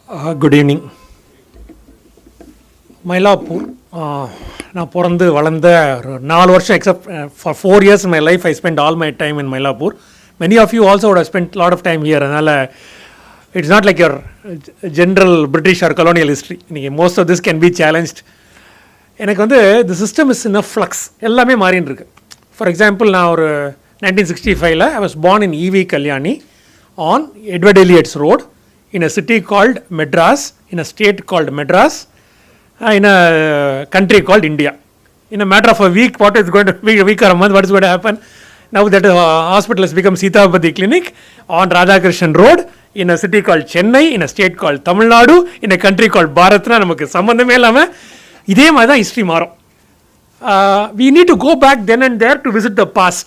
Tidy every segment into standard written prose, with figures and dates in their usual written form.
Good evening. Mylapore. நான் பிறந்து வளர்ந்த 4 வருஷம் except for 4 years in my life I spent all my time in Mylapore. Many of you also would have spent a lot of time here. அதனால் it's not like your general British or colonial history. Most of this can be challenged. எனக்கு வந்து the system is in a flux. எல்லாமே மாறின்னு இருக்கு. For example, நான் ஒரு 1965 I was born in E.V. Kalyani on Edward Elliot's Road in a city called Madras, in a state called Madras, in a country called India. In a matter of a week, what is going to be a week or a month, what is going to happen? Now that hospital has become Sitapati Clinic on Radhakrishnan Road, in a city called Chennai, in a state called Tamil Nadu, in a country called Bharatna, நமக்கு சம்பந்தமே இல்லாமல் இதே மாதிரி தான் history மாறும். We need to go back then and there to visit the past.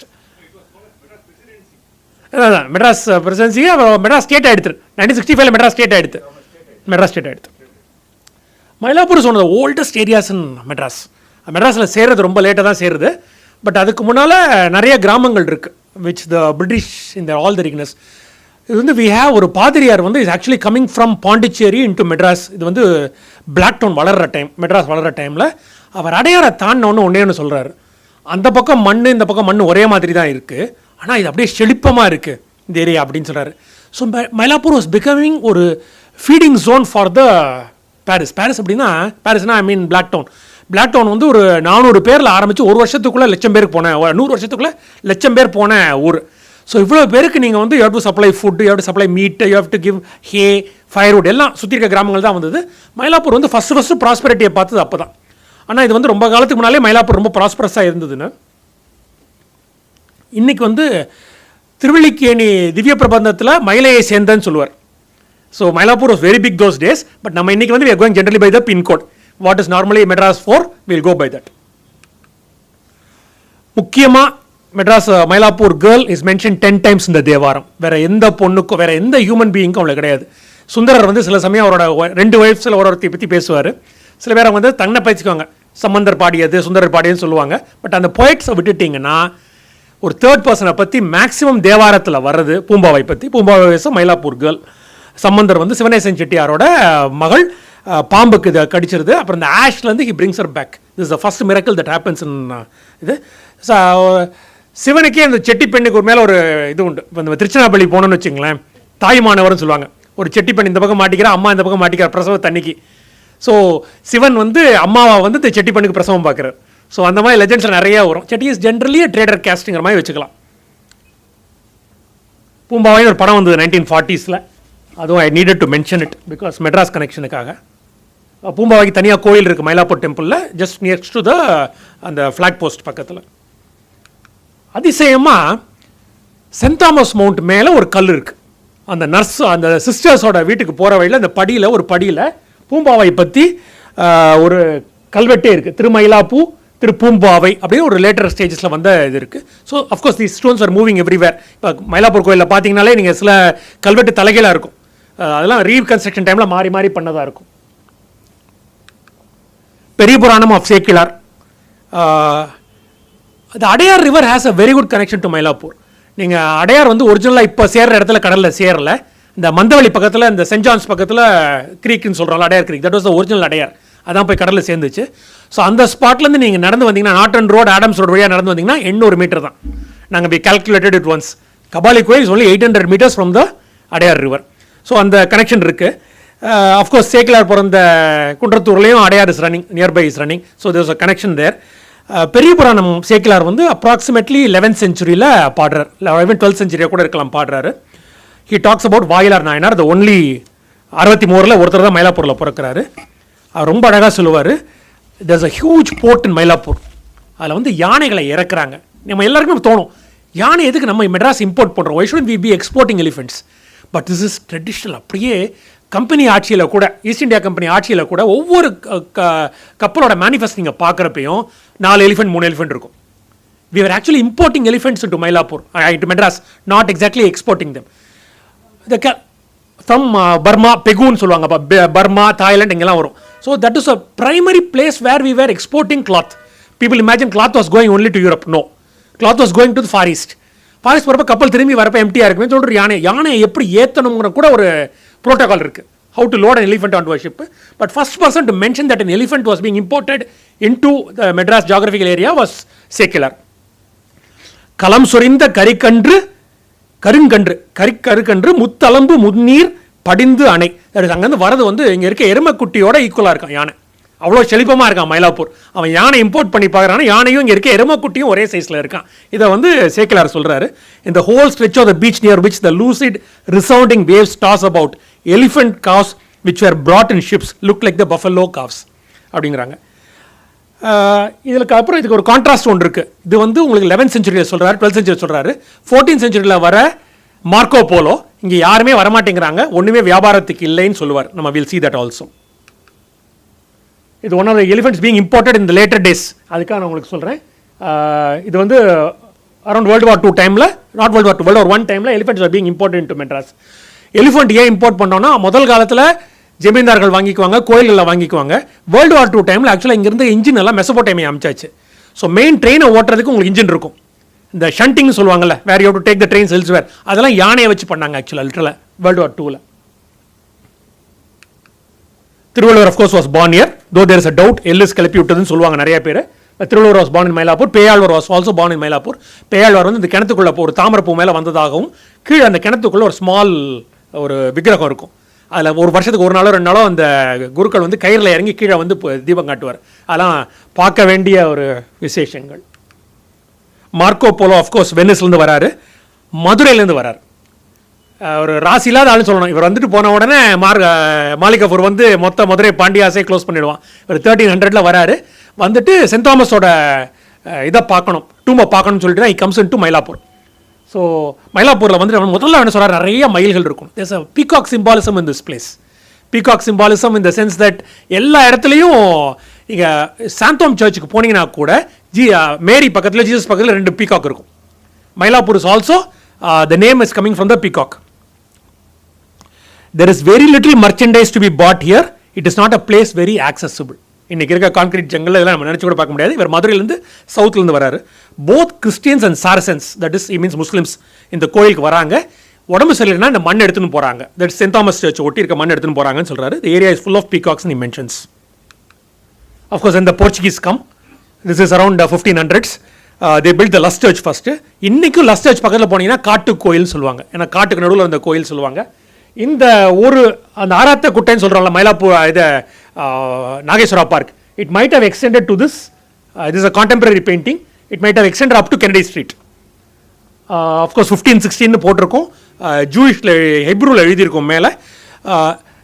அதான் Madras presidency, அப்புறம் Madras state ஆகிடுது. 1965 மெட்ராஸ் ஸ்டேட் ஆகிடுது. Mylapore is one of the oldest areas in Madras. மெட்ராஸில் சேர்றது ரொம்ப லேட்டாக தான் சேருது. பட் அதுக்கு முன்னால் நிறைய கிராமங்கள் இருக்குது விச் த பிரிட்டிஷ் இந்த ஆல் த ரிக்னஸ். இது வந்து வி ஹேவ் ஒரு பாதிரியார் வந்து is actually coming from Pondicherry into Madras. இது வந்து பிளாக் டவுன் வளர்கிற டைம், மெட்ராஸ் வளர்கிற டைமில் அவர் அடையாரை தாண்டினோன்னு ஒன்று சொல்கிறாரு. அந்த பக்கம் மண், இந்த பக்கம் மண் ஒரே மாதிரி தான் இருக்குது, ஆனால் இது அப்படியே செழிப்பமாக இருக்குது இந்த ஏரியா அப்படின்னு சொல்கிறாரு. ஸோ மயிலாப்பூர் வாஸ் பிகமிங் ஒரு feeding zone for the Parrys. Parrys அப்படின்னா பாரிஸ்னா I mean black town. Black town வந்து ஒரு 400 பேரில் ஆரம்பித்து ஒரு வருஷத்துக்குள்ளே 1,00,000 பேருக்கு போன, 100 வருஷத்துக்குள்ளே 1,00,000 பேர் போன ஊர். ஸோ இவ்வளோ பேருக்கு நீங்கள் வந்து you have to supply food, you have to supply meet, you have to give hey, firewood, எல்லாம் சுற்றி இருக்க கிராமங்கள் தான் வந்தது. மயிலாப்பூர் வந்து ஃபஸ்ட்டு ப்ராஸ்பரிட்டியை பார்த்தது அப்போ தான். ஆனால் இது வந்து ரொம்ப காலத்துக்கு முன்னாலே மயிலாப்பூர் ரொம்ப ப்ராஸ்பரஸாக இருந்ததுன்னு. இன்றைக்கி வந்து திருவள்ளிக்கேணி திவ்ய பிரபந்தத்தில் மயிலையை சேர்ந்தன்னு சொல்லுவார். So Mylapore was very big those days. But நம்ம இன்றைக்கி வந்து we are going generally by the pin code. What is normally Madras 4, we will go by that. முக்கியமாக Madras Mylapore girl is mention 10 times இந்த தேவாரம். வேறு எந்த பொண்ணுக்கும் வேறு எந்த ஹியூமன் பீயிங்க்கும் அவ்வளோ கிடையாது. சுந்தரர் வந்து சில சமயம் அவரோட 2 ஒய்ஃப்ஸில் ஒருத்தரை பற்றி பேசுவார். சில பேர் வந்து தன்னை பயிற்சிக்குவாங்க, சம்பந்தர் பாடியது சுந்தரர் பாடியதுன்னு சொல்லுவாங்க. பட் அந்த போய்ட்ஸை விட்டுட்டிங்கன்னா ஒரு தேர்ட் பர்சனை பற்றி மேக்ஸிமம் தேவாரத்தில் வர்றது பூம்பாவை பற்றி. பூம்பாவை வயசு மயிலாப்பூர் கேர்ள். சம்பந்தர் வந்து சிவனேசன் செட்டியாரோட மகள், பாம்புக்கு இதை கடிச்சிருது. அப்புறம் இந்த ஆஷ்லேருந்து he brings her back. This is the first miracle that happens in இது. சிவனுக்கே அந்த செட்டி பெண்ணுக்கு ஒரு மேலே ஒரு இது உண்டு. இப்போ இந்த திருச்சினாப்பள்ளி போனோன்னு வச்சுங்களேன், தாய்மானவர்னு சொல்லுவாங்க. ஒரு செட்டி பெண் இந்த பக்கம் மாட்டிக்கிறா, அம்மா இந்த பக்கம் மாட்டிக்கிற பிரசவ தண்ணிக்கு. ஸோ சிவன் வந்து அம்மாவை வந்து இந்த செட்டி பெண்ணுக்கு பிரசவம் பார்க்குறாரு. ஸோ அந்த மாதிரி லெஜெண்ட்ஸில் நிறையா வரும். செட்டி இஸ் ஜென்ரலி ட்ரேடர் கேஸ்ட்டுங்கிற மாதிரி வச்சுக்கலாம். பூம்பாவைன்னு ஒரு படம் வந்தது 1940s. அதுவும் I needed to mention it because Madras கனெக்ஷனுக்காக. பூம்பாவைக்கு தனியாக கோயில் இருக்குது மயிலாப்பூர் டெம்பிளில், ஜஸ்ட் நியர்ஸ் டு த அந்த ஃப்ளாக் போஸ்ட் பக்கத்தில். அதிசயமாக சென்ட் தாமஸ் மவுண்ட் மேலே ஒரு கல் இருக்குது. அந்த நர்ஸ், அந்த சிஸ்டர்ஸோட வீட்டுக்கு போகிற வழியில் அந்த படியில் ஒரு படியில் பூம்பாவை பற்றி ஒரு கல்வெட்டே இருக்குது. திருமயிலாப்பூ, திரு பூம்பாவை அப்படின்னு ஒரு லேட்டர் ஸ்டேஜஸில் வந்த இது இருக்குது. So of course the stones are moving everywhere. இப்போ மயிலாப்பூர் கோயிலில் பார்த்தீங்கனாலே நீங்கள் சில கல்வெட்டு தலைகளாக இருக்கும். அதெல்லாம் ரீகன்ஸ்ட்ரக்ஷன் டைமில் மாறி மாறி பண்ணதாக இருக்கும். Periya Puranam of Sekkizhar. the Adyar river has a very good connection to Mylapore. நீங்கள் அடையார் வந்து ஒரிஜினலாக இப்போ சேர்ற இடத்துல கடலில் சேரல. இந்த மந்தவெளி பக்கத்தில், இந்த சென்ட் ஜான்ஸ் பக்கத்தில் க்ரீக்னு சொல்கிறாங்க, Adyar creek. That was the original Adyar. அதான் போய் கடலில் சேர்ந்துச்சு. ஸோ அந்த ஸ்பாட்லேருந்து நீங்கள் நடந்து வந்தீங்கன்னா, நாட்டன் ரோடு, ஆடம்ஸ் ரோடு வழியாக நடந்து வந்தீங்கன்னா 800 மீட்டர் தான். நாங்கள் be calculated it once. Kapali கோயில் is only 800 meters from the Adyar river. So அந்த கனெக்ஷன் இருக்குது. அஃப்கோர்ஸ் சேக்கிலார் பிறந்த குன்றத்தூர்லேயும் Adyar is running, nearby is running. So there is a connection there. Periya Puranam Sekkizhar வந்து அப்ராக்சிமேட்லி 11th century பாடுறார், இல்லை 12th century கூட இருக்கலாம் பாடுறாரு. He talks about Vayilar Nayanar, the only 63 ஒருத்தர் தான் மயிலாப்பூரில் பிறக்கிறாரு. அவர் ரொம்ப அழகாக சொல்லுவார், தேர்ஸ் அ ஹியூஜ் போர்ட் இன் மயிலாப்பூர். அதில் வந்து யானைகளை இறக்குறாங்க. நம்ம எல்லாருக்கும் தோணும், யானை எதுக்கு நம்ம மெட்ராஸ் இம்போர்ட் பண்ணுறோம், why should we be exporting elephants. But this is traditional. அப்படியே கம்பெனி ஆட்சியில் கூட, ஈஸ்ட் இந்தியா கம்பெனி ஆட்சியில் கூட ஒவ்வொரு கப்பலோட மேனிஃபெஸ்ட் நீங்கள் பார்க்குறப்பையும் 4 எலிஃபென்ட் 3 எலிஃபென்ட் இருக்கும். We are actually importing elephants to Mylapore, to Madras, not exactly exporting them. From Burma, பெகுன்னு சொல்லுவாங்க, பர்மா, தாய்லாந்து இங்கெல்லாம் வரும். So that is a primary place where we were exporting cloth. People imagine cloth was going only to Europe. No, cloth was going to the far east. Far east போகிறப்ப கப்பல் திரும்பி வரப்போ எம்டியாக இருக்குமே சொல்லிட்டு யானை எப்படி ஏற்றணுங்கிற கூட ஒரு ப்ரோட்டோகால் இருக்குது. how to load an elephant onto a ship. But first person to mention that an elephant was being imported into the Madras geographical area was secular. Kalam Surinda கருங்கன்று முத்தளம்பு முன்னீர் படிந்து அணை. அங்கேருந்து வரது வந்து இங்கே இருக்க எருமக்குட்டியோட ஈக்குவலாக இருக்கான் யானை. அவ்வளோ செழிப்பமாக இருக்கான் மயிலாப்பூர். அவன் யானை இம்போர்ட் பண்ணி பார்க்குறான்னா யானையும் இங்கே இருக்க எருமக்குட்டியும் ஒரே சைஸில் இருக்கான். இதை வந்து சேக்கிலார் சொல்கிறாரு. இந்த whole stretch of the beach near which the lucid resounding waves toss about elephant cows which were brought in ships look like the buffalo calves அப்படிங்கிறாங்க. இதுக்கு அப்புறம் இதுக்கு ஒரு கான்ட்ராஸ்ட் ஒன்று இருக்குது. இது வந்து உங்களுக்கு 11th centuryயில் சொல்கிறாரு, 12th century சொல்கிறாரு. 14th centuryயில் வர மார்க்கோ போலோ இங்கே யாருமே வரமாட்டேங்கிறாங்க, ஒன்றுமே வியாபாரத்துக்கு இல்லைன்னு சொல்லுவார். நம்ம வில் see that also. இது one of the elephants being imported in the latter days. அதுக்காக நான் உங்களுக்கு சொல்கிறேன். இது வந்து அரௌண்ட் World War II டைமில், not World War II, World War I டைமில் elephants are being imported in to Madras. Elephant ஏன் இம்போர்ட் பண்ணோன்னா, முதல் காலத்தில் ஜமீன்தார்கள் வாங்கிக்குவாங்க, கோயில்களில் வாங்கிக்குவாங்க. World War II டைமில் ஆக்சுவலாக இங்கேருந்து இன்ஜின் எல்லாம் மெசபோட்டேமியா அமைச்சாச்சு. ஸோ மெயின் ட்ரெயினை ஓட்டுறதுக்கு உங்களுக்கு இன்ஜின் இருக்கும். இந்த ஷண்டிங் சொல்லுவாங்கல்ல, where you to take the trains elsewhere, அதெல்லாம் யானையை வச்சு பண்ணாங்க ஆக்சுவலாக லிட்டரலாக World War II. Thiruvalluvar of course was born here, though there is a doubt Ellis கிளப்பி விட்டதுன்னு சொல்லுவாங்க நிறைய பேர். Thiruvalluvar was born in Mylapore. Peyalvar was also born in Mylapore. Peyalvar வந்து இந்த கிணத்துக்குள்ளே ஒரு தாமரப்பூ மேலே வந்ததாகவும், கீழே அந்த கிணத்துக்குள்ளே ஒரு ஸ்மால் ஒரு விக்கிரகம் இருக்கும். அதில் ஒரு வருஷத்துக்கு ஒரு நாளோ 2 நாளோ அந்த குருக்கள் வந்து கயிறில் இறங்கி கீழே வந்து தீபம் காட்டுவார். அதெல்லாம் பார்க்க வேண்டிய ஒரு விசேஷங்கள். மார்க்கோ போலோ ஆஃப்கோர்ஸ் வெனிஸ்லேருந்து வராரு, மதுரையிலேருந்து வராரு. ஒரு ராசி இல்லாத ஆளுன்னு சொல்லணும். இவர் வந்துட்டு போன உடனே மாலிகபூர் வந்து மொத்த மதுரை பாண்டியாஸே க்ளோஸ் பண்ணிடுவான். இவர் 1300 வராரு. வந்துட்டு சென்ட் தாமஸோட இதை பார்க்கணும், டூமை பார்க்கணும்னு சொல்லிட்டு தான் comes in to Mylapore. So மயிலாப்பூரில் வந்துட்டு அவன் முதல்ல என்ன சொல்கிறார், நிறைய மயில்கள் இருக்கும். There's a peacock symbolism in this place. Peacock symbolism in the sense that எல்லா இடத்துலையும் நீங்கள் சாந்தோம் சர்ச்சுக்கு போனீங்கன்னா கூட மேரி பக்கத்தில், ஜீசஸ் பக்கத்தில் 2 பீகாக் இருக்கும். Mylapore is also the name is coming from the peacock. There is very little merchandise to be bought here. It is not a place very accessible. இன்னைக்கு இருக்க கான்கிரீட் ஜங்கல் இதெல்லாம் நம்ம நினச்சி கூட பார்க்க முடியாது. இவர் மதுரையிலேருந்து சவுத்துலேருந்து வராரு. Both Christians and Saracens, that is means Muslims, இந்த கோயிலுக்கு வராங்க. உடம்பு சரியில்லைன்னா இந்த மண் எடுத்துன்னு போகிறாங்க. தட் சென்ட் தாமஸ் சர்ச் ஒட்டி இருக்க மண் எடுத்துன்னு போகிறாங்கன்னு சொல்கிறாரு. The area is full of peacocks and he mentions. Of course, when the Portuguese come, this is around 1500s. They built the Lust Church first. இன்றைக்கும் லஸ்ட் சர்ச் பக்கத்தில் போனீங்கன்னா காட்டு கோயில் சொல்லுவாங்க. ஏன்னா காட்டுக்கு நடுவில் அந்த கோயில் சொல்லுவாங்க. இந்த ஒரு அந்த ஆராத்த குட்டைன்னு சொல்கிறோம்ல மயிலாப்பூர், இது Nageswara park, it might have extended to this. It is a contemporary painting. It might have extended up to Kennedy street. Of course 1516 போட்டிருக்கோம். ஜூயிஷில் ஹெப்ரூவில் எழுதியிருக்கோம் மேலே.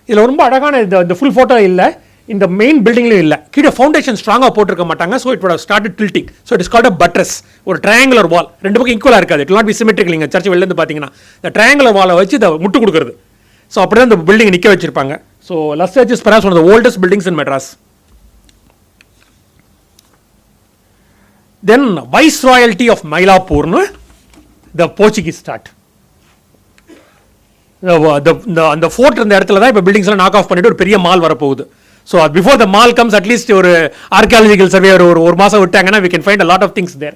இதில் ரொம்ப அழகான இந்த ஃபுல் ஃபோட்டோ இல்லை, இந்த மெயின் பில்டிங்லையும் இல்லை. கீழே ஃபவுண்டேஷன் ஸ்ட்ராங்காக போட்டிருக்க மாட்டாங்க. So it would started tilting. So it is called a buttress. ஒரு ட்ரையாங்குலர் வால், 2 பக்கம் ஈக்குவலாக இருக்காது. It not be symmetrical. நீங்கள் சர்ச் வெளிலேருந்து பார்த்தீங்கன்னா இந்த ட்ரையாங்குலர் வாலை வச்சு இதை முட்டு கொடுக்குறது. ஸோ அப்படி தான் இந்த பில்டிங் நிற்க வச்சிருப்பாங்க. So Luz church is perhaps one of the oldest buildings in Madras. Then vice royalty of மயிலாப்பூர்னு த போர்ச்சுகீஸ் ஸ்டார்ட். அந்த ஃபோர்ட் இருந்த இடத்துல தான் இப்போ பில்டிங்ஸ்லாம் நாக் ஆஃப் பண்ணிட்டு ஒரு பெரிய மால் வரப்போகுது. So before the mall comes at least ஒரு ஆர்கியாலஜிக்கல் சர்வே ஒரு மாதம் விட்டாங்கன்னா we can find a lot of things there.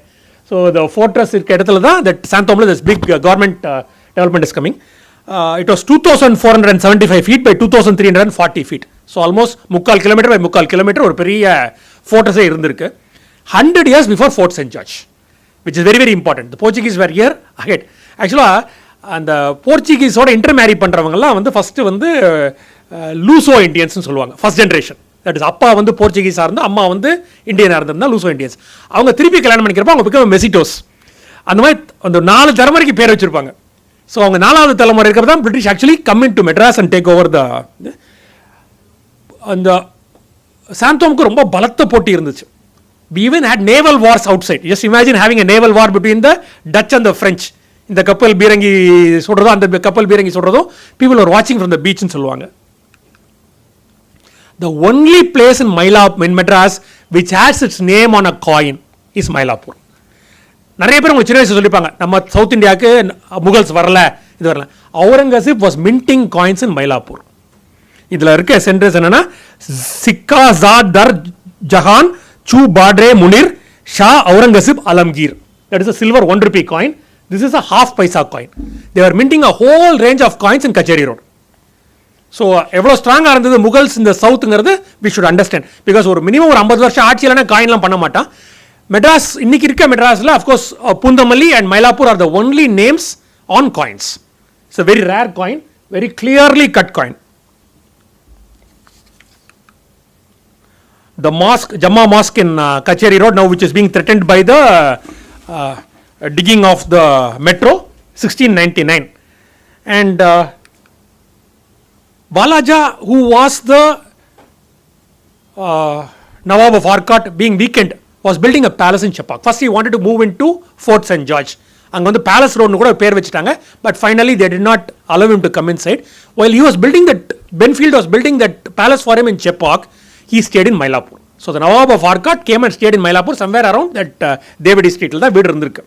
So the fortress இருக்க இடத்துல தான் that சாந்தோமில் this big government development is coming. It was 2475 feet by 2340 feet. So almost 3/4 kilometer by 3/4 kilometer ஒரு பெரிய fortress இருந்திருக்கு. 100 years before Fort St. George, which is very very important. The Portuguese were here ahead. Actually அந்த போர்ச்சுகீஸோட இன்டர்மேரி பண்ணுறவங்கலாம் வந்து first வந்து லூசோ இண்டியன்ஸ்னு சொல்லுவாங்க. First generation, that is அப்பா வந்து போர்ச்சுகீஸாக இருந்தால் அம்மா வந்து இந்தியனாக இருந்திருந்தா லூசோ இண்டியன்ஸ். அவங்க திருப்பி கல்யாணம் பண்ணிக்கிறப்ப அவங்க பிகம் மெசிட்டோஸ். அந்த மாதிரி அந்த 4 தலைமுறைக்கு பேர் வச்சுருப்பாங்க. ஸோ அவங்க 4வது தலைமுறை இருக்கிறது தான் British actually come in to Madras and take over the. அந்த சாந்தோமுக்கு ரொம்ப பலத்த போட்டி இருந்துச்சு. We even had naval wars outside. Just imagine having a naval war between the Dutch and the French. இந்த கப்பல் பீரங்கி சொல்கிறதோ அந்த கப்பல் பீரங்கி சொல்கிறதோ people are watching from the beach ன்னு சொல்லுவாங்க. The only place in Madras which has its name on a coin is Mylapore. நிறைய பேர் உங்களுக்கு சின்ன வயசு சொல்லிப்பாங்க நம்ம சவுத் இந்தியாவுக்கு முகல்ஸ் வரல, இது வரல. Aurangzeb was minting coins in Mylapore. இதில் இருக்க சென்டென்ஸ் என்னன்னா, சிக்கா ஜாதர் ஜஹான் சூ பாட்ரே முனிர் ஷா Aurangzeb Alamgir. That is a silver 1 rupee coin. This is a half paisa coin. They were minting a whole range of coins in Kacheri Road. So எவ்வளோ ஸ்ட்ராங்காக இருந்தது முகல்ஸ் இந்த சவுத்துங்கிறது வி ஷுட் அண்டர்ஸ்டாண்ட். பிகாஸ் ஒரு மினிமம் ஒரு 50 வருஷம் ஆட்சியிலனா காயின்லாம் பண்ண மாட்டான். மெட்ராஸ் இன்னைக்கு இருக்க மெட்ராஸில் of course Poonamallee and Mylapore R the only names on coins. It's a very rare coin, very clearly cut coin. The mosque, Jamma Mosque in Kacheri Road, now which is being threatened by the digging of the metro, 1699. And Balaja, who was the Nawab of Arcot, being weakened, was building a palace in Chepauk. First he wanted to move into Fort St. George. அங்கே வந்து palace ரோட்னு கூட பேர் வச்சுட்டாங்க. But finally they did not allow him to come inside. While he was building that, Benfield was building that palace for him in Chepauk, he stayed in Mylapore. So the Nawab of Arcot came and stayed in Mylapore, somewhere around that Devadi street la வீடு இருந்திருக்கு.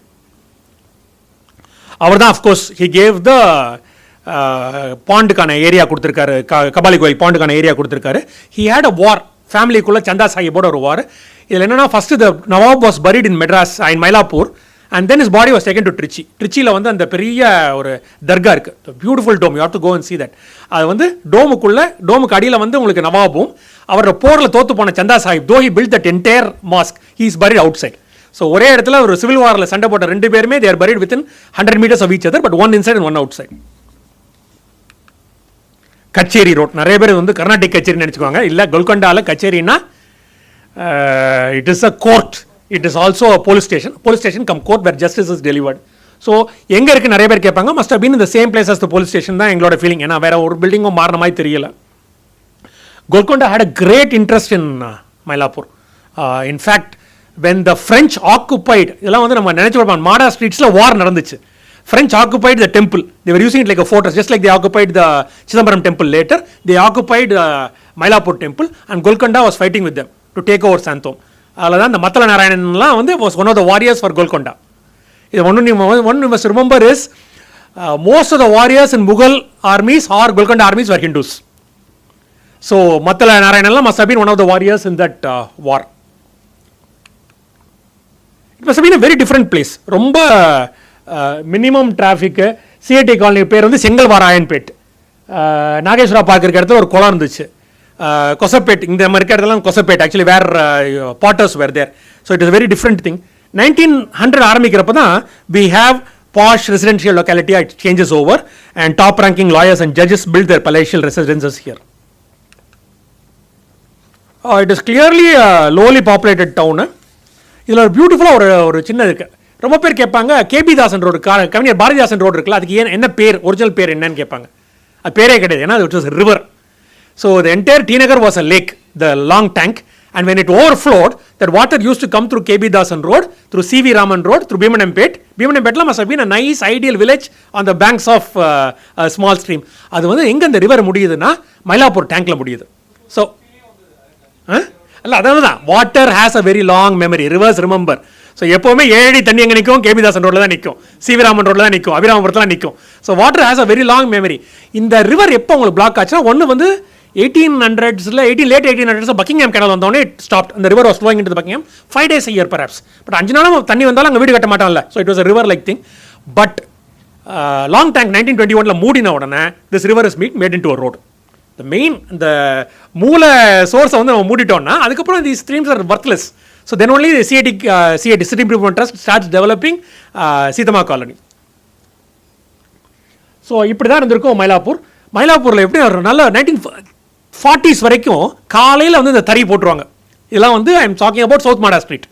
அவர் தான் of course he gave the பாண்டுக்கான area கொடுத்துருக்காரு, கபாலி கோயில் பாண்டுக்கான area கொடுத்துருக்காரு. he had a war, ஃபேமிலிக்குள்ள சந்தா சாஹிப்போட ஒரு வார். இதில் என்னன்னா first the Nawab was buried in Madras, in Mylapore, and then his body was taken to Trichy. ட்ரிச்சியில் வந்து அந்த பெரிய ஒரு தர்கா இருக்குது, beautiful dome, you have to go and see that. அது வந்து டோமுக்கு அடியில் வந்து உங்களுக்கு நவாபும் அவரோட போரில் தோத்து போன Chanda Sahib, though he built that entire mosque, he is buried outside. So ஒரே இடத்துல ஒரு சிவில் வாரில் சண்டை போட்ட 2 பேருமே there buried within 100 meters of each other, but one inside and one outside. கச்சேரி ரோட், நிறைய பேர் வந்து கர்நாடிக் கச்சேரி நினச்சிக்குவாங்க. இல்லை, கோல்கொண்டாவில் கச்சேரினா it is a court, it is also a police station cum court where justice is delivered. So எங்கே இருக்குது நிறைய பேர் கேட்பாங்க. Must have been in the same place as the police station தான் எங்களோட ஃபீலிங். ஏன்னா வேற ஒரு பில்டிங்கும் மாறின மாதிரி தெரியல. Golconda had a great interest in Mylapore. In fact, when the French occupied, இதெல்லாம் வந்து நம்ம நினைச்சு பார்ப்போம், Madras streetsல war நடந்துச்சு. French occupied the temple. They were using it like a fortress, just like they occupied the Chidambaram temple later. They occupied Mylapore temple, and Golconda was fighting with them to take over Santhom. அதில் தான் இந்த மத்தல நாராயணன்லாம் வந்து was one of the warriors for Golconda. இது one you must remember is most of the warriors in Mughal armies or Golconda armies were Hindus. So Mathala Narayanala must have been one of the warriors in that war. It must have been a very different place. ரொம்ப minimum டிராஃபிக்கு. CID colony பேர் வந்து செங்கல்வாராயன்பேட். Nageswara park இருக்கிற இடத்துல ஒரு குளம் இருந்துச்சு. கொசப்பேட், இந்த மாதிரி இருக்கிற இடத்துல Kosapet, actually where potters were there. So it is very different thing. 1900 ஆரம்பிக்கிறப்ப தான் we have posh residential locality, it changes over, and top ranking lawyers and judges build their palatial residences here. It is clearly a lowly populated town. இதில் ஒரு பியூட்டிஃபுல்லாக ஒரு சின்ன இருக்குது. ரொம்ப பேர் கேட்பாங்க, கேபி தாசன் ரோடு, கவிஞர் பாரதிதாசன் ரோடு இருக்குல்ல, அதுக்கு என்ன பேர், ஒரிஜினல் பேர் என்னன்னு கேட்பாங்க. அது பேரே கிடையாது, ஏன்னா it was river. So the entire T Nagar was a lake, the long tank, and when it overflowed, that water used to come through KB Dasan Road, through CV Raman Road, through Bhimanempet. Bhimanempetla must have been a nice ideal village on the banks of a small stream. அது வந்து எங்கே இந்த river முடியுதுன்னா மயிலாப்பூர் டேங்க்ல முடியுது. So அல்ல, அதாவது தான், water has a very long memory, reverse remember. So எப்போவுமே ஏழடி தண்ணி எங்கே நிற்கும், கேபி தாசன் ரோடில் தான் நிற்கும், சிவி ராமன் ரோடில் தான் நிற்கும், அபிராமபுரத்தில் நிற்கும். So water has a very long memory. இந்த ரிவர் எப்போ உங்களுக்கு பிளாக் ஆச்சுன்னா, ஒன்று வந்து 1800s, late 1800s Buckingham canal வந்தோடனே இட் ஸ்டாப்ட். அந்த river was flowing into the Buckingham 5 days a year perhaps. But 5 நாளும் தண்ணி வந்தாலும் அங்கே வீடு கட்ட மாட்டாங்கல்ல. So it was a river like thing. But long tank 1921 மூடின உடனே this river is made into a road. The main இந்த மூல சோர்ஸை வந்து நம்ம மூடிட்டோம்னா அதுக்கப்புறம் the streams are worthless. So then only CIT city improvement trust starts developing Seethamma colony. So இப்படி தான் இருந்திருக்கும் மயிலாப்பூர். மயிலாப்பூரில் எப்படி ஒரு நல்ல 1940s வரைக்கும் காலையில் வந்து இந்த தறி போட்டுருவாங்க. இதெல்லாம் வந்து I am talking about south மாடா ஸ்ட்ரீட்.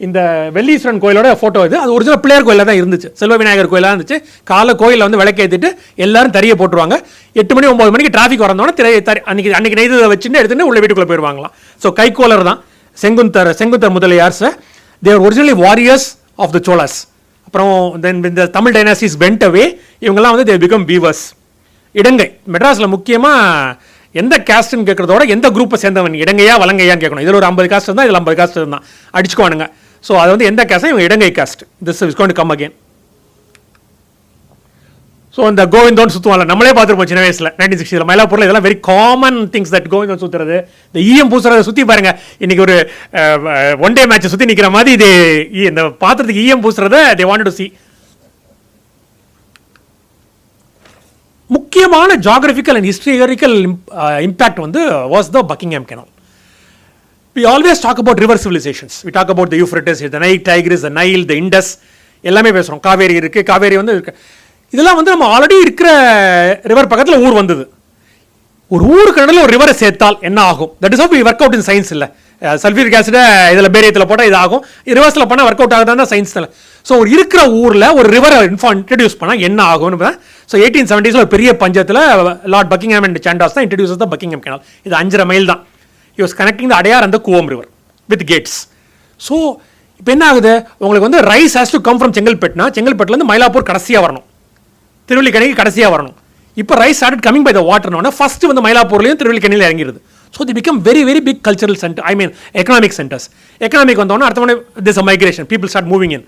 இந்த வெள்ளீஸ்வரன் கோயிலோட ஃபோட்டோ இது. அது ஒரிஜினல் பிள்ளையார் கோயிலாக தான் இருந்துச்சு, செல்வ விநாயகர் கோயிலாக இருந்துச்சு. காலை கோயிலில் வந்து விளக்கேற்றிட்டு எல்லாரும் தறியை போட்டுருவாங்க. 8 மணி 9 மணிக்கு டிராஃபிக் வரந்தோடனே அன்னைக்கு நெய்து வச்சுட்டு எடுத்துட்டு உள்ள வீட்டுக்குள்ளே போயிடுவாங்களாம். ஸோ கைக்கோலர் தான் Sengunthar Mudaliars. They originally warriors of the Cholas. அப்புறம் தென் இந்த தமிழ் டைனாசிஸ் வெண்ட் அவே, இவங்கெல்லாம் வந்து தே பிகம் வீவர்ஸ். இடங்கை மெட்ராஸில் முக்கியமாக எந்த காஸ்ட்னு கேட்குறதோட எந்த குரூப்பை சேர்ந்தவன், இடங்கையா வலங்கையான்னு கேட்கணும். இதில் ஒரு 50 காஸ்ட் இருந்தால் இதில் 50 காஸ்ட் இருந்தால் அடிச்சுக்குவானுங்க. ஸோ அது வந்து எந்த காஸ்ட், இவங்க இடங்கை caste. This is going to come again. So இந்த கோவிந்தோன்னு சுற்றுவாங்க, நம்மளே பார்த்துருப்போம் சின்ன வயசில் 1960s மயிலாப்பூரில். இதெல்லாம் வெரி காமன் திங்ஸ் தட் கோவிந்தோன் சுற்றுறது. இந்த ஈயம் பூசுறதை சுற்றி பாருங்க. இன்னைக்கு ஒரு ஒன் டே மேட்சை சுற்றி நிற்கிற மாதிரி இது இந்த பாத்திரத்துக்கு ஈயம் பூசுறதை தே வாண்ட் டு see. முக்கியமான ஜாகிரபிக்கல் அண்ட் ஹிஸ்டாரிக்கல் இம்பேக்ட் வந்து was the Buckingham canal. We always talk about river civilizations. We talk about the Euphrates, the Nile, Tigris, the Nile, the Indus, எல்லாமே பேசுகிறோம். காவேரி இருக்குது, காவேரி வந்து இருக்கு. இதெல்லாம் வந்து நம்ம ஆல்ரெடி இருக்கிற ரிவர் பக்கத்தில் ஊர் வந்தது. ஒரு ஊருக்கு நடுவில் ஒரு ரிவரை சேர்த்தால் என்ன ஆகும்? That is of work out in science இல்லை. சல்ஃபியூரிக் ஆசிடை இதில் பேரியத்தில் போட்டால் இது ஆகும், ரிவர்ஸில் பண்ணால் ஒர்க் அவுட் ஆகுதுன்னு தான் சயின்ஸ் இல்லை. ஸோ ஒரு இருக்கிற ஊரில் ஒரு ரிவரை இன்ட்ரடியூஸ் பண்ணால் என்ன ஆகும்னு. ஸோ 1870s ஒரு பெரிய பஞ்சத்தில் லார்ட் பக்கிங்ஹாம் அண்ட் சாண்டாஸ் தான் இன்ட்ரடியூஸ் த பக்கிங்ஹாம் கெனால். இது 5.5 மைல் தான். He was connecting the Adayar and the Kuvam river with gates. So, இப்போ என்ன ஆகுது, உங்களுக்கு வந்து rice has to come from செங்கல்பேட்னா செங்கல்பேட்டிலேருந்து மயிலாப்பூர் கடைசியாக வரணும், திருவல்லிக்கணிக்கு கடைசியாக வரணும். இப்போ rice started coming by the வாட்டர்னோட ஃபர்ஸ்ட் வந்து மயிலாப்பூர்லையும் திருவல்லிக்கணியில் இறங்கிடுது. So the become very very big cultural center, I mean economic centers. Economic வந்தோன்னா அடுத்தவொடனே this a migration, people start moving in.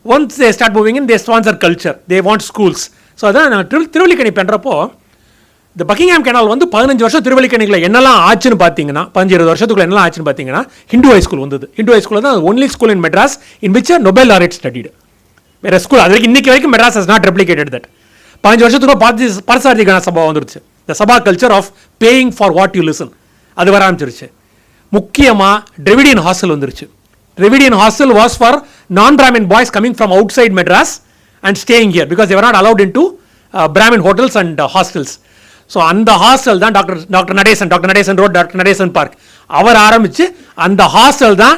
Once they start moving in, they sponsor culture, they want schools. So அதான் திருவல்லிக்கணி பண்ணுறப்போ இந்த Buckingham canal வந்து 15 வருஷம் திருவல்லிக்கணியில் என்னெல்லாம் ஆச்சுன்னு பார்த்தீங்கன்னா, 15-20 வருஷத்துக்குள்ள என்னெல்லாம் ஆச்சுன்னு பார்த்தீங்கன்னா, ஹிந்து ஹை ஸ்கூல் வந்தது. ஹிந்து ஹை ஸ்கூல் தான் only school in Madras in which Nobel laureate studied. வேறு ஸ்கூல் அது வரைக்கும் இன்னைக்கு வரைக்கும் Madras has not replicated that. 15 வருஷத்துக்குள்ள பரசாரதி கண சபா வந்துருச்சு. The sabha culture of paying for what you listen அது வர ஆரம்பிச்சிருச்சு. முக்கியமாக டிரெவிடியன் ஹாஸ்டல் வந்துருச்சு. Dravidian hostel was for non Brahmin boys coming from outside Madras and staying here because they're not allowed in to Brahmin hotels and hostels. So அந்த hostel தான் doctor Natesan road, doctor Natesan park அவர் ஆரம்பித்து அந்த ஹாஸ்டல் தான்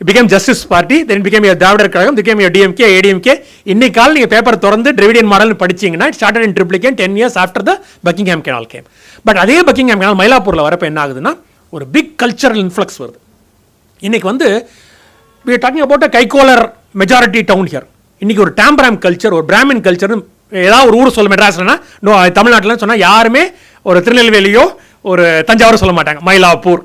became justice party, then became Dravidar Kazhagam, became DMK, ADMK. இன்னைக்கு காலம் நீங்கள் paper திறந்து டிரெவிடியன் மாடல் படிச்சிங்கன்னா started in Triplicane 10 years after the Buckingham canal came. But அதே பக்கிங்ஹாம் கெனால் மயிலாப்பூரில் வரப்போ என்ன ஆகுதுன்னா ஒரு பிக் கல்ச்சரல் இன்ஃப்ளக்ஸ் வருது. இன்னைக்கு வந்து we are talking about a Kaikolar majority town here. இன்னைக்கு ஒரு டாம்பராம் கல்ச்சர், ஒரு பிராமின் கல்ச்சர் ஏதாவது ஒரு ஊர் சொல்ல மெட்ராஸ்லன்னா தமிழ்நாட்டில் சொன்னால் யாருமே ஒரு திருநெல்வேலியோ ஒரு தஞ்சாவூரோ சொல்ல மாட்டாங்க, Mylapore.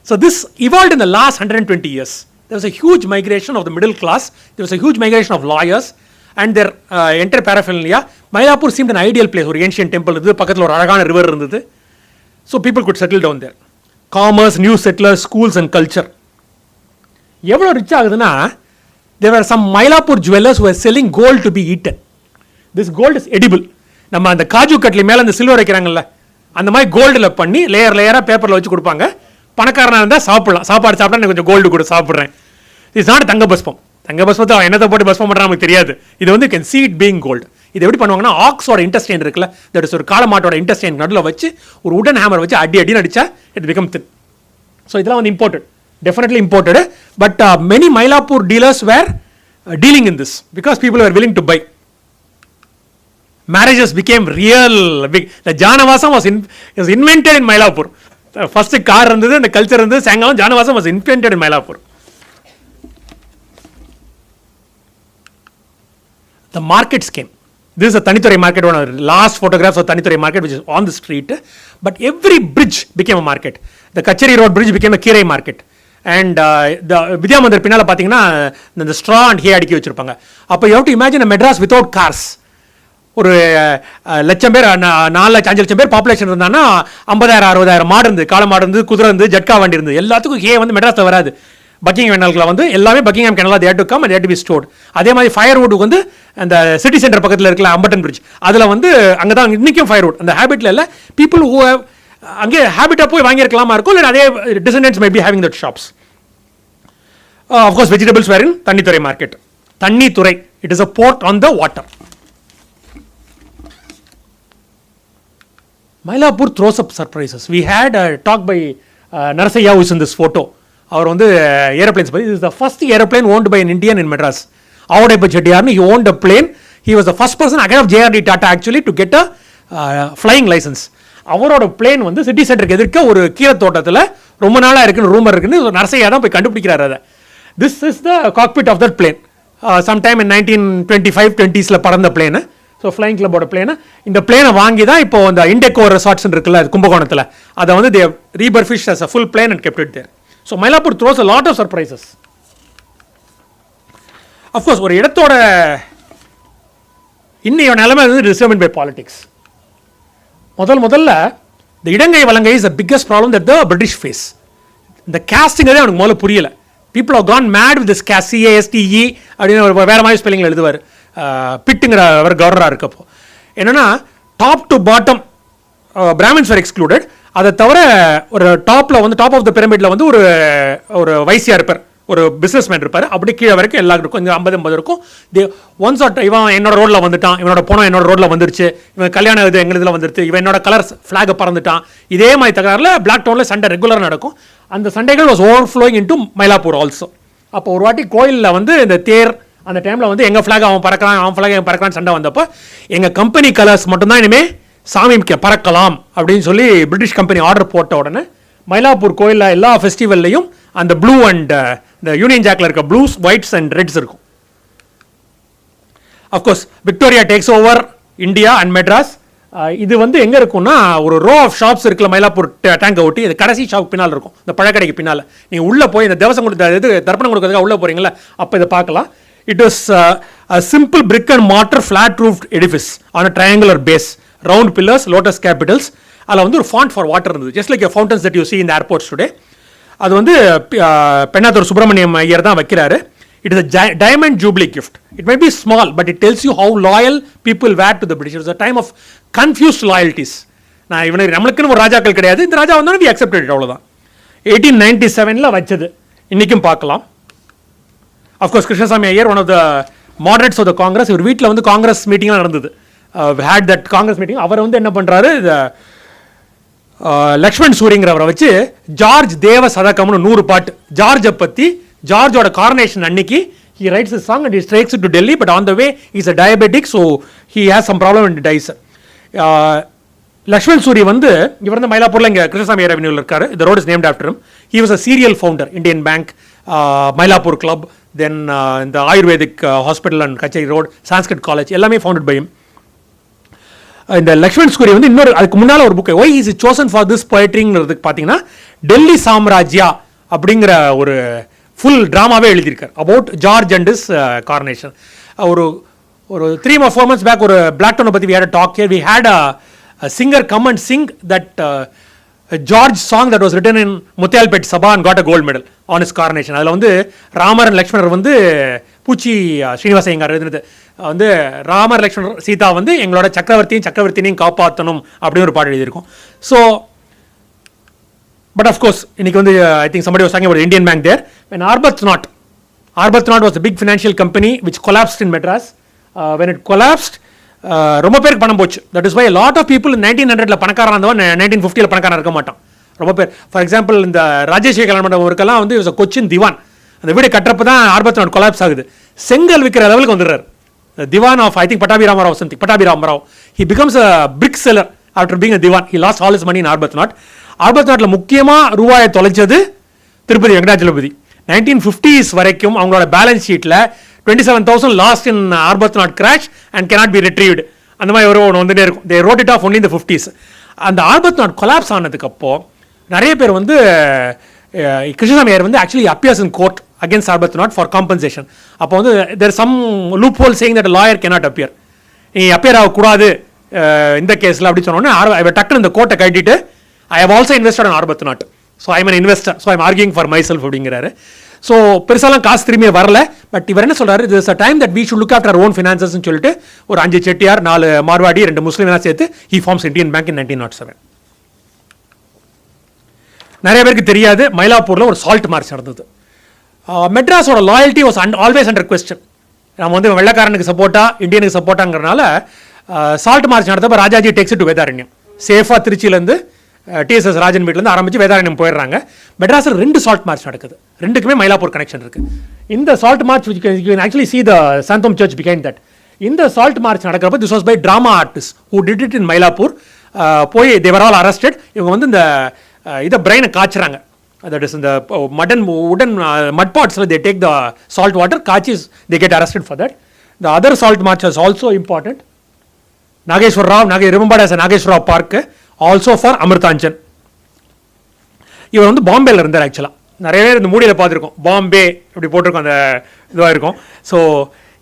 So this evolved in the last 120 years. There was a huge migration of the middle class, there was a huge migration of lawyers and their entire paraphernalia. Mylapore seemed an ideal place. ஒரு ancient temple இருந்தது, பக்கத்தில் ஒரு அழகான river இருந்தது. So people could settle down there. Commerce, new settlers, schools and culture. எவ்வளோ rich ஆகுதுன்னா there were some Mylapore jewelers who were selling gold to be eaten. This gold is edible. நம்ம அந்த காஜு கட்லி மேலே அந்த சில்வர் வைக்கிறாங்கல்ல, அந்த மாதிரி கோல்டில் பண்ணி லேயராக பேப்பரில் வச்சு கொடுப்பாங்க. பணக்காரனாக இருந்தால் சாப்பிடலாம், சாப்பாடு சாப்பிட்டா எனக்கு கொஞ்சம் கோல்டு கூட சாப்பிட்றேன். இட்ஸ் நாட் தங்க பஸ்பம். தங்க பஸ்பத்தை என்னத்தை போட்டு பஸ்பம் பண்ணுறா நமக்கு தெரியாது. இது வந்து can see it being gold. இது எப்படி பண்ணுவாங்கன்னா ஆக்ஸோட இன்டெஸ்டைன் இருக்குல்ல, தட் இஸ் ஒரு காலமாட்டோட இன்டெஸ்டைன் நடுவில் வச்சு ஒரு உடன் ஹேமர் வச்சு அடி அடிச்சா இட் பிகம் தின். ஸோ இதெல்லாம் வந்து imported, definitely imported. But many Mylapore dealers were dealing in this because people are willing to buy. Marriages became real big. The Janavasam was invented in Mylapore. The first car இருந்தது, the culture இருந்தது, Sangalam Janavasam was invented in Mylapore. The markets came. This is a Tanithurai market, one of the last photographs of Tanithurai market which is on the street. But every bridge became a market. The Kacheri Road bridge became a Kirai market. And the Vidya Mandir பின்னால பார்த்தீங்கன்னா the straw and hay அடுக்கி வச்சிருப்பாங்க. அப்போ you have to imagine a Madras without cars. ஒரு 1 லட்சம் பேர், 4 லட்சம் 5 லட்சம் பேர் பாப்புலேஷன் இருந்தாங்கன்னா 50,000 60,000 மாடு இருந்து, காளை மாடு இருந்து, குதிரை இருந்து, ஜட்கா வண்டி இருந்து, எல்லாத்துக்கும் ஹே வந்து மெட்ராஸில் வராது. பக்கிங்ஹாம் கெனாலுக்குள்ள வந்து எல்லாமே Buckingham canal they had to come and they had to be stored. அதே மாதிரி ஃபயர்வுட்டுக்கு வந்து அந்த சிட்டி சென்டர் பக்கத்தில் இருக்கல அம்பட்டன் பிரிட்ஜ், அதில் வந்து அங்கே தான் இன்றைக்கும் ஃபயர்வுட் அந்த ஹேபிட்டில் இல்லை. பீப்புள் ஹூ அங்கே ஹேபிட்டாக போய் வாங்கியிருக்கலாமா இருக்கும், இல்லை அதே descendants may be having that shops. Of course vegetables were in Thannithurai market. Thannithurai, it is a port on the water. Mylapore throws up surprises. We had a talk by Narasaiya who is in this photo. அவர் வந்து airplanes. This is the first airplane owned by an Indian in Madras. Avadaipa Chettiarnu, he owned a plane. He was the first person ahead of JRD Tata actually to get a flying license. அவரோட plane வந்து city சென்டருக்கு எதிர்க்க ஒரு கீரை தோட்டத்தில் ரொம்ப நாளாக இருக்குன்னு ரூமர் இருக்குன்னு நரசையா தான் போய் கண்டுபிடிக்கிறார் அதை. This is the cockpit of that plane. Sometime in 1925-20s பறந்த பிளேனு. ஸோ ஃப்ளைங் கிளப்போட பிளேனு. இந்த பிளேனை வாங்கி தான் இப்போ இந்த இண்டெக்கோ ரெசார்ட்ஸ் இருக்குல்ல கும்பகோணத்தில், அதை வந்து they refurbish as a full plane and kept it there. So Mylapore throws a lot of surprises. Of course ஒரு இடத்தோட இன்னையோட நிலைமை வந்து டிட்டர்மின்ட் பை பாலிடிக்ஸ். முதல்ல இந்த இடங்கை வலங்கை is the biggest problem that the British face. இந்த கேஸ்டிங்கிறதே அவனுக்கு முதல்ல புரியல. People are con mad with this caste, CASTE அப்படின்னு வேற மாதிரி ஸ்பெல்லிங்கில் எழுதுவார். பிட்டுங்கிற அவர் கவர்னராக இருக்கப்போ என்னென்னா top to bottom Brahmins are excluded. அதை தவிர ஒரு டாப்பில் வந்து டாப் ஆஃப் த பிரமிடில் வந்து ஒரு வைசியா இருப்பார், ஒரு பிஸ்னஸ் மேன் இருப்பார். அப்படி கீழே வரைக்கும் எல்லாருக்கும் கொஞ்சம் 50-50 இருக்கும். ஒன்ஸ் இவன் என்னோட ரோடில் வந்துட்டான், இவனோட பணம் என்னோட ரோடில் வந்துருச்சு, இவன் கல்யாணம் இது எங்கள் இதில் வந்துருச்சு, இவன் என்னோட கலர்ஸ் ஃப்ளாகை பறந்துட்டான், இதே மாதிரி தகராறில் பிளாக் டவுனில் சண்டை ரெகுலராக நடக்கும். அந்த சண்டைகள் was overflowing into Mylapore also. அப்போ ஒரு வாட்டி கோயிலில் வந்து இந்த தேர் அந்த டைமில் வந்து எங்கள் ஃப்ளாக் அவன் பறக்கிறான், அவன் ஃப்ளாக் அவன் பறக்கிறான்னு சண்டை வந்தப்போ எங்கள் கம்பெனி கலர்ஸ் மட்டும்தான் இனிமேல் சாமி பறக்கலாம் அப்படின்னு சொல்லி பிரிட்டிஷ் கம்பெனி ஆர்டர் போட்ட உடனே மயிலாப்பூர் கோயிலில் எல்லா ஃபெஸ்டிவல்லையும் அந்த ப்ளூ அண்ட் இந்த யூனியன் ஜாக்ல இருக்க ப்ளூஸ், ஒயிட்ஸ் அண்ட் ரெட்ஸ் இருக்கும். Of course Victoria takes over India and Madras. இது வந்து எங்கே இருக்கும்னா ஒரு ரோ ஆஃப் ஷாப்ஸ் இருக்குல்ல மயிலாப்பூர் டேங்கை ஒட்டி, இது கடைசி ஷாப் பின்னால் இருக்கும், இந்த பழக்கடைக்கு பின்னால். நீங்கள் உள்ளே போய் இந்த தேவசம் இது தர்ப்பணம் கொடுக்கறதுக்காக உள்ளே போகிறீங்களா, அப்போ இதை பார்க்கலாம். It was a simple brick and mortar flat roofed edifice on a triangular base, round pillars, lotus capitals. அதில் வந்து ஒரு ஃபாண்ட் ஃபார் வாட்டர் இருந்தது, just like fountains that you see in the airports today. அது வந்து பெண்ணாத்தூர் சுப்பிரமணியம் ஐயர் தான் வைக்கிறாரு. It is a diamond jubilee gift. It may be small, but it tells you how loyal people were to the British. It was a time of confused loyalties. நான் இவனுக்கு நம்மளுக்குன்னு ஒரு ராஜாக்கள் கிடையாது, இந்த ராஜா வந்தோடனே we accepted it, அவ்வளோதான். 1897 வச்சது, இன்றைக்கும் பார்க்கலாம். Of course Krishnaswami Iyer one of the moderates of the Congress. இவர் வீட்டில் வந்து காங்கிரஸ் மீட்டிங்லாம் நடந்தது, ஹேட் தட் காங்கிரஸ் மீட்டிங். அவர் வந்து என்ன பண்ணுறாரு, லக்ஷ்மண் சூரிங்கிறவரை வச்சு ஜார்ஜ் தேவ சதகம்னு 100 பாட்டு ஜார்ஜை பற்றி, ஜார்ஜோட கார்னேஷன் அன்னைக்கு he writes a song and he takes it to Delhi, but on the way he's a diabetic, so he has some problem and he dies. Lakshman Suri வந்து இவர் வந்து மயிலாப்பூரில் இங்கே கிருஷ்ணசாமி ரெவென்யூவில் இருக்காரு. the road is named after him. He was a serial founder, Indian Bank, Mylapore Club, then இந்த ayurvedic hospital and Kutchery road, Sanskrit college எல்லாமே founded by him. இந்த லக்ஷ்மண் சூரி வந்து இன்னொரு அதுக்கு முன்னால் ஒரு book why is chosen for this போயட்ரிங்கிறதுக்கு பார்த்தீங்கன்னா டெல்லி சாம்ராஜ்யா அப்படிங்கிற ஒரு ஃபுல் ட்ராமாவே எழுதியிருக்கார் about George and his coronation. ஒரு 3 or 4 months பேக் ஒரு பிளாக் டவுனை பற்றி we had a talk here. We had a singer come and sing that George song that was written in Muthiyalpet Sabha and got a gold medal on his coronation. அதில் வந்து Ramar and லக்ஷ்மணர் வந்து பூச்சி ஸ்ரீனிவாச ஐயங்கார் எழுதுனது வந்து ராமர் லக்ஷ்மணர் சீதா வந்து எங்களோட சக்கரவர்த்தினையும் காப்பாற்றணும் அப்படின்னு ஒரு பாட்டு எழுதியிருக்கும். ஸோ பட் அஃப்கோர்ஸ் இன்னைக்கு வந்து I think somebody was talking about Indian Bank there. When Arbuthnot was a big financial company which collapsed in Madras. When it collapsed, ரொம்ப பேருக்கு பணம் போச்சு. That is why lot of people 1900 பணக்காரன் இருந்தவன் 1950 பணக்காரன் இருக்க மாட்டான் ரொம்ப பேர். ஃபார் எக்ஸாம்பிள் இந்த ராஜேஸ்வரி கல்யாண மண்டபம் வந்து கொச்சின் திவான், அந்த வீடு கட்டுறப்ப தான் ஆர்பத்நாட் கொலாப்ஸ் ஆகுது. செங்கல் விற்கிற லெவலுக்கு வந்துடுறாரு திவான் of I think Pattabhi Ramarao. He becomes a brick seller after being a திவான். He lost all his money in Arbuthnot. ஆர்பத்நாட்டில் முக்கியமாக ரூபாயை தொலைச்சது திருப்பதி வெங்கடாச்சலபதி. 1950s வரைக்கும் அவங்களோட பேலன்ஸ் ஷீட்டில் 27,000 lost in Arbuthnot crash and cannot be retrieved. அந்த மாதிரி ஒரு வந்துட்டே இருக்கும். They wrote it off only in the 50s. அந்த Arbuthnot collapse ஆனதுக்கு அப்போ நிறைய பேர் வந்து கிருஷ்ணசாமி ஐயர் வந்து actually appears in court against Arbuthnot for compensation. அப்போ வந்து there is some loophole saying that a lawyer cannot appear. நீ appear ஆகக்கூடாது இந்த கேஸில் அப்படி சொன்னோன்னே இவர் டக்குன்னு இந்த கோர்ட்டை கட்டிட்டு I have also invested on Arbuthnot. So I am an investor. So I am arguing for myself அப்படிங்கிறாரு. ஸோ பெருசாலாம் காசு திரும்பி வரல. பட் இவர் என்ன சொல்கிறாரு, this a time that we should look after own ஃபினான்சஸ்ன்னு சொல்லிட்டு ஒரு 5 செட்டியார் 4 மார்வாடி 2 முஸ்லீம்லாம் சேர்த்து he forms Indian bank in 1907. நிறைய பேருக்கு தெரியாது மயிலாப்பூரில் ஒரு சால்ட் மார்ச் நடந்தது. மெட்ராஸோட loyalty was always under question. நம்ம வந்து வெள்ளக்காரனுக்கு சப்போர்ட்டா இந்தியனுக்கு சப்போர்ட்டாங்கிறனால சால்ட் மார்ச் நடத்தப்போ ராஜாஜி டேக்ஸ் டு வேதாரண்யம். சேஃபாக திருச்சியிலேருந்து டிஎஸ்எஸ் ராஜன் வீட்டிலேருந்து ஆரம்பித்து வேதாரண்யம் போயிடுறாங்க. மெட்ராஸில் 2 சால்ட் மார்ச் நடக்குது, ரெண்டுக்குமே மயிலாப்பூர் கனெக்ஷன் இருக்குது. இந்த salt march actually see the Santhome church behind that. இந்த சால்ட் மார்ச் நடக்கிறப்ப this was by drama artist who did it in Mylapore. போய் தேவர் ஆல் அரெஸ்டட். இவங்க வந்து இந்த இதை பிரெயினை காய்ச்சுறாங்க. தட் இஸ் இந்த உடன் மட் பாட்ஸில் they take the salt water காய்ச்சி they get arrested for that. The other salt march is also important. Nageswara Rao remembered as Nageswara Rao park also for Amrutanjan. இவர் வந்து பாம்பேல இருந்தார். ஆக்சுவலாக நிறைய பேர் இந்த மூடியில் பார்த்துருக்கோம், பாம்பே இப்படி போட்டிருக்கோம், அந்த இதுவாக இருக்கும். So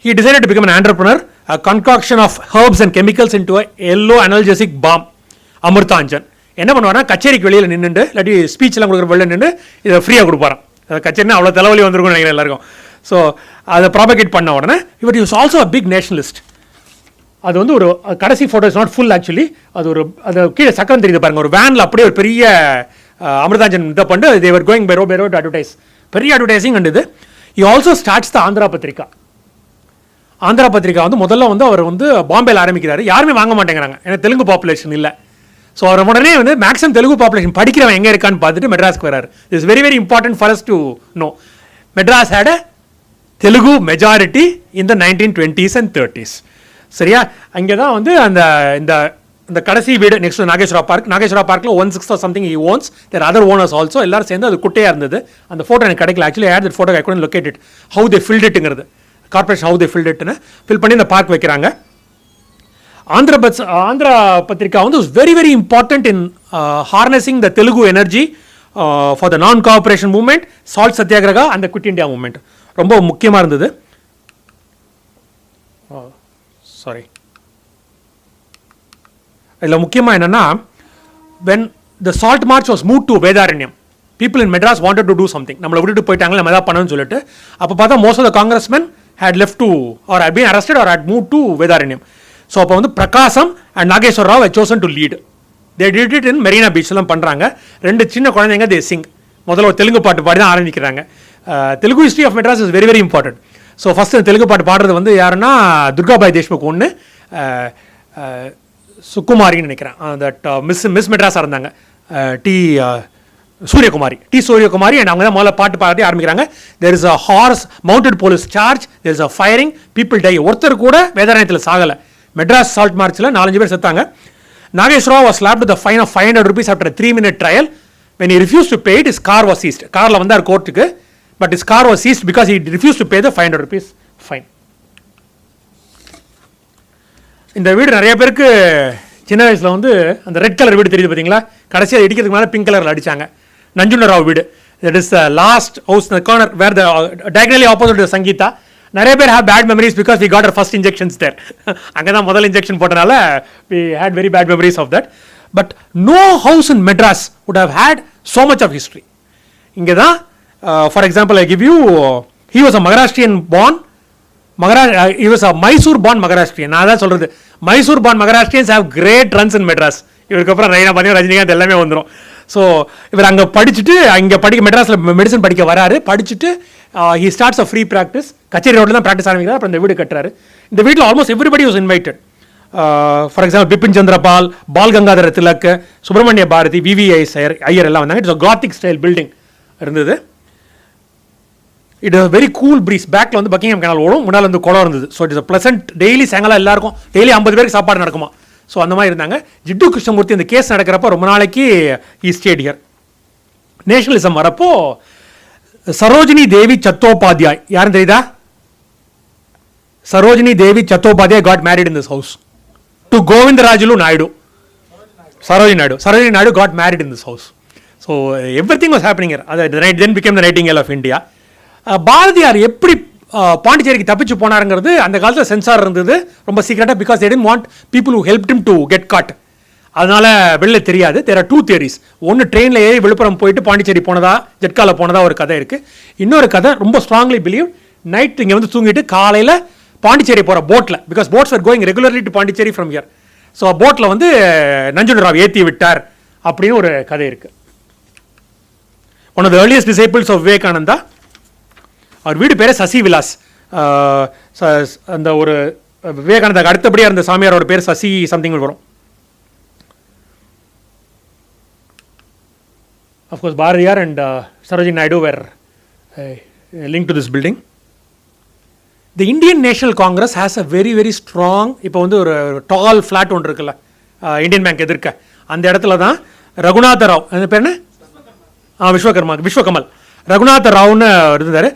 he decided to become an entrepreneur, a concoction of herbs and chemicals into a yellow analgesic balm, Amrutanjan. என்ன பண்ணுவார்னா கச்சேரிக்கு வெளியில் நின்றுட்டு இல்லாட்டி ஸ்பீச்லாம் கொடுக்குற வெளியில் நின்று இதை ஃப்ரீயாக கொடுப்பாராம். கச்சேரினா அவ்வளோ தலைவலி வந்துருக்கும் நினைக்கிறேன் எல்லாருக்கும். ஸோ அதை ப்ராபகேட் பண்ண உடனே இவர் is also a big nationalist. அது வந்து ஒரு கடைசி photo is not full actually. அது கீழே சக்கரம் தெரியுது பாருங்கள், ஒரு வேனில் அப்படியே ஒரு பெரிய அமிர்தாஞ்சன் இதை பண்ணி they were going by road to advertise, பெரிய அட்வர்டைசிங் கண்டுது. He also starts the Andhra Patrika. Andhra Patrika வந்து முதல்ல வந்து அவர் வந்து பாம்பேல ஆரம்பிக்கிறாரு. யாருமே வாங்க மாட்டேங்கிறாங்க, ஏன்னா தெலுங்கு பாப்புலேஷன் இல்லை. ஸோ அவர் உடனே வந்து மேக்ஸிமம் தெலுங்கு பாப்புலேஷன் படிக்கிறவன் எங்கே இருக்கான்னு பார்த்துட்டு மெட்ராஸ்க்கு வராரு. It's very very important for us to know. Madras had a Telugu majority in the 1920s and 30s. சரியா? அங்கே தான் வந்து அந்த இந்த இந்த கடைசி வீடு நெக்ஸ்ட் நாகேஸ்வரா பார்க்கில் 1/6 or something he owns. There are other owners also. எல்லாரும் சேர்ந்து அது குட்டையாக இருந்தது. அந்த ஃபோட்டோ எனக்கு கிடைக்கல. Actually at that photo I couldn't locate it. How they filled itங்கிறது கார்பரேஷன் how they filled itனு ஃபில் பண்ணி இந்த பார்க் வைக்கிறாங்க. ஆந்திரா பத்திரிகா வந்து very very important in harnessing the Telugu energy for the non cooperation movement, salt satyagraha and the quit India movement. ரொம்ப முக்கியமாக இருந்தது. Sorry, இதில் முக்கியமாக என்னென்னா, when the salt march was moved to Vedaranyam, people in Madras wanted to do something. நம்மளை விட்டுட்டு போயிட்டாங்களே, நம்ம எதாவது பண்ணணும்னு சொல்லிட்டு. அப்போ பார்த்தா most of the congressmen had left to or had been arrested or had moved to Vedaranyam. So அப்போ வந்து Prakasam and Nageswara Rao had chosen to lead. They did it in Marina பீச்லாம் பண்ணுறாங்க. 2 சின்ன குழந்தைங்க they sing. முதல்ல ஒரு தெலுங்கு பாட்டு பாடி தான் ஆரம்பிக்கிறாங்க. Telugu history of Madras is very very important. So first Telugu பாட்டு பாடுறது வந்து யாருன்னா துர்காபாய் தேஷ்முக் ஒன்று, சுக்குமாரின்னு நினைக்கிறேன், தட் மிஸ் மெட்ராஸாக இருந்தாங்க, டி சூரியகுமாரி அண்ட் அவங்க தான் முதல்ல பாட்டு பாடி ஆரம்பிக்கிறாங்க. There is a horse mounted police charge, there is a firing, people die. ஒருத்தர் கூட வேதாரண்யத்தில் சாகலை. மெட்ராஸ் சால்ட் மார்ச்சில் 4-5 பேர் செத்தாங்க. Nageswara was slapped with a fine of 500 rupees after a 3-minute trial. When he refused to pay it, his car was seized. காரில் வந்தார் கோர்ட்டுக்கு, but his car was seized because he refused to pay the 500 rupees fine. இந்த வீடு நிறைய பேருக்கு சின்ன வயசில் வந்து அந்த ரெட் கலர் வீடு தெரியுது பார்த்தீங்களா, கடைசியாக இடிக்கிறதுக்கு மேலே பிங்க் கலரில் அடித்தாங்க. நஞ்சுண்டராவ் வீடு. That is the last house in the corner where the diagonally opposite to Sangeetha. நிறைய பேர் have bad memories because we got our first injections there. அங்கே தான் முதல் இன்ஜெக்ஷன் போட்டனால we had very bad memories of that. But no house in Madras would have had so much of history. இங்கே தான் for example I give you, he was a Maharashtrian born, he was a Mysore born Maharashtrian. நான் தான் சொல்கிறது, Mysore born Maharashtrians have great runs in Madras. இவருக்கு அப்புறம் ரெய்னா பார்த்தீங்கன்னா ரஜினிகாந்த் எல்லாமே வந்துடும். ஸோ இவர் அங்கே படிச்சுட்டு மெட்ராஸில் மெடிசன் படிக்க வராரு. படிச்சுட்டு he starts a free practice. கச்சேரி ரோட்டில் தான் ப்ராக்டிஸ் ஆரம்பிக்கிறார். அப்புறம் இந்த வீடு கட்டுறாரு. இந்த வீட்டில் almost everybody was invited. For example Bipin Chandrapal, Bal Gangadhar Tilak, Subramania Bharati, VVI Iyer எல்லாம் வந்தாங்க. இட்ஸ் காத்திக் ஸ்டைல் பில்டிங் இருந்தது. It is very cool breeze. பேக்கில் வந்து பக்கிங்ஹாம் கேனால் ஓடும், முன்னால் வந்து குளம் இருந்தது. So it is pleasant. Daily சாயங்காலம் எல்லாருக்கும் டெய்லி 50 பேருக்கு சாப்பாடு நடக்குமா. ஸோ அந்த மாதிரி இருந்தாங்க. ஜிட்டு கிருஷ்ணமூர்த்தி அந்த கேஸ் நடக்கிறப்ப ரொம்ப நாளைக்கு ஈ ஸ்டேட் ஹியர். நேஷனலிசம் வரப்போ சரோஜினி தேவி சத்தோபாத்யாய், யாரும் தெரியுதா? சரோஜினி தேவி சத்தோபாத்யாய் got married in this house to Govindarajalu Naidu. Sarojini Naidu got married in this house. So everything was happening here. Then became the Nightingale of India. Bharathiyar எப்படி பாண்டிச்சேரிக்கு தப்பிச்சு போனாருங்கிறது அந்த காலத்தில் சென்சார் இருந்தது ரொம்ப சீக்கிரட்டாக, because they didn't want people who helped him to get caught. அதனால வெளில தெரியாது. there are 2 theories. ஒன்று ட்ரெயினில் ஏறி விழுப்புரம் போயிட்டு பாண்டிச்சேரி போனதா, ஜெட்கால போனதா ஒரு கதை இருக்குது. இன்னொரு கதை ரொம்ப ஸ்ட்ராங்லி பிலீவ், நைட் இங்கே வந்து தூங்கிட்டு காலையில் பாண்டிச்சேரி போகிற போட்டில், because boats are going regularly to Pondicherry from here. So போட்டில் வந்து நஞ்சுண்டராவ் ஏற்றி விட்டார் அப்படின்னு ஒரு கதை இருக்குது. One of the earliest disciples of Vivekananda. அவர் வீடு பேர் சசி விலாஸ். அந்த ஒரு விவேகானந்தாக்கு அடுத்தபடியாக இருந்த சாமியாரோட பேர் சசி சம்திங் வரும். Of course Bharathiyar and Sarojini Naidu were link to this building. The Indian national Congress has a very very strong. இப்போ வந்து ஒரு டால் ஃப்ளாட் ஒன்று இருக்குல்ல இந்தியன் பேங்க் எதிர்க்க, அந்த இடத்துல தான் ரகுநாத ராவ், அந்த பேர் என்ன, விஸ்வகமல் ரகுநாத ராவ்னு இருந்தார்.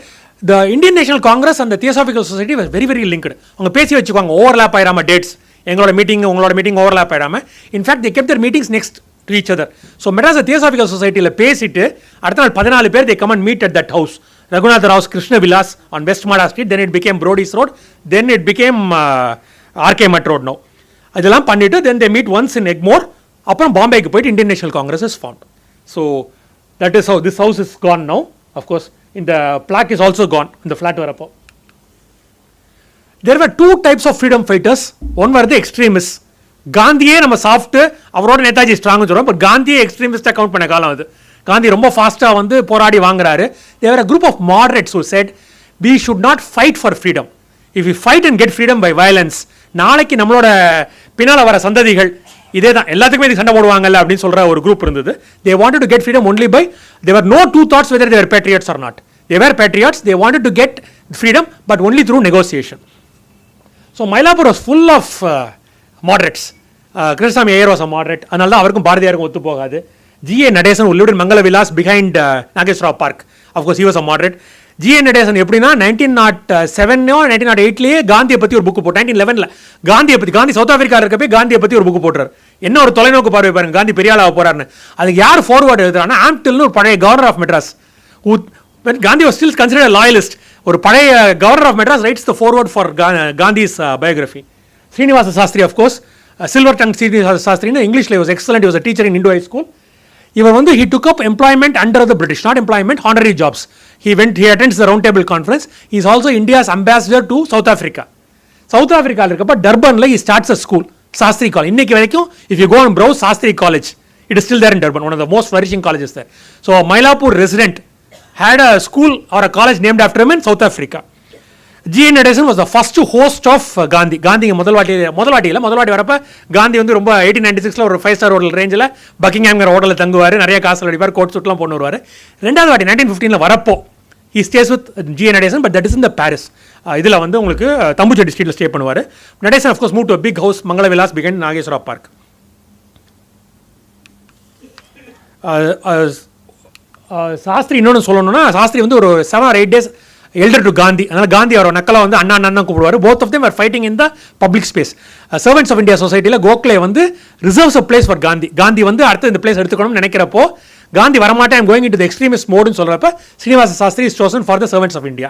The Indian National Congress and the Theosophical Society was very very linked. அவங்க பேசி வச்சுக்குவாங்க, ஓவர்லாப் ஆயிடாம டேட்ஸ், எங்களோட மீட்டிங் உங்களோட மீட்டிங் ஓவர்லாப் ஆயிடாம. In fact they kept their meetings next to each other. So Madras Theosophical Societyல பேசிட்டு அடுத்த நாள் 14 பேர் they come and meet at that house. Raghunatha Raw's Krishna Vilas on West Madras Street. Then it became Brodie's Road. Then it became Arkay Road now. அதெல்லாம் பண்ணிட்டு then they meet once in Egmore. அப்புறம் பாம்பேக்கு போயிட்டு Indian National Congress is formed. So that is how this house is gone now. Of course இந்த plaque is also gone. இந்த flat வரப்போ there were two types of freedom fighters. One were the extremists. காந்தியே நம்ம soft, அவரோட நேதாஜி ஸ்ட்ராங்னு சொல்கிறோம். But காந்தியே எக்ஸ்ட்ரீமிஸ்டாக count பண்ண காலம் அது. காந்தி ரொம்ப ஃபாஸ்ட்டாக வந்து போராடி வாங்குறாரு. தேர் a group of moderates who said we should not fight for freedom. If we fight and get freedom by violence, நாளைக்கு நம்மளோட பின்னால் வர சந்ததிகள் இதே தான் எல்லாத்துக்குமே இது சண்டை போடுவாங்கல்ல அப்படின்னு சொல்கிற ஒரு குரூப் இருந்தது. They wanted to get freedom only by, there were no two thoughts whether they were patriots or not. They were patriots, they wanted to get freedom but only through negotiation. So Mylapore was full of moderates. Krishnasamy Iyer was a moderate. அதனால தான் அவருக்கும் பாரதியாருக்கும் ஒத்து போகாது. G.A. Nadesan who lived in Mangala Vilas behind Nageshwara Park. Of course he was a moderate. G.A. Nadesan எப்படின்னா 1907 1908லேயே காந்தியை பற்றி ஒரு book போட்டு 1911ல் காந்தியை பற்றி, காந்தி சவுத் ஆஃப்ரிக்காவில் இருக்கப்பே காந்தியை பற்றி ஒரு புக்கு போட்டுறாரு. என்ன ஒரு தொலைநோக்கு பார்வை பாருங்க, காந்தி பெரிய ஆளாக போறாருன்னு. அதுக்கு யார் ஃபார்வர்டு எழுதுறாங்கன்னா ஆம்டில்னு ஒரு பழைய governor of Madras. When Gandhi was still considered a loyalist, ஒரு பழைய governor of Madras writes the foreword for Gandhi's biography. Srinivasa Sastry, of course, silver tongue Srinivasa Sastry in English he was excellent. He was a teacher in Hindu high school. இவர் வந்து he took up employment under the British, not employment, honorary jobs. He attends the round table conference. He is also India's ambassador to South Africa. South Africa இருக்கப்ப டர்பன்ல he starts a school, Sastry College. இன்னைக்கு வரைக்கும் if you go and browse Sastry College, it is still there in Durban, one of the most flourishing colleges there. So a Mylapore resident had a school or a college named after him in South Africa. G.A. Nadesan was the first host of Gandhi. Gandhi முதல் வாட்டி வரப்ப காந்தி வந்து ரொம்ப 1896ல ஒரு 5-star hotel ரேஞ்சில் பக்கிங்ஹாம்ங்கிற ஹோட்டலில் தங்குவார், நிறைய காசு அடிப்பார், கோட் சூட்லாம் போட்டு வருவார். ரெண்டாவது வாட்டி 1915ல வரப்போ he stays with G.A. Nadesan, but that is in the Paris. இதில் வந்து உங்களுக்கு தம்புச்செட்டி ஸ்ட்ரீட்டில் ஸ்டே பண்ணுவார். Nadesan of course moved to a big house, Mangala Vilas behind Nageshwara Park. Shastri இன்னொன்று சொல்லணும்னா, சாஸ்திரி வந்து ஒரு 7 or 8 days elder to Gandhi. அதனால் காந்தி அவரோட நக்கலை வந்து அண்ணா அண்ணா கூப்பிடுவார். both of them were fighting in the public space. Servants of India சொசைட்டியில் கோக்லே வந்து reserves a place for Gandhi. Gandhi வந்து அடுத்து இந்த பிளேஸ் எடுத்துக்கணும்னு நினைக்கிறப்போ காந்தி வரமாட்டேன், I'm going in to the extremist மோடுன்னு சொல்கிறப்ப Srinivasa Sastri is chosen for the servants of India.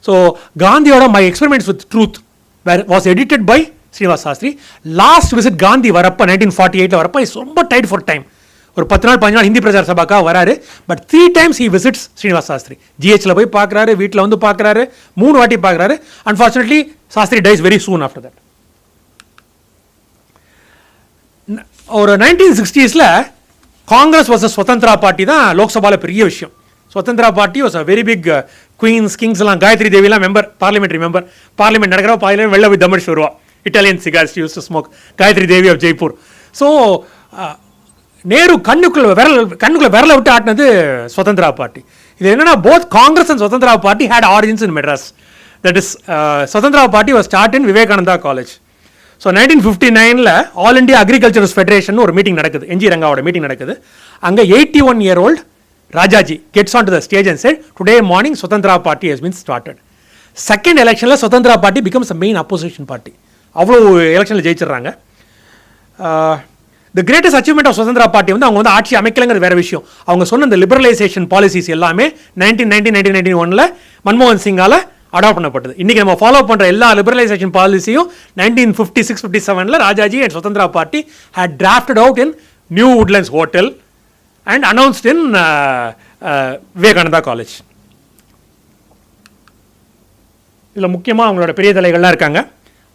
So காந்தியோட my experiments with truth was edited by Srinivasa Sastri. Last visit Gandhi வரப்போ 1948ல் வரப்போ இஸ் ரொம்ப டைட் ஃபார் டைம். ஒரு 10 நாள் 15 நாள் ஹிந்தி பிரச்சார சபாக்காக வராரு. But 3 times he visits Srinivasa Sastry. GHல போய் பார்க்குறாரு, வீட்டில் வந்து பார்க்குறாரு, 3 வாட்டி பார்க்குறாரு. Unfortunately Sastri dies very soon after that. ஒரு 1960ஸ்ல காங்கிரஸ் வர்சஸ் ஸ்வதந்திரா பார்ட்டி தான் லோக்சபாவில் பெரிய விஷயம். Swatantra party was a very big, queens kings எல்லாம், காயத்ரி தேவிலாம் மெம்பர், பார்லிமெண்ட்ரி மெம்பர். பார்லிமெண்ட் நடக்கிறப்ப பாதியில் வெளில போய் தமடிச்சு வருவா. Italian cigars use to smoke. Gayatri Devi of Jaipur. So Nehru கண்ணுக்குள்ள விரல விட்டு ஆட்டினது ஸ்வதந்திரா பார்ட்டி. இது என்னன்னா both Congress and Swatantra party had origins in Madras. That is Swatantra party was start in Vivekananda college. So 1959ல் ஆல் இண்டியா அக்ரிகல்ச்சரல்ஸ் ஃபெடரேஷன் ஒரு மீட்டிங் நடக்குது, என்ஜி ரங்காவோட மீட்டிங் நடக்குது. அங்கே 81-year-old Rajaji gets on to the stage and said, today morning Swathantra party has been started. Second electionல Swathantra party becomes a main opposition party. அவ்வளோ எலெக்ஷனில் ஜெயிச்சிடுறாங்க. The greatest achievement of Swathantra party வந்து அவங்க வந்து ஆட்சி அமைக்கலைங்கிறது வேற விஷயம். அவங்க சொன்ன இந்த லிபரலைசேஷன் பாலிசிஸ் எல்லாமே 1991ல் மன்மோகன் சிங்கால அடாப்ட் பண்ணப்பட்டது. இன்னைக்கு நம்ம ஃபாலோ பண்ற எல்லா லிபரலைசேஷன் பாலிசியும் 1956-57ல் Rajaji and Swathantra party had drafted out in New Woodlands Hotel and announced in Vivekananda College. இதில் முக்கியமாக அவங்களோட பெரிய தலைகள்லாம் இருக்காங்க.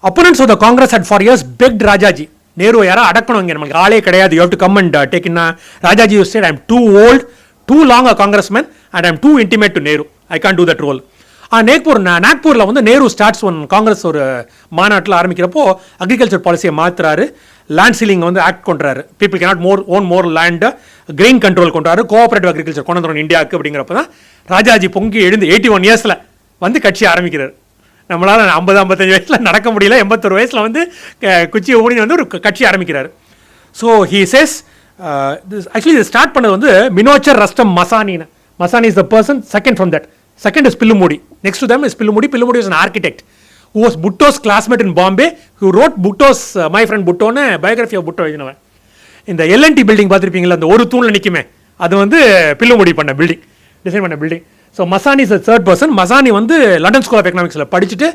Opponents of the Congress had for years begged Rajaji, Nehru யாரா அடக்கணும், இங்கே நமக்கு ஆளே கிடையாது, you have to come and take in. Rajaji you said, I am too old, too long a Congressman and I am too intimate to Nehru, I can't do that role. நாக்பூரில் வந்து Nehru starts one Congress ஒரு மாநாட்டில் ஆரம்பிக்கிறப்போ அக்ரிகல்ச்சர் பாலிசியை மாற்றுறாரு, லேண்ட் சீலிங் வந்து act கொண்டுறாரு, people cannot own more land, grain control கொண்டாரு, கோஆபரேட்டிவ் அக்ரிகல்ச்சர் கொண்டு வந்துடும் இந்தியாவுக்கு. அப்படிங்கிறப்ப தான் ராஜாஜி பொங்கி எழுந்து 81 இயர்ஸில் வந்து கட்சி ஆரம்பிக்கிறார். நம்மளால் 50-55 வயசில் நடக்க முடியல, 81 வயசில் வந்து குச்சியை ஊனி வந்து ஒரு கட்சி ஆரம்பிக்கிறார். ஸோ ஹீ சேஸ், ஆக்சுவலி இது ஸ்டார்ட் பண்ணது வந்து மினோச்சர் ரஸ்டம் மசானின்னு. Masani is the person second from that. Second is Pillumudi. Next to them is Pillumudi. Pillumudi was an architect who was Bhutto's classmate in Bombay, who wrote Bhutto's, my friend Bhutto, biography of Bhutto. இந்த L&T building பார்த்துருப்பீங்களா, அந்த ஒரு தூணில் நிற்குமே, அது வந்து Pillumudi பண்ண building, design பண்ண building. So Masani is third person. Masani வந்து London school of எக்கனாமிக்ஸில் படிச்சுட்டு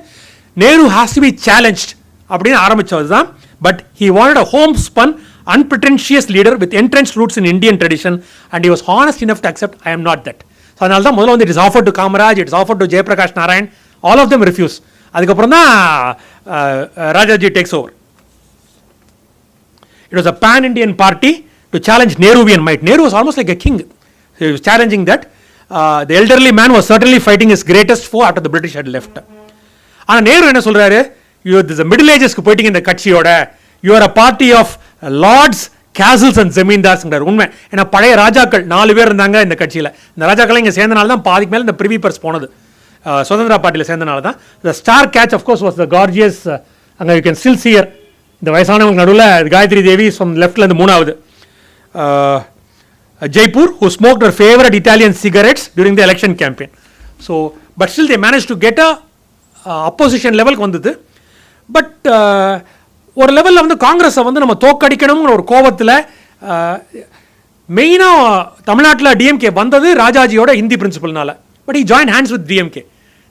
Nehru has to be challenged அப்படின்னு ஆரம்பித்தது தான். But he wanted a home spun unpretentious leader with entrenched roots in Indian tradition and he was honest enough to accept I am not that. So அதனால தான் முதல்ல வந்து it is offer to Kamaraj, it is offer to Jayaprakash Narayan, all of them refuse. அதுக்கப்புறம் தான் Rajaji takes over. It was a pan-Indian party to challenge Nehruvian might. Nehru was almost like a king. He was challenging that. The elderly man was certainly fighting his greatest foe after the British had left. ஆனால் நேரு என்ன சொல்றாரு, middle ஏஜஸ்க்கு போயிட்டீங்க இந்த கட்சியோட, you are a party of lords, castles and ஜமீன்தார்ஸ்ங்கிறார். உண்மை, ஏன்னா பழைய ராஜாக்கள் 4 பேர் இருந்தாங்க இந்த கட்சியில். இந்த ராஜாக்கள் இங்கே சேர்ந்தனால தான் பாதிக்கு மேலே இந்த பிரிவி பர்ஸ் போனது. சுதந்திரா பார்ட்டியில் சேர்ந்தனால தான். த star catch of course was the gorgeous, அங்கே யூ கேன் ஸ்டில் சியர் இந்த வயசானவங்க நடுவில் காயத்ரி தேவி ஃப்ரம் லெஃப்ட்லேருந்து 3வது. Jaipur, who smoked her favorite Italian cigarettes during the election campaign. So, but still they managed to get a opposition level வந்தது. But ஒரு லெவலில் வந்து காங்கிரஸை வந்து நம்ம தோக்கடிக்கணுங்கிற ஒரு கோபத்தில் மெயினாக தமிழ்நாட்டில் டிஎம்கே வந்தது ராஜாஜியோட ஹிந்தி பிரின்சிபல்னால. But he joined hands with DMK.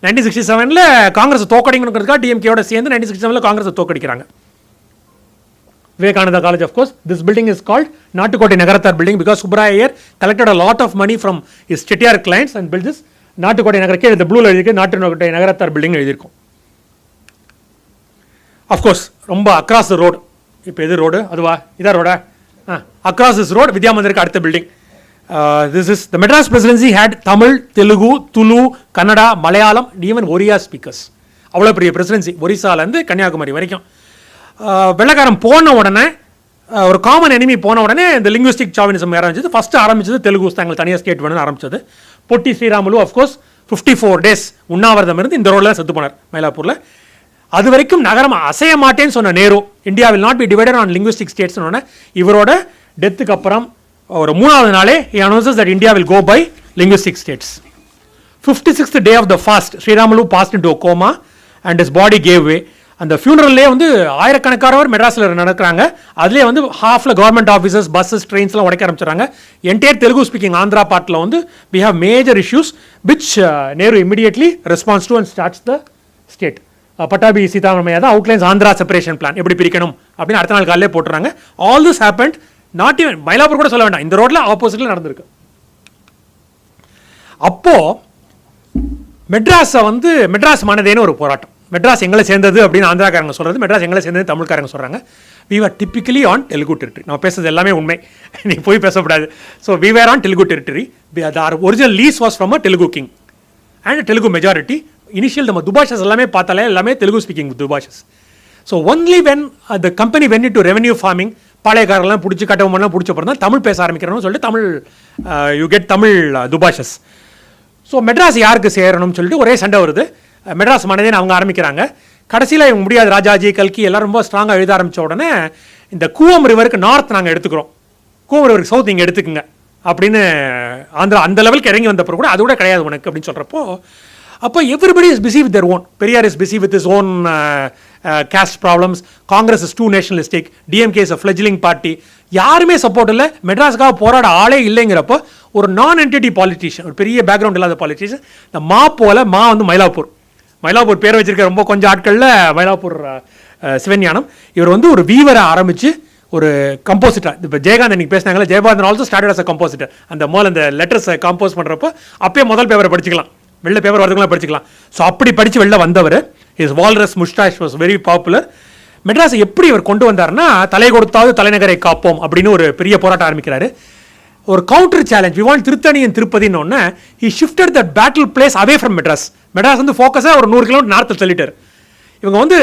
1967 காங்கிரஸை தோக்கடிக்கணுங்கிறதுக்காக டிஎம்கேயோட சேர்ந்து 1967 காங்கிரஸை தோக்கடிக்கிறாங்க. Vivekananda College, of course. This building is called Nattukottai Nagarathar building because Subbaraya Iyer collected a lot of money from his Chettiar clients and built this Nattukottai Nagarathar. The blue எழுதிருக்கு Nattukottai Nagarathar building எழுதிருக்கும். Of course, ரொம்ப across the road. இப்போ எது road அதுவா இதா ரோடா? Across this road Vidya Mandirக்கு அடுத்த building. This is the Madras presidency had Tamil, Telugu, Tulu, Kannada, Malayalam and even Oriya speakers. அவ்வளோ பெரிய presidency ஒரிசாலேருந்து Kanyakumari வரைக்கும். வெள்ளக்காரன் போன உடனே ஒரு காமன் எனிமி போன உடனே இந்த லிங்குவிஸ்டிக் சாவினிசம் ஆரம்பிச்சது. ஃபஸ்ட்டு ஆரம்பிச்சது தெலுங்கு தாங்கள் தனியாக ஸ்டேட் வேணும்னு ஆரம்பிச்சது. பொட்டி ஸ்ரீராமுலு அஃப்கோர்ஸ் 54 days உண்ணாவிரதம் இருந்து இந்த ரோடில் செத்து போனார் மயிலாப்பூரில். அது வரைக்கும் நகரம் அசைய மாட்டேன்னு சொன்ன Nehru, India will not be divided on linguistic states சொன்ன இவரோட டெத்துக்கு அப்புறம் ஒரு 3வது நாளே he announces that India will go by linguistic states. 56th day of the fast, Sriramulu passed into a coma and his body gave way. அந்த ஃபியூனரல்லே வந்து ஆயிரக்கணக்கானவர் மெட்ராஸில் நடக்கிறாங்க. அதுலேயே வந்து ஹாஃபில் கவர்மெண்ட் ஆஃபீஸஸ், பஸ்ஸஸ், ட்ரெயின்ஸ்லாம் உடைக்க ஆரம்பிச்சிடறாங்க. என்டையர் தெலுங்கு ஸ்பீக்கிங் ஆந்திரா பார்ட்டில் வந்து we have major issues which Nehru immediately response to and starts the state. Pattabhi Sitaramayya தான் அவுட்லைன்ஸ் ஆந்திரா செப்பரேஷன் பிளான் எப்படி பிரிக்கணும் அப்படின்னு அடுத்த நாள் காலையிலே போட்டுறாங்க. All this happened not even Mylapore கூட சொல்ல வேண்டாம், இந்த ரோட்டில் ஆப்போசிட்டில் நடந்திருக்கு. அப்போது மெட்ராஸை வந்து மெட்ராஸ் மனதேன்னு ஒரு போராட்டம். மெட்ராஸ் எங்களை சேர்ந்தது அப்படின்னு ஆந்திராக்காரங்க சொல்கிறது, மெட்ராஸ் எங்களை சேர்ந்தது தமிழ்காரங்க சொல்கிறாங்க. We were typically on Telugu territory. நம்ம பேசுறது எல்லாமே உண்மை, நீ போய் பேசக்கூடாது. So we were on Telugu territory. Our original lease was from a Telugu king and Telugu majority. Initial நம்ம துபாஷஸ் எல்லாமே பார்த்தாலே எல்லாமே Telugu speaking dubashes. So only when the company went to revenue farming பாளையக்காரெல்லாம் பிடிச்சி கட்டவமெல்லாம் பிடிச்ச அப்புறம் தான் தமிழ் பேச ஆரம்பிக்கிறோம்னு சொல்லிட்டு Tamil you get Tamil dubashes. So Madras யாருக்கு சேரணும்னு சொல்லிட்டு ஒரே சண்டை வருது. மெட்ராஸ் மனதேன்னு அவங்க ஆரம்பிக்கிறாங்க. கடைசியில் இவங்க முடியாது, ராஜாஜி கல்கி எல்லாம் ரொம்ப ஸ்ட்ராங்காக எழுத ஆரம்பித்த உடனே இந்த கூவம் ரிவருக்கு நார்த் நாங்கள் எடுத்துக்கிறோம், கூவம் ரிவருக்கு சவுத் நீங்கள் எடுத்துக்கோங்க அப்படின்னு ஆந்திரா அந்த லெவலுக்கு இறங்கி வந்தப்போ கூட அது கூட கிடையாது உனக்கு அப்படின்னு சொல்கிறப்போ, அப்போ everybody is busy with their own. Periyar is busy with is own caste problems. Congress is too nationalistic. DMK is a fledgling party. யாருமே சப்போர்ட் இல்லை, மெட்ராஸுக்காக போராட ஆளே இல்லைங்கிறப்போ ஒரு நான் என்டிட்டி பாலிட்டிஷியன், ஒரு பெரிய பேக்ரவுண்ட் இல்லாத பாலிட்டிஷியன், இந்த மா போல மா வந்து மயிலாப்பூர் பேர் வச்சிருக்க ரொம்ப கொஞ்சம் ஆட்களில் மயிலாப்பூர் சிவஞானம். இவர் வந்து ஒரு வீவரை ஆரம்பித்து ஒரு கம்போசிட்டர். இப்போ ஜெயகாந்த் இன்னைக்கு பேசினாங்களே, ஜெயபாந்தன் ஆல்சோ ஸ்டார்டட் அஸ் அ கம்போசிட்டர். அந்த லெட்டர்ஸை கம்போஸ் பண்ணுறப்போ அப்பயே முதல் பேப்பரை படிச்சுக்கலாம், வெளில பேப்பர் வரதுக்குலாம் படிச்சுக்கலாம். ஸோ அப்படி படித்து வெளில வந்தவர். His walrus moustache was very popular. மெட்ராஸை எப்படி இவர் கொண்டு வந்தார்னா, தலை கொடுத்தாவது தலைநகரை காப்போம் அப்படின்னு ஒரு பெரிய போராட்டம் ஆரம்பிக்கிறாரு. ஒரு கவுண்டர் சேலஞ்ச், வி வாண்ட் திருத்தணியின் திருப்பதின்னு ஒன்று. He shifted that battle place away from Madras. Madras வந்து ஃபோக்கஸாக ஒரு 100 கிலோமீட்டர் நார்த்தில் தள்ளிட்டார். இவங்க வந்து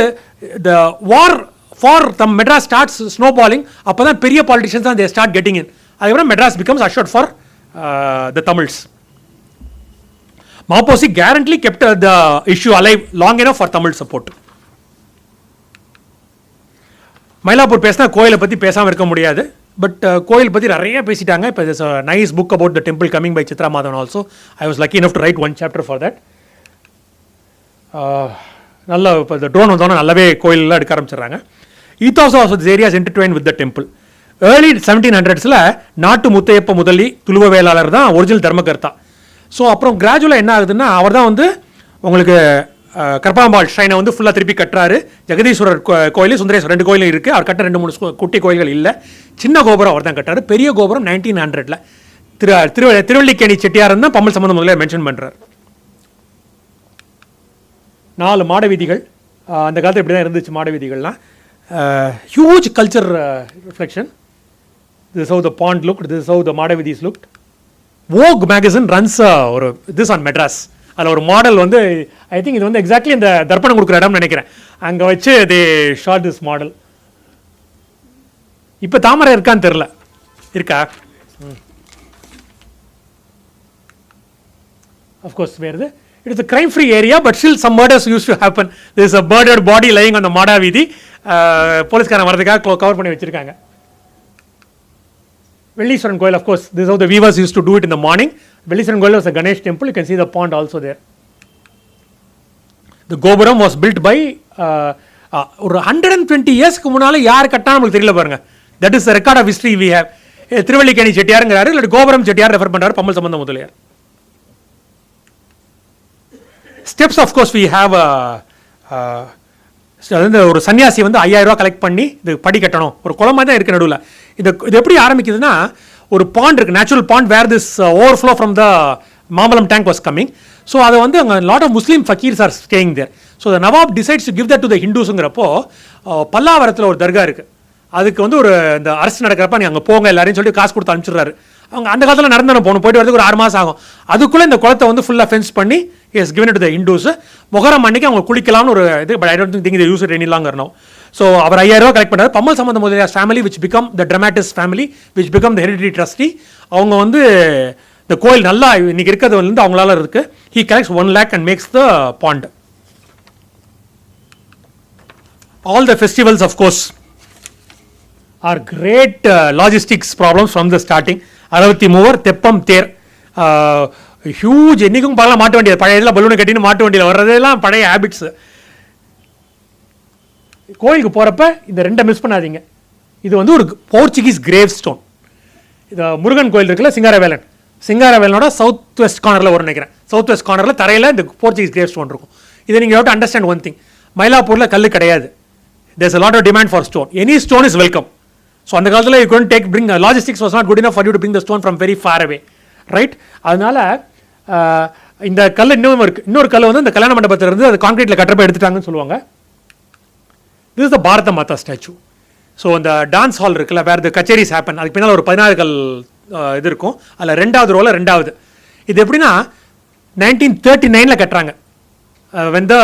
the war for them Madras starts snowballing. அப்போ தான் பெரிய பாலிட்டிஷியன்ஸ் தான் தே ஸ்டார்ட் கெட்டிங் இன். அதுக்கப்புறம் Madras becomes assured for the Tamils. Maposi guarantee kept the issue alive long enough for Tamil support. Mylapore பேசினா கோயிலை பற்றி பேசாமல் இருக்க முடியாது. பட் கோயில் பற்றி நிறைய பேசிட்டாங்க. இப்போ there's a nice book about the temple coming by Chitra Madhavan also. I was lucky enough to write one chapter for that. நல்ல இப்போ இந்த ட்ரோன் வந்தோன்னா நல்லாவே கோயிலெலாம் எடுக்க ஆரம்பிச்சிடுறாங்க. ethos of this area is intertwined with the temple. Early 1700s நாட்டு முத்தையப்ப முதலி துளுவ வேளாளர் தான் original தர்மகர்த்தா. So அப்புறம் கிராஜுவலாக என்ன ஆகுதுன்னா, அவர் தான் வந்து உங்களுக்கு கர்பாம்பாள் ஷ்ரைனை வந்து ஃபுல்லாக திருப்பி கட்டுறாரு. ஜெகதீஸ்வரர் கோயில், சுந்தரேஸ்வரர் 2 கோயிலும் இருக்குது. அவர் கட்ட 2-3 குட்டி கோயில்கள் இல்லை. சின்ன கோபுரம் அவர் தான் கட்டுறாரு. பெரிய கோபுரம் 1900 திருவள்ளிக்கேணி செட்டியார் தான் பம்மல் சம்பந்தம் முதல்ல மென்ஷன் பண்ணுறார். 4 மாட வீதிகள், அந்த காலத்தில் இப்படி தான் இருந்துச்சு மாட வீதிகள்லாம். Huge culture reflection. This how the pond look, this how the mada veedhis look. Vogue magazine runs ஒரு திஸ் ஆன் மெட்ராஸ். அதில் ஒரு மாடல் வந்து ஐ திங்க் இது வந்து எக்ஸாக்ட்லி இந்த தர்ப்பணம் கொடுக்குற இடம்னு நினைக்கிறேன். அங்கே வச்சு தே ஷாட் திஸ் மாடல். இப்போ தாமரை இருக்கான்னு தெரில, இருக்கா? Of course, where it is a crime-free area, but still some murders used to happen. There is a murdered body lying on the Mada Vidhi. Police-karan varadhukkaga cover panni vechirukanga. Vellishwaran Koil, of course, this is how the weavers used to do it in the morning. Vellishwaran Koil was a Ganesh temple. You can see the pond also there. The Gopuram was built by ஒரு 120 இயர்ஸ்க்கு முன்னால யார் கட்டினா நமக்கு தெரியல பாருங்க. That is the record of history we have. Thiruvallikeni செட்டியாருங்கிறாரு, இல்லை கோபுரம் செட்டியார் ரெஃபர் பண்ணுறாரு, Pammal Sambandha Mudaliar. Steps of course we have ஒரு சன்னியாசி வந்து 5000 ரூபா கலெக்ட் பண்ணி இது படி கட்டணும். ஒரு குளமாக தான் இருக்குது நடுவில். இது எப்படி ஆரம்பிக்குதுன்னா, ஒரு பாண்ட் இருக்குது, natural pond, where this overflow from the Mambalam tank was coming. So அதை வந்து அங்கே lot of Muslim fakirs are staying there. So the Nawab decides to give that to the ஹிந்துஸுங்கிறப்போ பல்லாவரத்தில் ஒரு தர்கா இருக்குது. அதுக்கு வந்து ஒரு இந்த அரசு நடக்கிறப்ப நீ அங்கே போங்க எல்லாரையும் சொல்லிட்டு காசு கொடுத்து அனுப்பிச்சிடுறாரு. அவங்க அந்த காலத்தில் நடந்தன போகணும், போயிட்டு வரதுக்கு ஒரு 6 மாதம் ஆகும். அதுக்குள்ளே இந்த குளத்தை வந்து ஃபுல்லாக ஃபென்ஸ் பண்ணி is given to the Hindus. Muharram அன்னைக்கு அவங்க குளிக்கலாம்னு ஒரு இது, but I don't think they use it any longer now. So அவர் 5000 ரூபா கலெக்ட் பண்ணார். Pammal Sambandha Mudaliar family which become the dramatist family which become the hereditary trustee. அவங்க வந்து இந்த கோயில் நல்லா இன்னைக்கு இருக்கிறது வந்து அவங்களால இருக்கு. He collects 1 lakh and makes the pond. All the festivals of course are great logistics problems from the starting. 63 theppam ther, huge. என்றைக்கும் பார்க்கலாம் மாட்டு வண்டியில், பழைய இதில் பலூனை கட்டின்னு மாட்டு வண்டியில் வர்றதெல்லாம் பழைய ஹேபிட்ஸு. கோயிலுக்கு போகிறப்ப இந்த 2 மிஸ் பண்ணாதீங்க. இது வந்து ஒரு போர்ச்சுகீஸ் கிரேவ் ஸ்டோன். இது முருகன் கோயில் இருக்குல்ல, சிங்காரவேலன், சிங்காரவேலனோட சவுத் வெஸ்ட் கார்னரில் ஒரு நினைக்கிறேன். சவுத் வெஸ்ட் கார்னரில் தரையில் இந்த போர்ச்சுகீஸ் கிரேவ் ஸ்டோன் இருக்கும். இதை நீங்கள் have to understand one thing, மயிலாப்பூரில் கல் கிடையாது. There is a lot of demand for stone. Any stone is welcome. So அந்த காலத்தில் you couldn't bring logistics was not good enough for you to bring the stone from very far away, right? அதனால இந்த கல் இன்னும் இருக்குது. இன்னொரு கல் வந்து இந்த கல்யாண மண்டபத்தில் இருந்து அது கான்கிரீட்டில் கட்டுறப்ப எடுத்துட்டாங்கன்னு சொல்லுவாங்க. This is the Bharata Mata statue. So இந்த டான்ஸ் ஹால் இருக்குல்ல, வேறு கச்சேரிஸ் ஹேப்பன், அதுக்கு பின்னால் ஒரு 16 கல் இது இருக்கும். அதில் 2வது ரோவில் 2வது. இது எப்படின்னா 1939 கட்டுறாங்க, when the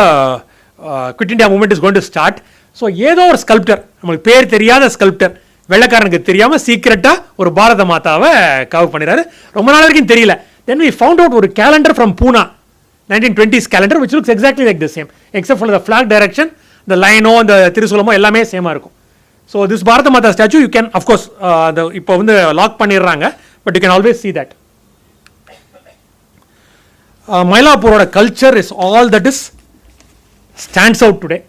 quit India movement is going to start. So ஏதோ ஒரு ஸ்கல்ப்டர், நம்மளுக்கு பேர் தெரியாத ஸ்கல்ப்டர், வெள்ளைக்காரனுக்கு தெரியாமல் சீக்கிரட்டாக ஒரு பாரத மாதாவை கவர் பண்ணிடுறாரு. ரொம்ப நாள் வரைக்கும் தெரியல. தென் வி ஃபவுண்ட் அவுட் ஒரு calendar from Poona, 1920s calendar, which looks exactly like the same except for the flag direction, இந்த லைனோ இந்த திருசூலமோ எல்லாமே சேமாக இருக்கும். So this Bharata Mata statue you can of course இப்போ வந்து லாக் பண்ணிடுறாங்க, but you can always see that. மயிலாப்பூரோட culture is all that is stands out today.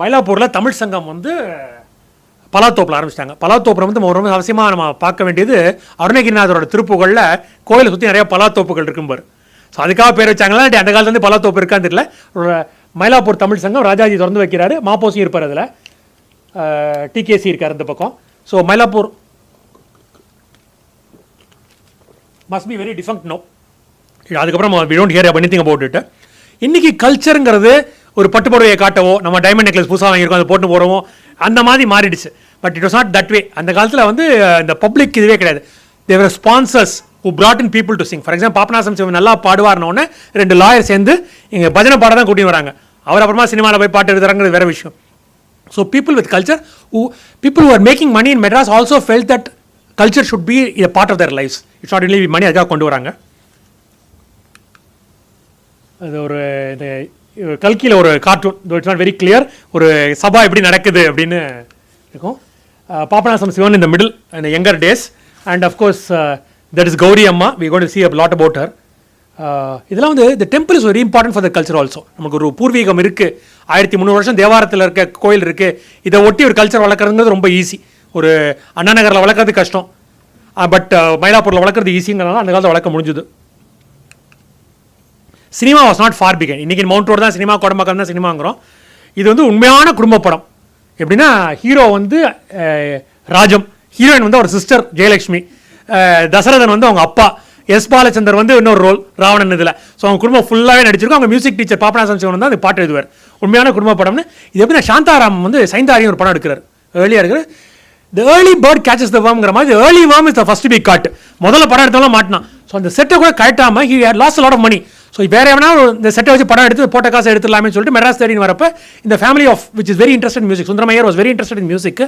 மயிலாப்பூரில் தமிழ் சங்கம் வந்து பலாத்தோப்பில் ஆரம்பிச்சிட்டாங்க. பலாத்தோப்பில் வந்து ரொம்ப அவசியமாக நம்ம பார்க்க வேண்டியது அருணகிரிநாதரோட திருப்புகளில் கோயிலை சுற்றி நிறைய பலாத்தோப்புகள் இருக்கும்பார். ஸோ அதுக்காக பேர் வச்சாங்களா, அந்த காலத்துல வந்து பலாத்தோப்பு இருக்கான்னு தெரியல. ஒரு மயிலாப்பூர் தமிழ் சங்கம் ராஜாஜி திறந்து வைக்கிறாரு, மாப்போசியும் இருப்பார், அதில் டிகேசி இருக்கார் இந்த பக்கம். So Mylapore must be very defunct no. அதுக்கப்புறம் we don't hear anything about it. இன்னைக்கு கல்ச்சருங்கிறது ஒரு பட்டுப்புடவையை காட்டவோ, நம்ம டைமண்ட் நெக்லஸ் புதுசாக வாங்கியிருக்கோம் அதை போட்டு போகிறோமோ, அந்த மாதிரி மாறிடுச்சு. But it was not that way. அந்த காலத்தில் வந்து இந்த பப்ளிக் இதுவே கிடையாது. They were sponsors who brought in people to sing. For example, Papanasam Sivan நல்லா பாடுவார்னோடனே 2 லாயர் சேர்ந்து இங்கே பஜனை பாட தான் கூட்டி வராங்க. அவர் அப்புறமா சினிமாவில் போய் பாட்டு எழுதுறாங்கிறது வேறு விஷயம். So people with culture, people who are making money in Madras also felt that culture should be a part of their lives. It's not only money, அதுக்காக கொண்டு வராங்க. அது ஒரு கல்கியில் ஒரு cartoon, it's not very clear, ஒரு சபா எப்படி நடக்குது அப்படின்னு இருக்கும். பாபநாசம் சிவன் இந்த மிடில் இந்த younger days, and of course that is Gowri Amma. We going to see a lot about her. இதெல்லாம் வந்து the temple is very important for the culture also. நமக்கு ஒரு பூர்வீகம் இருக்குது, 1300 வருஷம் தேவாரத்தில் இருக்க கோயில் இருக்குது. இதை ஒட்டி ஒரு கல்ச்சர் வளர்க்குறதுங்கிறது ரொம்ப ஈஸி. ஒரு அண்ணா நகரில் வளர்க்குறது கஷ்டம், பட் மயிலாப்பூரில் வளர்க்குறது ஈஸிங்கிறனால அந்த காலத்தில் வளர்க்க முடிஞ்சுது. Cinema was not for begin. இன்றைக்கி மவுண்ட் ரோடு தான் சினிமா, கோடம்பாக்கம் தான் சினிமாங்கிறோம். இது வந்து உண்மையான குடும்ப படம். எப்படின்னா ஹீரோ வந்து ராஜம், ஹீரோயின் வந்து அவர் சிஸ்டர் ஜெயலட்சுமி, தசரதன் வந்து அவங்க அப்பா. எஸ் பாலச்சந்தர் வந்து இன்னொரு ரோல் ராவணன் இதில். ஸோ அவங்க குடும்பம் ஃபுல்லாகவே நடிச்சிருக்கும். அவங்க மியூசிக் டீச்சர் பாபநாசம் சிவன் தான் அந்த பாட்டு எழுதுவார். உண்மையான குடும்ப படம்னு. இது எப்படி சாந்தாராம் வந்து சைந்தாரியும் ஒரு படம் எடுக்கிறார், ஏர்லியாக இருக்கிற The early bird catches the wormங்கிற மாதிரி the early worm is the first to be caught. முதல்ல படம் எடுத்தவங்க மாட்டினான். ஸோ அந்த செட்டை கூட கரெக்டாமல் he had lost a lot of money. So வேற எவனா இந்த செட்டை வச்சு படம் எடுத்து போட்ட காசை எடுத்துடலாமே சொல்லிட்டு மெட்ராஸ் தேடின்னு வரப்போ இந்த family of which is very interested music, Sundaramaiyar was very interested in music.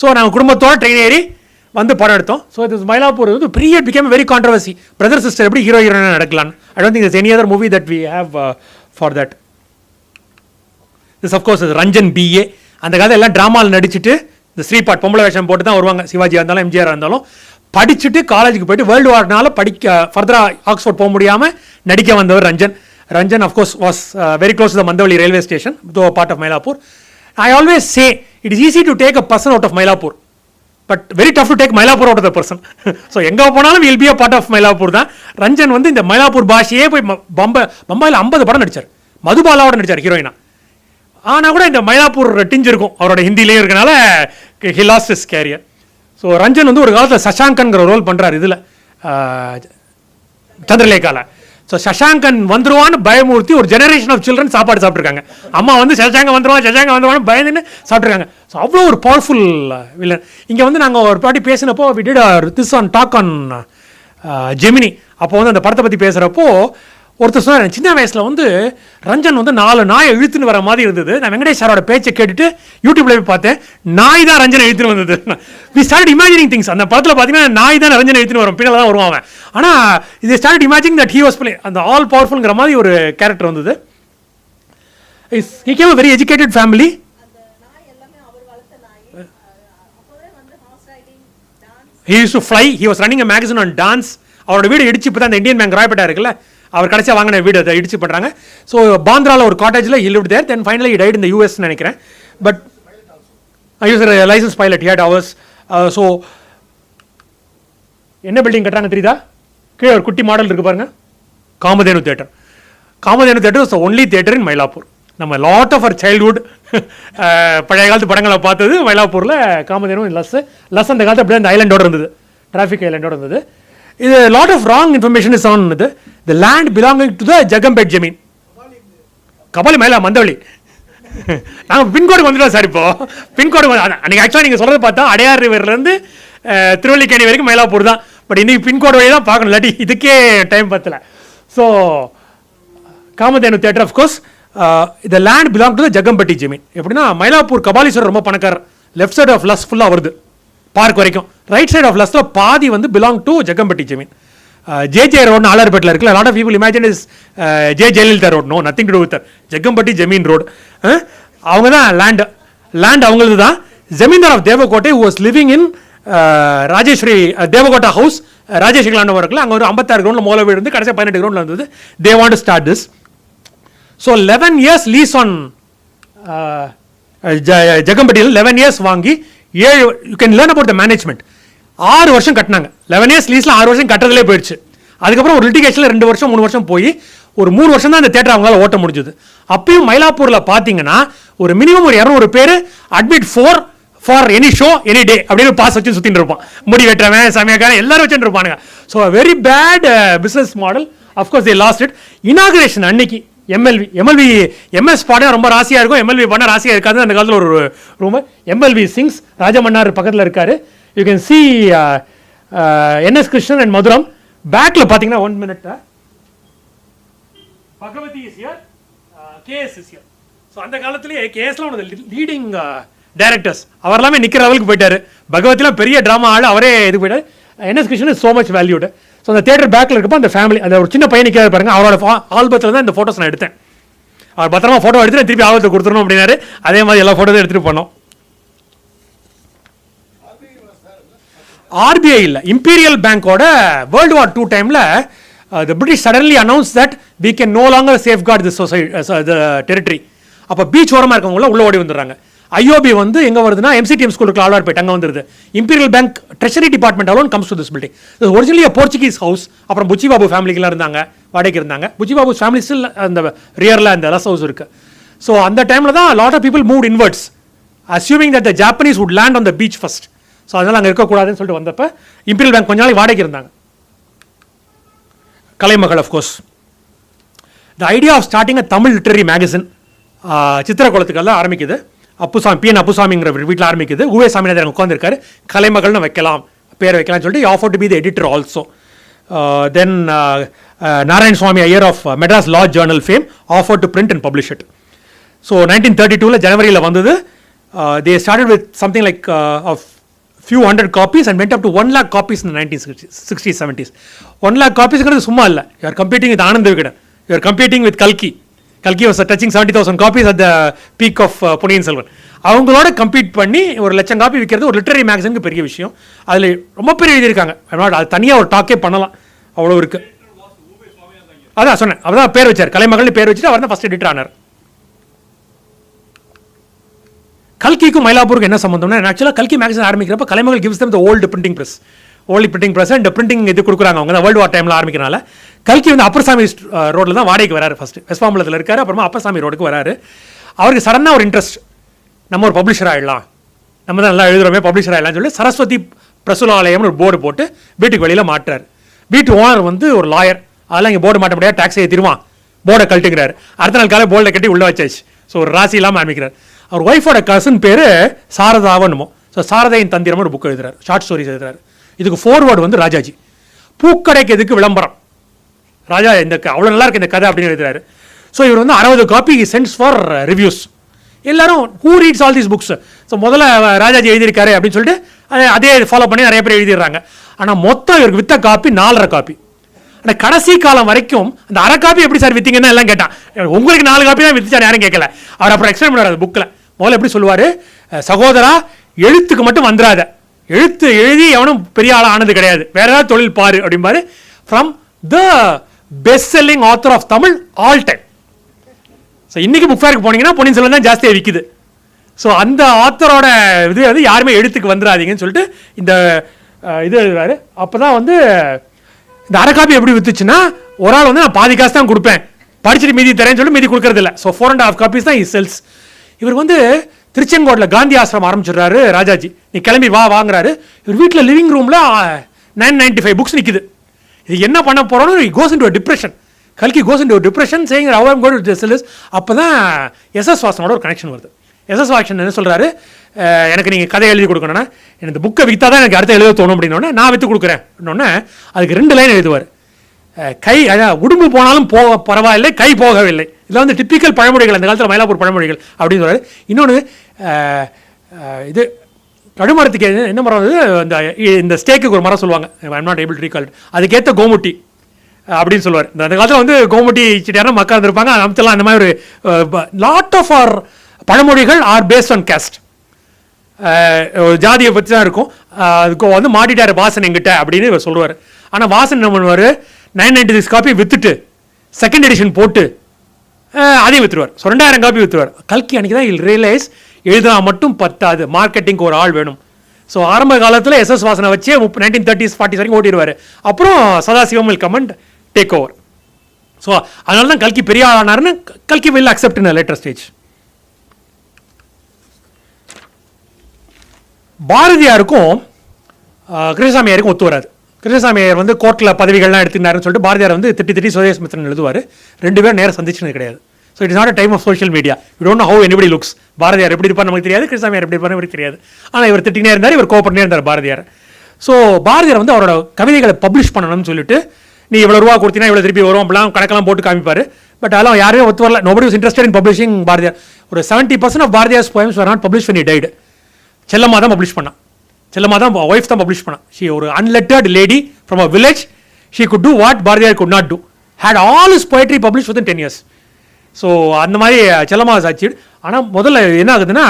So நாங்கள் குடும்பத்தோட ட்ரெயின் ஏறி வந்து படம் எடுத்தோம். ஸோ இது மயிலாப்பூர் வந்து பெரிய became very controversy. Brother sister எப்படி ஹீரோ ஹீரோயினாக நடக்கலாம். I don't think any other movie that we have for that. This of course Ranjan BA. அந்த காலத்தில் எல்லாம் ட்ராமாவில் நடிச்சுட்டு இந்த ஸ்ரீபாட் பொம்பளை வேஷம் போட்டு தான் வருவாங்க. சிவாஜியாக இருந்தாலும் எம்ஜிஆராக இருந்தாலும் படிச்சுட்டு காலேஜுக்கு போயிட்டு வேர்ல்டு வார்னால படிக்க ஃபர்தராக ஆக்ஸ்ஃபோர்ட் போக முடியாமல் நடிக்க வந்தவர் Ranjan. Ranjan of course was very close to the Mandaveli railway station, though part of Mylapore. I always say it is easy to take a person out of Mylapore, but very tough to take Mylapore out of the person. So எங்கே போனாலும் will be a part of Mylapore தான். ரஞ்சன் வந்து இந்த மயிலாப்பூர் பாஷையே போய் பம்பாயில் 50 படம் நடித்தார். மதுபாலாவோட நடித்தார் ஹீரோயினா. ஆனால் கூட இந்த மயிலாப்பூர் டிஞ்சு இருக்கும் அவரோட ஹிந்திலேயே இருக்கனால he lost his career. So Ranjan வந்து ஒரு காலத்தில் சஷாங்கன்கிற ரோல் பண்ணுறாரு இதில் சந்திரலேகாவில். ஸோ சஷாங்கன் வந்துருவான்னு பயமூர்த்தி ஒரு ஜெனரேஷன் ஆஃப் சில்ட்ரன் சாப்பாடு சாப்பிட்ருக்காங்க. அம்மா வந்து சஷாங்க வந்துருவான்னு பயந்துன்னு சாப்பிட்ருக்காங்க. ஸோ அவ்வளோ ஒரு பவர்ஃபுல் வில்லன். இங்கே வந்து நாங்கள் ஒரு பாட்டி பேசினப்போ we did this on talk on Gemini. அப்போ வந்து அந்த படத்தை பற்றி பேசுகிறப்போ ஒருத்தர் சொன்னார், சின்ன வயசில் வந்து ரஞ்சன் வந்து 4 நாயை இழுத்துன்னு வர மாதிரி இருந்தது. நான் வெங்கடேஷ் சாரோட பேச்சை கேட்டுட்டு யூடியூப்ல போய் பார்த்தேன், நாய் தான் ரஞ்சனை இழுத்துன்னு வந்தது. We start imagining things. அந்த படத்தில் பார்த்தீங்கன்னா நாய் தான் ரஞ்சனை இழுத்துன்னு வரும், பின்னால் தான் வருவான். ஆனால் இது start imagining that he was play அந்த ஆல் பவர்ஃபுல்ங்கிற மாதிரி ஒரு கேரக்டர் வந்தது. He came a very educated family. He used to fly. He was running a magazine on dance. அவரோட வீடு இடிச்சு இப்போ தான் அந்த இந்தியன் பேங்க் ராயப்பேட்டா இருக்குல்ல, அவர் கடைசியாக வாங்கின வீடு அதை இடிச்சு பண்ணுறாங்க. ஸோ பாந்திராவில் ஒரு காட்டேஜில் he lived there. Then finally he died in the US நினைக்கிறேன். But I was a licensed pilot. He had hours. So என்ன பில்டிங் கட்டுறாங்க தெரியுதா? கீழே ஒரு குட்டி மாடல் இருக்குது பாருங்க, Kamadhenu theatre. Kamadhenu theatre is the only theatre in Mylapore. நம்ம லாட் ஆஃப் அவர் சைல்ட்ஹுட் பழைய காலத்து படங்களை பார்த்தது மயிலாப்பூரில் காமதேனு லஸ் அந்த காலத்தில் அப்படியே அந்த ஐலண்டோடு இருந்தது, டிராஃபிக் ஐலண்டோடு இருந்தது. இது lot of wrong information is on இது. The land belonging to the Jagampet Zamin. Kapali மயிலா மந்தவள்ளி. நாங்கள் பின்கோடுக்கு வந்துட்டோம் சார். இப்போ பின்கோடு அன்றைக்கி ஆக்சுவலாக நீங்கள் சொல்கிறது பார்த்தா அடையார் ரிவர்லேருந்து திருவல்லிக்கேணி வரைக்கும் மயிலாப்பூர் தான். பட் இன்றைக்கி பின்கோடு வழி தான் பார்க்கணும், இல்லாட்டி இதுக்கே டைம் பத்தல. So Kamadhenu theatre of course the land belong to the Jagampatti Zamin. எப்படின்னா மயிலாப்பூர் கபாலீஸ்வரர் ரொம்ப பணக்கார். லெஃப்ட் சைட் ஆஃப் லஸ் ஃபுல்லாக வருது பார்க் வரைக்கும். ரைட் சைட் ஆஃப் லஸ்ட்டில் பாதி வந்து பிலாங் டு ஜகம்பட்டி ஜமீன். ஜே ரோடு ஆலர்பேட்டில் இருக்குல்ல, lot of people imagine is Jayalalithaa road. No, nothing to do with Jagampatti Zamin road. அவங்க தான் லேண்ட் அவங்களது தான். Zamindar of Devakottai was living in Rajeswari Devakotta house. Rajeswari land இருக்குல்ல, அங்கே ஒரு 56 கிரவுண்டில் மூல வீடு இருந்து கடைசியாக 18 கிரவுண்டில் இருந்தது. They want to start this. So 11 years lease on ஜகம்பட்டியில் 11 years வாங்கி 7 you can learn about the management. 6 வருஷம் கட்டினாங்க. 11 years லீஸில் 6 வருஷம் கட்டுறதுலே போயிடுச்சு. அதுக்கப்புறம் ஒரு லிட்டிகேஷனில் 2 வருஷம் 3 வருஷம் போய் ஒரு 3 வருஷம் தான் அந்த தேட்டர் அவங்களால ஓட்ட முடிஞ்சது. அப்பயும் மயிலாப்பூரில் பார்த்தீங்கன்னா ஒரு மினிமம் ஒரு 200 பேர் admit for any show any day அப்படின்னு பாஸ் வச்சு சுற்றிட்டு இருப்பான். முடி வெட்டுறவன் சமயக்காரன் எல்லாரும் வச்சுட்டு இருப்பானுங்க. So very bad business model. Of course they lost it. Inauguration அன்னைக்கு எம்எஸ் பாட ரொம்ப ராசியாக இருக்கும், எம்எல்வி பண்ண ராசியாக இருக்காது. அந்த காலத்தில் ஒரு ரூம் எம்எல்வி சிங்ஸ் ராஜமன்னார் பக்கத்தில் இருக்காரு. You can see N S Krishnan and Madhuram. பேக்கில் பார்த்தீங்கன்னா 1 minute Bhagavathi is here, K S is here. So அந்த காலத்திலேயே கேஎஸ்லாம் ஒன்று லீடிங் டைரக்டர்ஸ். அவர் எல்லாமே நிற்கிற லெவலுக்கு போயிட்டாரு. பகவதிலாம் பெரிய ட்ராமா ஆள், அவரே இது போயிட்டார். NS Krishnan is so much valued. So அந்த தேட்டர் பேக்கில் இருக்கப்போ அந்த ஃபேமிலி, அந்த ஒரு சின்ன பையன் நிற்கிறாரு பாருங்க, அவரோட ஆல்பத்தில் தான் இந்த ஃபோட்டோஸ் நான் எடுத்தேன். அவர் பத்திரமா ஃபோட்டோ எடுத்து திருப்பி ஆல்பத்தை கொடுத்துடணும் அப்படின்னாரு. அதே மாதிரி எல்லா ஃபோட்டோஸும் எடுத்துகிட்டு போனோம். ஆர்பிஐ இல்லை, இம்பீரியல் பேங்கோட வேர்ல்டு வார் 2 டைமில் the British suddenly announced that we can no longer safeguard this society, the territory. அப்போ பீச் ஓரமாக இருக்கவங்கள உள்ள ஓடி வந்துடுறாங்க. ஐஓபி வந்து எங்கே வருதுன்னா எம்சிடிஎம் ஸ்கூலுக்கு ஆழ்வார் போயிட்டு அங்கே வந்துருது. Imperial bank treasury department alone comes to this building. Originally Portuguese house. அப்புறம் புச்சிபாபு ஃபேமிலிக்கெல்லாம் இருந்தாங்க, வாடகைக்கு இருந்தாங்க. புச்சிபாபு ஃபேமிலி ஸ்டில் அந்த ரியரில் அந்த லஸ் ஹவுஸ் இருக்குது. ஸோ அந்த டைமில் தான் lot of people move inwards assuming that the Japanese would land on the beach first. So அதனால் அங்கே இருக்கக்கூடாதுன்னு சொல்லிட்டு வந்தப்போ இம்பீரியல் பேங்க் கொஞ்ச நாளைக்கு வாடகைக்கு இருந்தாங்க. Kalaimagal of course. The idea of starting a Tamil literary magazine சித்திரகுளத்துக்கெல்லாம் ஆரம்பிக்குது. அப்புசாமி PN அப்புசாமிங்கிற வீட்டில் ஆரம்பிக்குது. உவே சாமிநாதன் உட்காந்துருக்காரு. கலைமகள்னு வைக்கலாம், பேர் வைக்கலாம்னு சொல்லிட்டு offer to be the editor also. Then Narayana Swami Iyer of Madras law journal fame offer to print and publish it. So 1932 ஜனவரியில் வந்தது. They started with something like a few hundred copies and went up to 1 lakh copies in the 1960s, 70s. 1 lakh copies சும்மா இல்லை. You are competing with Anand Vigadan. You are competing with Kalki. Kalki was touching 70,000 copies at the peak of Ponniyin Selvan. அவங்களோட compete பண்ணி 1,00,000 copy விற்கிறது ஒரு literary மேகசினுக்கு பெரிய விஷயம். அதில் ரொம்ப பெரிய எழுதியிருக்காங்க. அது தனியாக ஒரு டாக்கே பண்ணலாம், அவ்வளோ இருக்கு. அதான் சொன்னேன், அவர்தான் பேர் வச்சார், கலைமகள்னு பேர் வச்சுட்டு அவர் தான் ஃபர்ஸ்ட் எடிட்டர் ஆனார். கல்கிக்கும் மயிலாப்பூருக்கு என்ன சம்பந்தம்னா, ஆக்சுவலாக கல்கி மேகசின் ஆரம்பிக்கிறப்ப Kalaimagal gives them the old printing press and printing இது கொடுக்குறாங்க. அவங்க தான் வேர்ல்டு வார் டைமில் ஆரம்பிக்கிறனால கல்கி வந்து அப்பர்சாமி ரோட்டில் தான் வாடகைக்கு வராரு. ஃபர்ஸ்ட் வெஸ்ட்மாம்பலத்தில் இருக்காரு, அப்புறமா அப்பர்சாமி ரோடுக்கு வராரு. அவருக்கு சடனாக ஒரு இன்ட்ரெஸ்ட், நம்ம ஒரு பப்ளிஷர் ஆகிடலாம், நம்ம தான் நல்லா எழுதுறோமே, பப்ளிஷர் ஆகிடலாம்னு சொல்லி சரஸ்வதி பிரசுலாலயம்னு ஒரு போர்டு போட்டு வீட்டுக்கு வெளியில் மாட்டுறாரு. வீட்டு ஓனர் வந்து ஒரு லாயர், அதெல்லாம் இங்கே போர்டு மாட்ட முடியாது, டாக்ஸ் ஏற்றிடுவான், போர்டை கழட்டுங்கிறாரு. அடுத்த நாள் காலை போர்டை கட்டி உள்ளே வச்சாச்சு. ஸோ ஒரு ராசி இல்லாமல் ஆரம்பிக்கிறார். அவர் ஒய்ஃபோட கசின் பேர் சாரதாவன்மோ. ஸோ சாரதையின் தந்திரம் ஒரு புக் எழுதுறாரு, ஷார்ட் ஸ்டோரிஸ் எழுதுறாரு. இதுக்கு ஃபோர்வேர்டு வந்து ராஜாஜி. பூக்கடைக்கு எதுக்கு விளம்பரம், ராஜா இந்த அவ்வளோ நல்லா இருக்கு இந்த கதை அப்படின்னு எழுதுறாரு. ஸோ இவர் வந்து 60 காப்பி சென்ட்ஸ் ஃபார் ரிவ்யூஸ். எல்லாரும் who reads all these books. So முதல்ல ராஜாஜி எழுதியிருக்காரு அப்படின்னு சொல்லிட்டு அதே ஃபாலோ பண்ணி நிறைய பேர் எழுதிடுறாங்க. ஆனால் மொத்தம் இவருக்கு வித்த காப்பி 4.5 காப்பி. ஆனால் கடைசி காலம் வரைக்கும் அந்த 1/2 காப்பி எப்படி சார் வித்தீங்கன்னா எல்லாம் கேட்டான். உங்களுக்கு 4 காப்பி தான் வித்துச்சார், யாரும் கேட்கல. அவர் அப்புறம் எக்ஸ்பிளைன் பண்ணுறாரு புக்கில். முதல்ல எப்படி சொல்லுவார், சகோதரா எழுத்துக்கு மட்டும் வந்துடாத, எழுத்து எழுதி எவனும் பெரிய ஆளாக ஆனது கிடையாது, வேற ஏதாவது தொழில் பாரு அப்படிம்பாரு. From the best selling author of Tamil all time. So இன்னைக்கு புக் ஃபேருக்கு போனீங்கன்னா பொன்னியின் செல்வன் தான் ஜாஸ்தியாக விற்குது. ஸோ அந்த ஆத்தரோட இது வந்து யாருமே எழுத்துக்கு வந்துடாதீங்கன்னு சொல்லிட்டு இந்த இது எழுதுறாரு. அப்போ தான் வந்து இந்த 1/2 காப்பி எப்படி வித்துச்சுன்னா, ஒரு ஆள் வந்து நான் பாதி காசு தான் கொடுப்பேன், படிச்சுட்டு மீதி தரேன்னு சொல்லி மீதி கொடுக்கறது இல்லை. ஸோ 4.5 காப்பீஸ் தான் செல்ஸ். இவர் வந்து திருச்செங்கோட்டில் காந்தி ஆசிரமம் ஆரம்பிச்சிடுறாரு ராஜாஜி. நீ கிளம்பி வாங்குறாரு. இவர் வீட்டில் லிவிங் ரூமில் 995 புக்ஸ் நிற்குது. இது என்ன பண்ண போகிறோன்னு கோஸ் இன்டு டிப்ரெஷன். கல்கி goes into depression saying how I'm going to sell this. அப்போ தான் எஸ்எஸ் வாசனோட ஒரு கனெக்ஷன் வருது. எஸ்எஸ் வாசன் என்ன சொல்கிறாரு, எனக்கு நீங்கள் கதை எழுதி கொடுக்கணும்னா எனக்கு இந்த புக்கை விற்றா தான் எனக்கு அடுத்த எழுத தோணும் அப்படின்னோடனே நான் விற்று கொடுக்குறேன் அப்படின்னோடனே அதுக்கு 2 லைன் எழுதுவார். கை உடும்பு போனாலும் பரவாயில்லை, கை போகவில்லை. இதெல்லாம் வந்து டிப்பிக்கல் பழமொழிகள், அந்த காலத்தில் மயிலாப்பூர் பழமொழிகள் அப்படின்னு சொல்கிறார். இன்னொன்று இது கடுமரத்துக்கு என்ன மரம் வந்து இந்த ஸ்டேக்கு ஒரு மரம் சொல்லுவாங்க, I'm not able to recall, அதுக்கேற்ற கோமுட்டி அப்படின்னு சொல்லுவார். அந்த காலத்தில் வந்து கோமுட்டி சிட்டியாரும் மக்கள் இருந்திருப்பாங்க, அமைச்சலாம். அந்த மாதிரி ஒரு லாட் ஆஃப் ஆர் பழமொழிகள் ஆர் பேஸ்ட் ஆன் கேஸ்ட், ஜாதியை பற்றி தான் இருக்கும். அதுக்கு வந்து மாட்டிட்டார் வாசன் எங்கிட்ட அப்படின்னு இவர் சொல்லுவார். ஆனால் வாசன் என்ன பண்ணுவார், 996 காப்பி விற்றுட்டு செகண்ட் எடிஷன் போட்டு அதையும் விற்றுருவார். So 2000 copy விற்றுருவார். கல்கி அன்றைக்கி தான் இல் ரியலைஸ் எழுதுனா மட்டும் பத்தாது, மார்க்கெட்டிங்க்கு ஒரு ஆள் வேணும். ஸோ ஆரம்ப காலத்தில் எஸ்எஸ் வாசனை வச்சே 1930s 40s வரைக்கும் ஓட்டிடுவார். அப்புறம் Sadasivam will come and take over. So அதனால தான் கல்கி பெரிய ஆளானார்னு கல்கி will accept in later stage. பாரதியாருக்கும் கிருஷ்ணசாமியாருக்கும் ஒத்து வராது. கிருஷ்ணசாமியார் வந்து கோர்ட்டில் பதவிகள்லாம் எடுத்துனாருன்னு சொல்லிட்டு பாரதியார் வந்து திட்டி சுதேஷ் மித்ரன் எழுதுவார். 2 பேரும் நேரம் சந்திச்சுனது கிடையாது. So it's not a time of social media. You don't know how anybody looks. Bharathiyar எப்படி இருப்பார் நமக்கு தெரியாது, கிருஷ்ணசாமியார் எப்படி இருப்பார் நமக்கு தெரியாது. ஆனால் இவர் திட்டினே இருந்தார், இவர் கோபப்பட்டே இருந்தார் பாரதியார். ஸோ பாரதியார் வந்து அவரோட கவிதைகளை பப்ளிஷ் பண்ணணும்னு சொல்லிட்டு நீ இவ்வளோ ரூபா கொடுத்தீங்கன்னா இவ்வளோ திருப்பி வரும் அப்படிலாம் கணக்கெல்லாம் போட்டு காமிப்பார். பட் அதெல்லாம் யாருமே ஒத்து வரல. Nobody was interested in publishing Bharathiyar. ஒரு 70% of Bharathiyar's poems were not publish when he died. Chellamma தான் பப்ளிஷ் பண்ணான். செல்லம்மா தான் ஒய்ஃப் தான் பப்ளிஷ் பண்ணான். ஷி ஒரு unlettered lady from a village. She could do what Bharathiyar could not do. Had all is poetry publish within 10 years. So அந்த மாதிரி செல்லம்மா சாட்சிடு. ஆனால் முதல்ல என்ன ஆகுதுன்னா,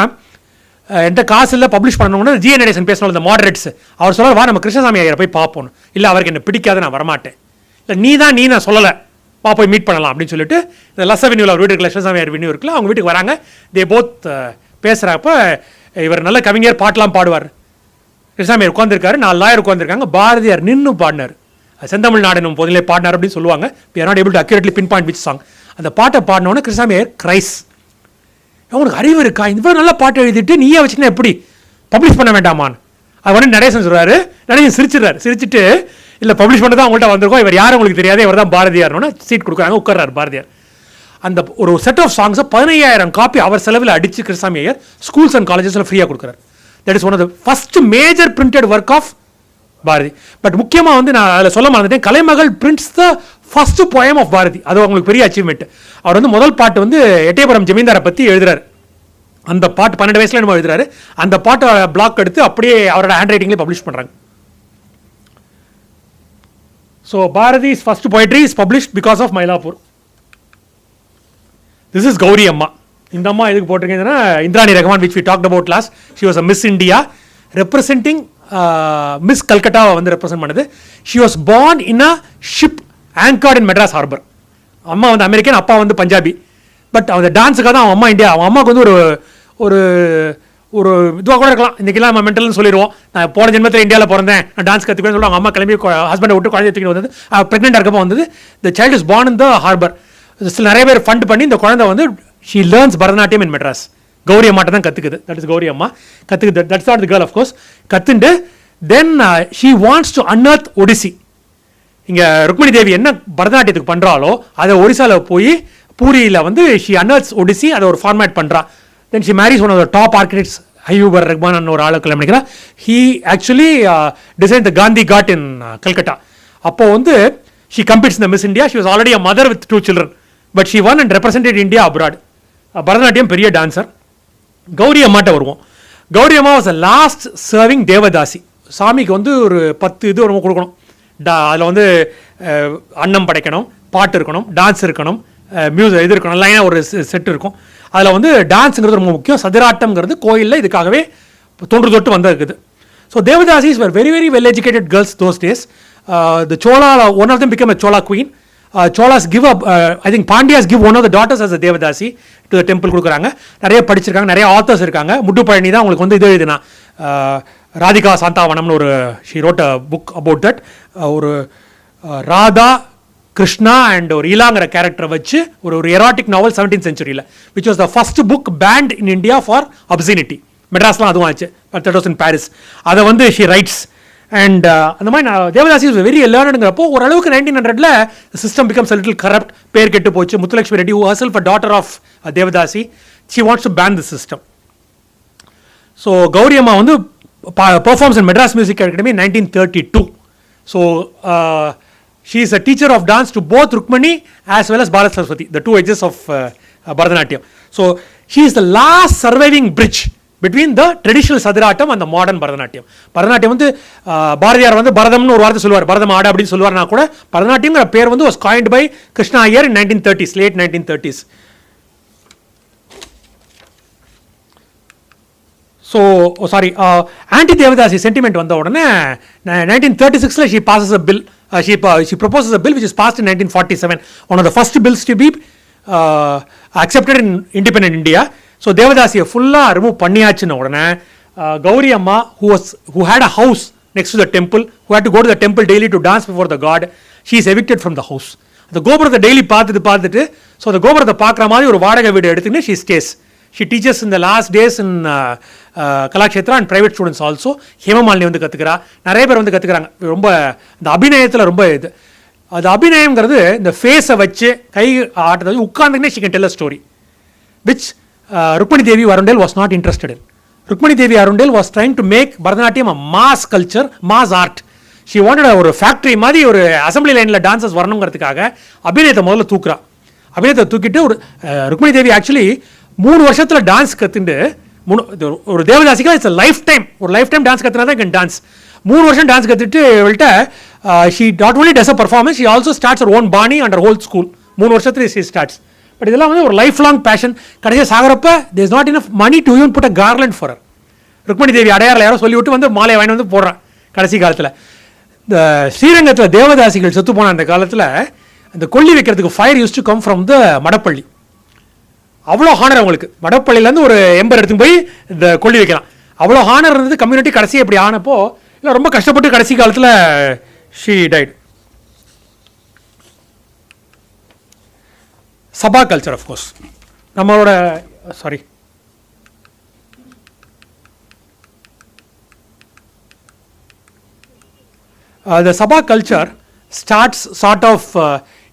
என்கிட்ட காசு இல்லை பப்ளிஷ் பண்ணணும்னு ஜி நடேசன் பேசணும், இந்த மாடரேட்ஸ். அவர் சொல்ல வா நம்ம கிருஷ்ணசாமி ஐயரை போய் பார்ப்போம். இல்லை அவருக்கு என்ன பிடிக்காது, நான் வரமாட்டேன். இல்லை நீ நான் சொல்லலை, வா போய் மீட் பண்ணலாம் அப்படின்னு சொல்லிட்டு இந்த லச வென்யூவில் அவர் வீட்டுக்கு கிருஷ்ணசாமி ஐயர் வென்யூ இருக்குல்ல, அவங்க வீட்டுக்கு வராங்க. தே போத் பேசுகிறப்ப இவர் நல்ல கவிஞர், பாட்டெலாம் பாடுவார். கிருஷ்ணசாமியார் உட்காந்துருக்காரு, 4 லாயர் உட்காந்துருக்காங்க. பாரதியார் நின்று பாடினார். செந்தமிழ் நாடனும் போதிலே பாடினார் அப்படின்னு சொல்லுவாங்க. we are not able to accurately pinpoint which song. அந்த பாட்டை பாடினோன்னே கிருஷ்ணசாமியார் கிரைஸ், அவனுக்கு அறிவு இருக்கா, இந்த மாதிரி நல்ல பாட்டு எழுதிட்டு நீயே வச்சுக்கினா எப்படி பப்ளிஷ் பண்ண வேண்டாமான். அவர் வந்து நடேசன் சொல்கிறாரு, நடேசன் சிரிச்சிட்டு இல்லை பப்ளிஷ் பண்ண தான் அவங்கள்ட்ட வந்திருக்கோம், இவர் யாரும் உங்களுக்கு தெரியாது, இவர் தான் பாரதியார்னு சீட் கொடுக்குறாங்க, உட்கார்றாரு பாரதியார். அந்த ஒரு செட் ஆஃப் சாங்ஸை 15,000 காப்பி அவர் செலவில் அடித்து கிருஷ்ணசாமி ஐயர் ஸ்கூல்ஸ் அண்ட் காலேஜஸில் ஃப்ரீயாக கொடுக்குறாரு. That is one of the first major printed work of Bharathi. But முக்கியமாக வந்து நான் அதில் சொல்ல மறந்துட்டேன், Kalaimagal prints the first poem of Bharathi. அது அவங்களுக்கு பெரிய அச்சீவ்மெண்ட். அவர் வந்து முதல் பாட்டு வந்து எட்டயபுரம் ஜமீன்தாரை பற்றி எழுதுறாரு. அந்த பாட்டு 12 வயசுல நம்ம எழுதுறாரு. அந்த பாட்டை பிளாக் எடுத்து அப்படியே அவரோட ஹேண்ட் ரைட்டிங்லேயே பப்ளிஷ் பண்ணுறாங்க. So Bharathi's first poetry is published because of Mylapore. This is Gowri Amma. இந்த அம்மா எதுக்கு போட்டிருக்கீங்கன்னா, Indrani Rahman which we talked about last, she was a miss India representing miss கல்கட்டாவை வந்து ரெப்ரசென்ட் பண்ணுது. She was born in a ship anchored in Madras harbour. அம்மா வந்து அமெரிக்கன், அப்பா வந்து பஞ்சாபி. பட் அந்த டான்ஸுக்காக தான் அவன் அம்மா இந்தியா. அவன் அம்மாவுக்கு வந்து ஒரு ஒரு இதுவாக கூட இருக்கலாம், இன்றைக்கெல்லாம் நம்ம மென்டல்னு சொல்லிடுவோம், நான் போன ஜென்மத்தில் இந்தியாவில் பிறந்தேன், நான் டான்ஸ் கற்றுக்கணும்னு சொல்லுவாங்க. அம்மா கிளம்பி ஹஸ்பண்டை விட்டு குழந்தை தூக்கிட்டு வந்தது, ப்ரெக்னெண்டாக இருக்கப்போ வந்தது. The child is born in the harbour. நிறைய பேர் ஃபண்ட் பண்ணி இந்த குழந்தை வந்து she learns Bharatanatyam in Madras. Gowri அம்மாட்ட தான் கற்றுக்குது. தட் இஸ் கௌரி அம்மா கற்றுக்குது. That's not the girl of course. கற்றுண்டு then she wants to unearth Odissi. இங்கே ருக்மிணி தேவி என்ன பரதநாட்டியத்துக்கு பண்ணுறாலோ அதை ஒடிசாவில் போய் பூரியில் வந்து ஷி அன்அர்த்ஸ் ஒடிசி, அதை ஒரு ஃபார்மேட் பண்ணுறா. Then she marries one of the top architects Habib Rahman ஒரு ஆளு கல்யாணம் பண்ணிக்கிறா. He actually design the Gandhi ghat in Calcutta. அப்போ வந்து she competes in the miss India. She was already a mother with 2 children, but she won and represented India abroad. Bharatanatyam பெரிய dancer. Gowri அம்மாட்ட வருவோம். Gowri Amma was a last serving devadasi. சாமிக்கு வந்து ஒரு 10 இது ரொம்ப கொடுக்கணும். அதில் வந்து அன்னம் படைக்கணும், பாட்டு இருக்கணும், டான்ஸ் இருக்கணும், மியூசிக் இது இருக்கணும், லைனாக ஒரு செட் இருக்கும். அதில் வந்து டான்ஸுங்கிறது ரொம்ப முக்கியம். சதுராட்டம்ங்கிறது கோயிலில் இதுக்காகவே தொன்று வந்திருக்குது. So devadasis were very very well educated girls those days. The Chola, one of them became a Chola queen. Cholas give up, I think Pandyas give one of the daughters as a Devadasi to the temple கொடுக்குறாங்க. நிறைய படிச்சிருக்காங்க, நிறைய authors இருக்காங்க. முட்டு பழனி தான் உங்களுக்கு வந்து இது எழுதுனா ராதிகா சாந்தாவனம்னு ஒரு she road a book about that. ஒரு ராதா கிருஷ்ணா அண்ட் ஒரு இலாங்கிற கேரக்டரை வச்சு ஒரு erotic novel 17th century, which was the first book banned in India for obscenity. மெட்ராஸ்லாம் அதுவும் ஆச்சு, but that was in Paris. அதை வந்து ஷி ரைட்ஸ் அண்ட் அந்த மாதிரி தேவதாசி இஸ் வெரி லேர்னடுங்கிறப்போ ஓரளவுக்கு 1900 சிஸ்டம் பிகம்ஸ் லிட்டில் கரப்ட். பேர் கெட்டு போச்சு. Muthulakshmi Reddy who herself a daughter of devadasi, she wants to ban the system. So Gowri அம்மா வந்து performs in Madras Music Academy in 1932. So she is a teacher of dance to both Rukmani as well as Bharat Saraswati, the two edges of Bharatanatyam. So she is the last surviving bridge between the traditional Sadiratam and the modern Bharatanatyam. Bharatanatyam வந்து பாரதியார் வந்து பரதம்னு ஒரு வார்த்தை சொல்லுவார், பரதம் ஆட அப்படின்னு சொல்லுவார்னா கூட பரதநாட்டியம்ங்கிற பேர் வந்து was coined by Krishna Iyer in 1930s, late 1930s. So sorry, anti devadasi sentiment வந்த உடனே 1936 she passes a bill, she proposes a bill which is passed in 1947, one of the first bills to be accepted in independent India. So தேவதாசியை ஃபுல்லாக remove பண்ணியாச்சுன்னு உடனே கௌரி அம்மா who had a house next to the temple, who had to go to the temple daily to dance before the god, she is evicted from the house. அந்த கோபுரத்தை daily பார்த்துட்டு so அந்த கோபுரத்தை பார்க்குற மாதிரி ஒரு வாடகை வீடு எடுத்துக்கிட்டு she stays. She teaches in the last days in Kalakshetra and private students also. Hemamalini வந்து கற்றுக்கிறா, நிறைய பேர் வந்து கற்றுக்கிறாங்க. ரொம்ப இந்த அபிநயத்தில் ரொம்ப இது. அது அபிநயங்கிறது இந்த ஃபேஸை வச்சு கை ஆட்டத்தை வச்சு உட்காந்துக்கினே she can tell a story, which Rukmani Devi Arundel was not interested in. Rukmani Devi Arundel was trying to make Bharatanatyam a mass culture, mass art. She wanted ஒரு ஃபேக்ட்ரி மாதிரி ஒரு அசம்பிளி லைனில் டான்சர்ஸ் வரணுங்கிறதுக்காக அபிநயத்தை முதல்ல தூக்குறா. அபிநயத்தை தூக்கிட்டு ஒரு ருக்மிணி தேவி actually 3 வருஷத்தில் dance கற்றுண்டு ஒரு தேவதாசிக்கா இட்ஸ் லைஃப் டைம் டான்ஸ் கற்றுனா தான் கேன் டான்ஸ். 3 வருஷம் டான்ஸ் கற்றுட்டு இவள்கிட்ட she not only does a performance, she also starts ஒரு ஓன் பாணி அண்டர் ஹோல் ஸ்கூல். 3 வருஷத்துல ஷி ஸ்டார்ட்ஸ். பட் இதெல்லாம் வந்து ஒரு லைஃப் லாங் பேஷன். கடைசியாக சாகிறப்ப there is not enough money to even put a garland for her. Rukmini Devi அடையாரில் யாரோ சொல்லிவிட்டு வந்து மாலையை வாங்கி வந்து போடுறான் கடைசி காலத்தில். இந்த ஸ்ரீரங்கத்தில் தேவதாசிகள் செத்து போன அந்த காலத்தில் அந்த கொல்லி வைக்கிறதுக்கு fire used to come from the மடப்பள்ளி. அவ்வளோ ஹானர் அவங்களுக்கு. மடப்பள்ளியிலேருந்து ஒரு எம்பர் எடுத்துன்னு போய் இந்த கொல்லி வைக்கலாம். அவ்வளோ ஹானர் இருந்தது. கம்யூனிட்டி கடைசி எப்படி ஆனப்போ இல்லை ரொம்ப கஷ்டப்பட்டு கடைசி காலத்தில் she died. Sabha culture of course நம்மளோட sorry The Sabha culture starts sort of,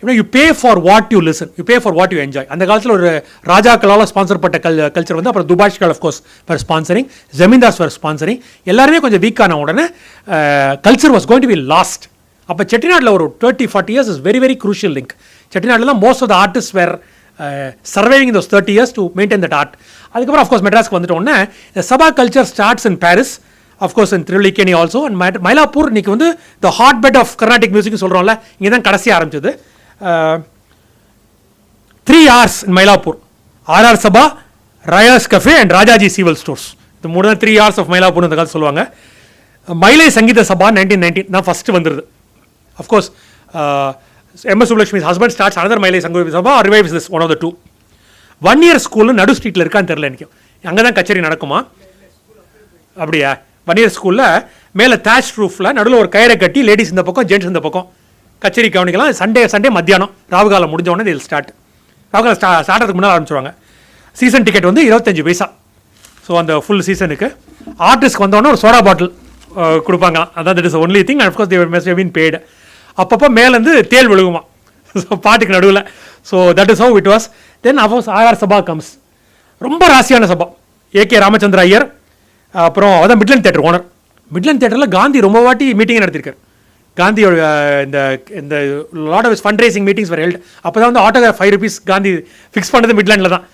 you pay for what you listen, you pay for what you enjoy. அந்த காலத்தில் ஒரு ராஜாக்களால் ஸ்பான்சர் பட்ட கல்ச்சர் வந்து அப்புறம் துபாஷ்கள் of course for sponsoring, zamindars for sponsoring, எல்லாருமே கொஞ்சம் வீக்கான உடனே culture was going to be lost. அப்போ செட்டிநாட்டில் ஒரு 30-40 years is very very crucial link. செட்டிநாட்டில் தான் most of the artists were surviving those 30 years to maintain that art. அதுக்கப்புறம் ஆஃப்கோர்ஸ் மெட்ராஸ்க்கு வந்துட்டோன்னே the Sabha culture starts in Paris, of course in Tiruvlikeni also, and Mylapore இன்னைக்கு வந்து the hotbed of Carnatic music சொல்கிறோம்ல, இங்கே தான் கடைசி ஆரம்பிச்சது. 3 hours in Mylapore, RR Sabha, Raya's Cafe and Rajaji Civil Stores. இது மூணு தான் 3 hours of Mylapore இந்த காலத்தில் சொல்லுவாங்க. மயிலை சங்கீத சபா 1919 தான் ஃபஸ்ட்டு வந்துடுது. Of course M.S. Subbulakshmi's husband starts another Mylai Sangita Sabha or revives this, one of the two. 1 year school நடு ஸ்ட்ரீட்டில் இருக்கான்னு தெரியல எனக்கு. அங்கே தான் கச்சேரி நடக்குமா? அப்படியா? 1 year ஸ்கூலில் மேலே தேட்ச் ரூஃபில் நடுவில் ஒரு கயிறை கட்டி லேடிஸ் இந்த பக்கம் ஜென்ட்ஸ் இந்த பக்கம் கச்சேரி கவனிக்கலாம். சண்டே மத்தியானம் ராவுகாலம் முடிஞ்ச உடனே இதில் ஸ்டார்ட். ராவுகாலம் ஸ்டார்டருக்கு முன்னால் ஆரம்பிச்சுருவாங்க. சீசன் டிக்கெட் வந்து 25 பைசா. ஸோ அந்த ஃபுல் சீசனுக்கு ஆர்டிஸ்ட்க்கு வந்தோடனே ஒரு சோடா பாட்டில் கொடுப்பாங்க. அதான் that is only thing. And of course they must have been paid. அப்பப்போ மேலேருந்து தேல் விழுகுமா ஸோ பாட்டுக்கு நடுவில். So that is how it was. Then of course RR Sabha comes. ரொம்ப ராசியான சபா. A.K. ராமச்சந்திர ஐயர், அப்புறம் அதான் மிட்லண்ட் தேட்டர் ஓனர். மிட்லண்ட் தேட்டரில் காந்தி ரொம்ப வாட்டி மீட்டிங் நடத்திருக்கார். காந்தியோட இந்த lot of fund raising meetings were held. அப்போ தான் வந்து ஆட்டோகிராஃப் 5 rupees காந்தி ஃபிக்ஸ் பண்ணது மிட்லண்டில் தான்.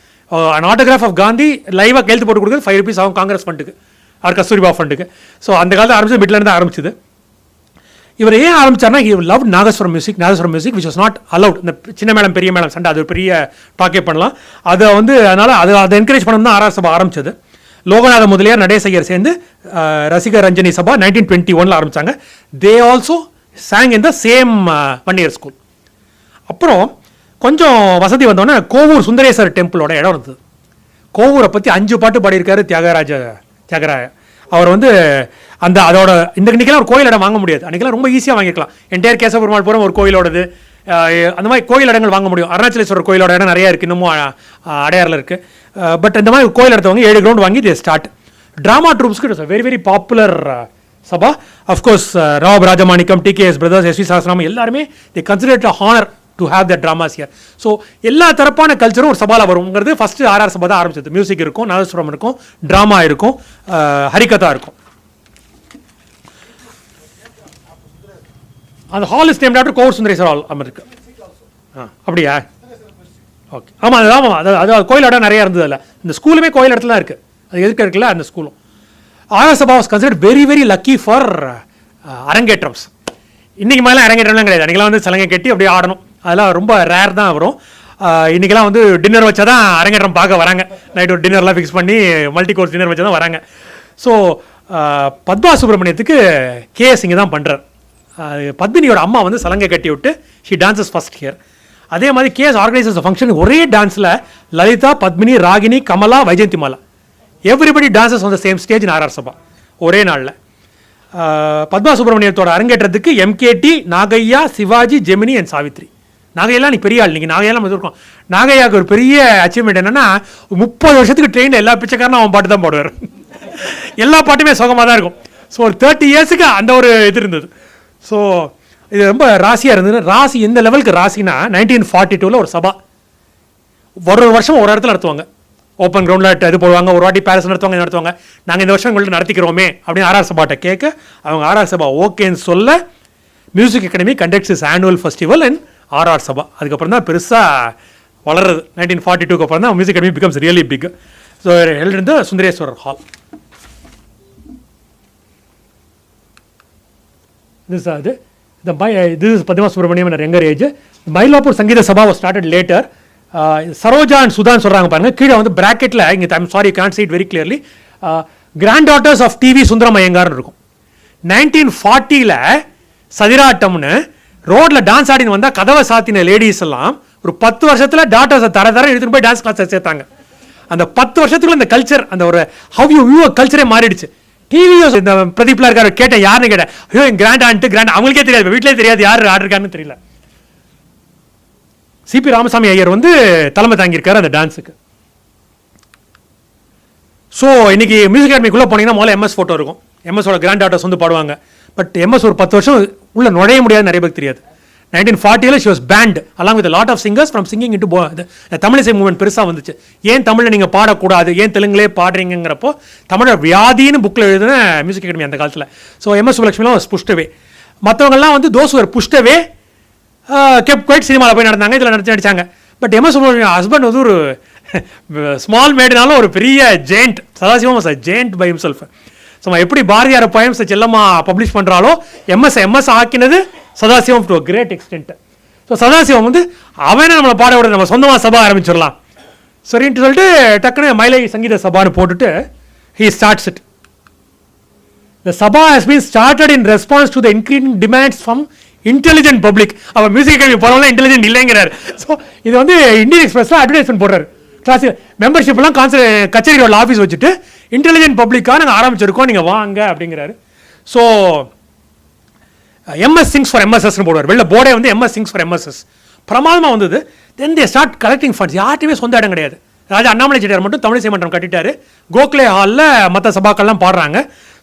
அண்ட் ஆட்டோகிராஃப் ஆஃப் காந்தி லைவாக கையெழுத்து போட்டு கொடுக்குறது 5 rupees ஆகும் காங்கிரஸ் ஃபண்டுக்கு ஆர் கஸ்தூரிபா ஃபண்டுக்கு. ஸோ அந்த காலத்தில் ஆரம்பிச்சது மிட்லண்ட் தான் ஆரம்பிச்சது. இவர் ஏன் ஆரம்பிச்சார்னா he loved nadaswaram music which was not allowed. இந்த சின்ன மேளம் பெரிய மேளம் சண்டை அது ஒரு பெரிய டாக்கே பண்ணலாம். அதை வந்து அதனால் அதை என்கரேஜ் பண்ணணும் தான் RR சபா ஆரம்பிச்சது. லோகநாத முதலியார் நடேசையர் சேர்ந்து ரசிக ரஞ்சனி சபா 1921 ஆரம்பித்தாங்க. They also sang in the same 1 year school. அப்புறம் கொஞ்சம் வசதி வந்தோடனே கோவூர் சுந்தரேஸ்வர் டெம்பிளோட இடம் இருந்தது. கோவூரை பற்றி 5 பாட்டு பாடியிருக்காரு தியாகராய. அவர் வந்து அந்த அதோட இன்றைக்கெல்லாம் ஒரு கோயில் இடம் வாங்க முடியாது. அன்றைக்கெல்லாம் ரொம்ப ஈஸியாக வாங்கிக்கலாம். என்டையர் கேசவபெருமாள் புரம் ஒரு கோயிலோடது, அந்த மாதிரி கோயில் இடங்கள் வாங்க முடியும். அருணாச்சலேஸ்வரர் கோயிலோட இடம் நிறையா இருக்குது, இன்னமும் அடையாறில் இருக்குது. பட் இந்த மாதிரி கோயில் இடத்த வாங்கி 7 ground வாங்கி தே ஸ்டார்ட். ட்ராமா ட்ரூப்ஸ்க்கு it's very very popular sabha. Of course Rao Rajamanickam, TKS brothers, SV Sastiraman எல்லாருமே they consider it a honour to have the dramas here. So எல்லா தரப்பான கல்ச்சரும் ஒரு சபாவில் வருங்கிறது ஃபஸ்ட்டு RR சபா தான் ஆரம்பிச்சது. மியூசிக் இருக்கும், நாதஸ்வரம் இருக்கும், ட்ராமா இருக்கும், ஹரிகதா இருக்கும். அந்த hall is named after Kovoor Sundareswar hall America. அப்படியா? ஓகே. ஆமாம் அது கோயில் இடம் நிறையா இருந்தது. இல்லை இந்த ஸ்கூலுமே கோயில் இடத்துல தான் இருக்குது. அது எதுக்கு இருக்குல்ல அந்த ஸ்கூலும். RR sabha was considered very very lucky for அரங்கேற்றம்ஸ். இன்றைக்கி மாதிரிலாம் அரங்கேற்றம்லாம் கிடையாது. அன்றைக்கெல்லாம் வந்து சலங்கை கட்டி அப்படியே ஆடணும், அதெல்லாம் ரொம்ப ரேர் தான் வரும். இன்றைக்கெல்லாம் வந்து டின்னர் வச்சா தான் அரங்கேற்றம் பார்க்க வராங்க. நைட் ஒரு டின்னர்லாம் ஃபிக்ஸ் பண்ணி மல்டி கோர்ஸ் டின்னர் வச்சா தான் வராங்க. ஸோ பத்மா சுப்ரமணியத்துக்கு KS இங்கே தான் பண்ணுறார். பத்மினியோட அம்மா வந்து சலங்கை கட்டி விட்டு ஷி டான்சஸ் ஃபர்ஸ்ட் ஹியர். அதே மாதிரி KS ஆர்கனைசர்ஸ் ஃபங்க்ஷன் ஒரே டான்ஸில் Lalitha, Padmini, Ragini, Kamala, Vyjayanthimala everybody dances on the same stage in RR sabha ஒரே நாளில். பத்மா சுப்ரமணியத்தோட அரங்கேற்றத்துக்கு MKT, நாகையா, சிவாஜி, ஜெமினி அண்ட் சாவித்ரி. நாகையெல்லாம் நீ பெரிய ஆள். நீங்கள் நாகையெல்லாம் இருக்கோம். நாகையாவுக்கு ஒரு பெரிய அச்சீவ்மெண்ட் என்னென்னா 30 வருஷத்துக்கு ட்ரெயினில் எல்லா பிச்சைக்காரனும் அவன் பாட்டு தான் பாடுவார். எல்லா பாட்டுமே சுகமாக தான் இருக்கும். ஸோ ஒரு 30 yearsக்கு அந்த ஒரு இது இருந்தது. ஸோ இது ரொம்ப ராசியாக இருந்தது. ராசி எந்த லெவலுக்கு ராசினா 1942 ஒரு சபா ஒரு வருஷம் ஒரு இடத்துல நடத்துவாங்க. ஓப்பன் கிரவுண்டில் இது போடுவாங்க. ஒரு வாட்டி பேரஸ் நடத்துவாங்க. நாங்கள் இந்த வருஷம் உங்கள்கிட்ட நடத்திக்கிறோமே அப்படின்னு RR சபாட்ட கேட்க அவங்க RR சபா ஓகேன்னு சொல்ல music academy conducts is annual festival and RR Sabha. அதுக்கப்புறம் தான் பெருசாக வளருது. 1942 அப்புறம் தான் music academy becomes really big. So held in the Sundareswarar hall. This is Padma Subramaniam at a younger age. Mylapore Sangita Sabha was started later. Saroja and Sudan சொல்றாங்க பாருங்க. கீழே வந்து பிராக்கெட்டில் இங்கே I'm sorry you can't see it very clearly. Granddaughters of TV Sundaram ஐயங்கார்னு இருக்கும். 1940 சதிராட்டம்னு ரோட்டில் dance ஆடின்னு வந்தால் கதவை சாத்தின ladies எல்லாம் ஒரு 10 வருஷத்தில் டாட்டர்ஸை தர எடுத்துகிட்டு போய் டான்ஸ் கிளாஸ் சேர்த்தாங்க. அந்த 10 வருஷத்துக்குள்ள இந்த கல்ச்சர், அந்த ஒரு ஹவ் யூ வியூ கல்ச்சரே மாறிடுச்சு. டிவியோ இந்த பிரதீப்லாம் இருக்காரு கேட்டேன், யாருன்னு கேட்டேன். ஐயோ என் கிராண்ட் அவங்களுக்கே தெரியாது, வீட்டிலே தெரியாது யார் ஆடிருக்காருன்னு தெரியல. சிபி ராமசாமி ஐயர் வந்து தலைமை தாங்கியிருக்காரு அந்த டான்ஸுக்கு. ஸோ இன்னைக்கு மியூசிக் அகாடமிக்குள்ளே போனீங்கன்னா முதல்ல MS ஃபோட்டோ இருக்கும். MS ஓட கிராண்ட் டாட்டர்ஸ் வந்து பாடுவாங்க. பட் எம்எஸ் ஒரு 10 வருஷம் உள்ள நுழைய முடியாது நிறைய பேருக்கு தெரியாது. 1940 she was banned along with a lot of singers from singing into Tamilisai movement பெருசாக வந்துச்சு. ஏன் தமிழில் நீங்கள் பாடக்கூடாது, ஏன் தெலுங்குலே பாடுறீங்கிறப்போ தமிழர் வியாதின்னு புக்கில் எழுதின மியூசிக் அகாடமி அந்த காலத்தில். ஸோ எம்எஸ் சுப்புலட்சுமிலாம் வாஸ் pushed away. மற்றவங்கலாம் வந்து தோஸ் ஒரு pushed away கெப்ட் குவைட் சினிமாவில் போய் நடந்தாங்க, இதில் நடிச்சாங்க. பட் எம்எஸ் சுப்புலட்சுமி ஹஸ்பண்ட் வந்து ஒரு ஸ்மால் மேடுனாலும் ஒரு பெரிய giant. Sadasivam was a giant by himself. So எப்படி பாரதியார் போயம்ஸ் செல்லம்மா பப்ளிஷ் பண்ணுறாலோ எம்எஸ் ஆக்கினது Sadasivam to a great extent. So Sadasivam வந்து அவனே நம்மளை பாட விட நம்ம சொந்தமாக சபா ஆரம்பிச்சிடலாம் சரின்ட்டு சொல்லிட்டு டக்குன்னு மயிலை சங்கீத சபான்னு போட்டுட்டு he starts it. The Sabha has been started in response to the increasing demands from intelligent public. அவன் மியூசிக் அகாடமி போகிறவங்களாம் இன்டெலிஜென்ட் இல்லைங்கிறார். ஸோ இது வந்து இந்தியன் எக்ஸ்பிரஸில் அட்வர்டைஸ்மெண்ட் போடுறாரு. கிளாஸ் மெம்பர்ஷிப்லாம் கச்சேரி ரோல் ஆஃபீஸ் வச்சுட்டு இன்டெலிஜென்ட் பப்ளிக்காக நாங்கள் ஆரம்பிச்சிருக்கோம், நீங்கள் வாங்க அப்படிங்கிறாரு. ஸோ எம்எஸ் சிங்ஸ் ஃபார் எம்எஸ்எஸ்னு போடுவார். வெளில போர்டே வந்து எம்எஸ் சிங்ஸ் ஃபார் எம்எஸ்எஸ் பிரமாதமாக வந்தது. தென் தே ஸ்டார்ட் கலெக்டிங் ஃபண்ட்ஸ். யார்ட்டுமே சொந்த இடம் கிடையாது. ராஜா அண்ணாமலை செட்டியார் மட்டும் தமிழிசை மன்றம் கட்டிட்டாரு. கோக்லே ஹாலில் மற்ற சபாக்கள்லாம் பாடுறாங்க.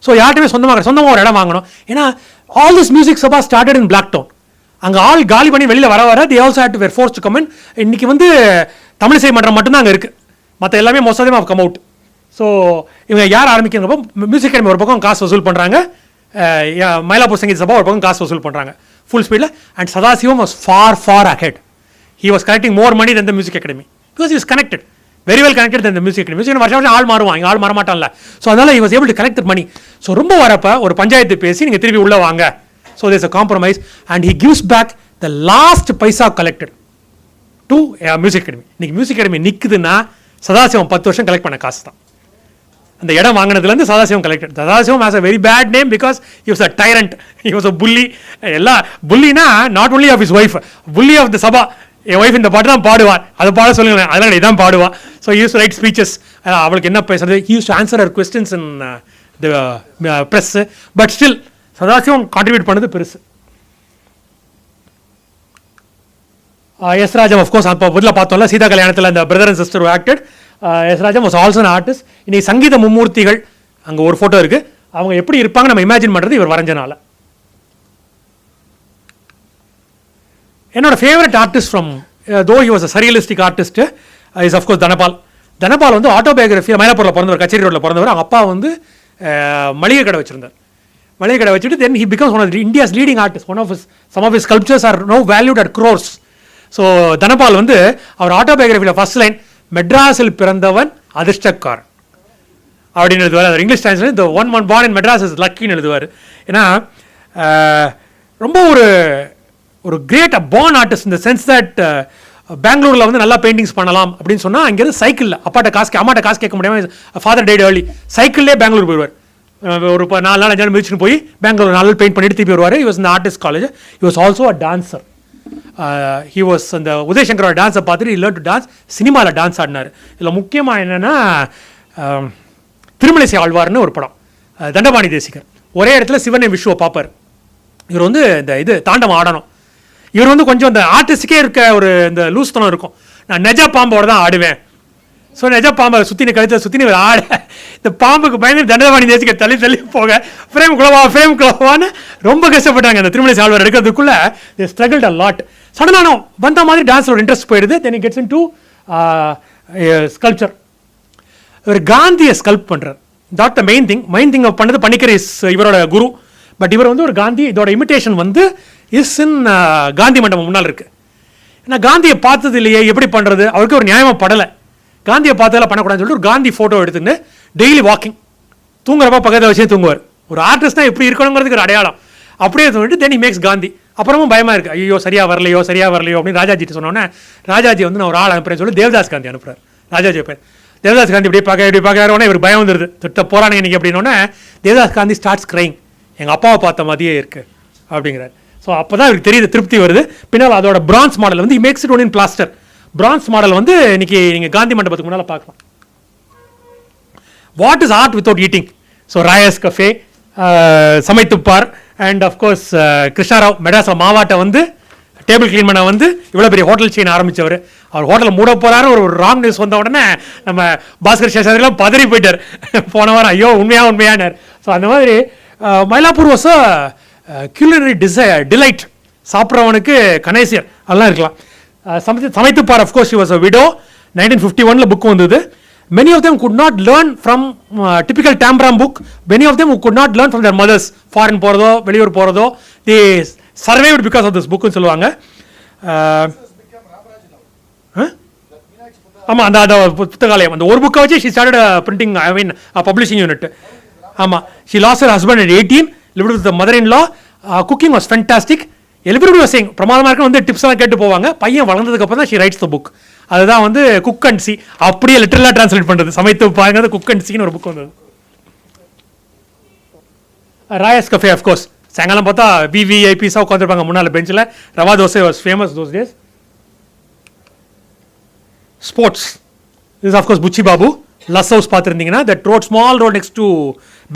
ஸோ யார்ட்டுமே சொந்தமாக ஒரு இடம் வாங்கணும். ஏன்னா all this music sabha started in black town. அங்கே ஆள் காலி பண்ணி வெளியில் வர they also had to were forced to come in. இன்னைக்கு வந்து தமிழிசை மன்றம் மட்டும்தான் அங்கே இருக்குது, மற்ற எல்லாமே most of them come out. So இவங்க யார் ஆரம்பிக்கிறப்போ மியூசிக் அகாடமி ஒரு பக்கம் காசு வசூல் பண்ணுறாங்க, மயிலாப்பூர் சங்கீத சபா ஒரு பக்கம் காசு வசூல் பண்ணுறாங்க ஃபுல் ஸ்பீடில். And Sadasivam was far ahead. He was collecting more money then the music academy because he was connected, very well connected then the music academy. Music வருஷம் ஆள் மாறுவான், இங்கே ஆள் மாறமாட்டான்ல. ஸோ அதனால் he was able to collect the money. So ரொம்ப வரப்போ ஒரு பஞ்சாயத்து பேசி நீங்கள் திருப்பி உள்ளே வாங்க. So there's a compromise and he gives back the last paisa collected to music academy. இன்னைக்கு மியூசிக் அகாடமி நிற்குதுன்னா சதாசிவம் 10 வருஷம் கலெக்ட் பண்ண காசு தான். அந்த இடம் வாங்கினதுலேருந்து Sadasivam collected. Sadasivam has a very bad name because he was a tyrant, he was a bully. எல்லா புல்லினா not only of his wife, bully of the sabha. என் ஒய்ஃப் இந்த பாட்டு தான் பாடுவார், அதை பாட சொல்லுங்களேன், அதெல்லாம் இதான் பாடுவா. ஸோ யூஸ் ரைட் ஸ்பீச்சஸ், அவளுக்கு என்ன பேசுறது, use to answer her questions in the press. But still Sadasivam contribute பண்ணது பெருசு. எஸ் ராஜம் அஃப்கோர்ஸ் அப்போ முதல்ல பார்த்தோம்ல சீதா கல்யாணத்தில் அந்த brother and sister acted. S Rajam was also an artist. இன்னைக்கு சங்கீத மும்மூர்த்திகள் அங்கே ஒரு ஃபோட்டோ இருக்குது. அவங்க எப்படி இருப்பாங்க நம்ம இமேஜின் பண்ணுறது இவர் வரைஞ்சனால. என்னோட favourite artist from though he was a surrealistic artist is of course Dhanapal. Dhanapal வந்து ஆட்டோபயோகிராஃபி மயிலாப்பூரில் பிறந்தவர், கச்சேரி ரோட்டில் பிறந்தவர். அவங்க அப்பா வந்து மளிகை கடை வச்சுருந்தார். மளிகை கடை வச்சுட்டு then he becomes one of India's leading artist. Some of his sculptures are no valued at crores. So Dhanapal வந்து அவர் ஆட்டோபயோகிராஃபியில் ஃபர்ஸ்ட் லைன் மெட்ராஸில் பிறந்தவன் அதிர்ஷ்டக்காரன் அப்படின்னு எழுதுவார். அவர் இங்கிலீஷ் டைம்ஸில் the one born in Madras is லக்கின்னு எழுதுவார். ஏன்னா ரொம்ப ஒரு கிரேட் பார்ன் ஆர்டிஸ்ட் இந்த சென்ஸ் தட் பெங்களூரில் வந்து நல்லா பெயிண்டிங்ஸ் பண்ணலாம் அப்படின்னு சொன்னால் அங்கேருந்து சைக்கிளில் அம்மாட்ட காசு கேட்க முடியாமல் ஃபாதர் டேட் ஏர்லி சைக்கிள்லேயே பெங்களூர் போயிடுவார். ஒரு 4 நாள் 5 நாள் மிதிச்சுன்னு போய் பெங்களூர் 4 நாள் பெயிண்ட் பண்ணிட்டு திருப்பி வருவார். ஹி வாஸ் இந்த artist college. He was also a dancer. He was அந்த உதயசங்கரோட டான்ஸை பார்த்துட்டு லேர்ன் டு டான்ஸ். சினிமாவில் டான்ஸ் ஆடினார். இதில் முக்கியமாக என்னென்னா திருமலைசை ஆழ்வார்னு ஒரு படம், தண்டபாணி தேசிகர் ஒரே இடத்துல சிவனை விஷ்ணுவை பார்ப்பார். இவர் வந்து இந்த தாண்டவம் ஆடணும். இவர் வந்து கொஞ்சம் இந்த ஆர்டிஸ்டுக்கே இருக்க ஒரு இந்த லூஸ்தனம் இருக்கும். நான் நெஜ பாம்போட தான் ஆடுவேன். ஸோ நெஜ பாம்பை சுற்றின கழுத்தில் சுற்றின ஆட இந்த பாம்புக்கு பயந்து தண்டபாணி தேசிகர் தள்ளி போக ஃப்ரேம் குளவான்னு ரொம்ப கஷ்டப்பட்டாங்க. அந்த திருமலை சால்வர் எடுக்கிறதுக்குள்ளே தே ஸ்ட்ரகிள்ட் அ லாட். சடனாக வந்த மாதிரி டான்ஸோட இன்ட்ரெஸ்ட் போயிடுது. Then it gets into sculpture. இவர் காந்தியை ஸ்கல்ப் பண்ணுறார். டாட் மெயின் திங் பண்ணது பண்ணிக்கிற இவரோட குரு. பட் இவர் வந்து ஒரு காந்தி இதோட இமிட்டேஷன் வந்து இஸ் இன் காந்தி மண்டபம் முன்னால் இருக்குது. ஏன்னா காந்தியை பார்த்தது இல்லையே எப்படி பண்ணுறது, அவருக்கு ஒரு நியாயமாக படலை. காந்தியை பார்த்ததெல்லாம் பண்ணக்கூடாதுன்னு சொல்லிட்டு ஒரு காந்தி ஃபோட்டோ எடுத்துன்னு டெய்லி வாக்கிங் தூங்குறப்ப பக்கத்தில் வச்சே தூங்குவார். ஒரு ஆர்டிஸ்ட்னா எப்படி இருக்கணுங்கிறதுக்கு ஒரு அடையாளம். அப்படியே சொல்லிட்டு தென் ஹி மேக்ஸ் காந்தி. அப்புறமும் பயமாக இருக்குது, ஐயோ சரியாக வரலையோ அப்படின்னு ராஜாஜிட்டு சொன்னோன்னே ராஜாஜி வந்து நான் ஒரு ஆள் அனுப்புறேன்னு சொல்லி தேவதாஸ் காந்தி அனுப்புறாரு. ராஜாஜி பேர் தேவதாஸ் காந்தி இப்படி பார்க்குறாருன்னா இவர் பயம் வந்துடுது, திட்ட போகிறானே இன்னைக்கு அப்படின்னோடனே தேவதாஸ் காந்தி ஸ்டார்ட்ஸ் கிரைங். எங்கள் அப்பாவை பார்த்த மாதிரியே இருக்குது அப்படிங்கிறார். ஸோ அப்போ தான் இவருக்கு தெரியுது, திருப்தி வருது. பின்னால் அதோட பிரான்ஸ் மாடல் வந்து makes it one in plaster. Bronze model வந்து இன்னைக்கு நீங்கள் காந்தி மண்டபத்துக்கு முன்னால் பார்க்கலாம். What is art without eating? So Raya's cafe, Samaithu Paar and of course Krishna Rao மெட்ராஸில் மாவாட்டை வந்து டேபிள் கிளீன் பண்ண வந்து இவ்வளோ பெரிய ஹோட்டல் செயின் ஆரம்பித்தவர். அவர் ஹோட்டலில் மூட போகிறாரு ஒரு ராங் நியூஸ் வந்த உடனே நம்ம பாஸ்கர் சேஷாதிரிலாம் பதறி போயிட்டார். போன வாரம் ஐயோ உண்மையானார். ஸோ அந்த மாதிரி Mylapore was a culinary delight. சாப்பிட்றவனுக்கு கணேசியர் அதெல்லாம் இருக்கலாம். Samaithu Paar, of course she was a widow. 1951 book வந்தது. Many of them could not learn from typical Tambram book. Many of them who could not learn from their mothers. Foreign போகிறதோ வெளியூர் போகிறதோ they survived because of this book ன்னு சொல்லுவாங்க. ஆமாம், அந்த புத்தகாலயம் அந்த ஒரு புக்கை வச்சு she started printing, I mean publishing unit. ஆமாம், she lost her husband at 18, lived with the mother-in-law. Cooking was fantastic. Everybody was saying பிரமாதமாக இருக்க வந்து டிப்ஸ் எல்லாம் கேட்டு போவாங்க. பையன் வளர்ந்ததுக்கப்புறம் தான் she writes the book. அதுதான் வந்து குக் அண்ட் சி, அப்படியே லிட்டரலாக டிரான்ஸ்லேட் பண்ணுறது. சமைத்து பாருங்க, குக் அண்ட் சின்னு ஒரு புக் வந்தது. ராயஸ் கஃபே, அஃப்கோர்ஸ் சாயங்காலம் பார்த்தா விவிஐபிஸாக உட்காந்துருப்பாங்க முன்னால் பெஞ்சில். Rava dosa was famous those days. Sports is of course Buchi Babu. Luz house பார்த்துருந்தீங்கன்னா that road, small road next to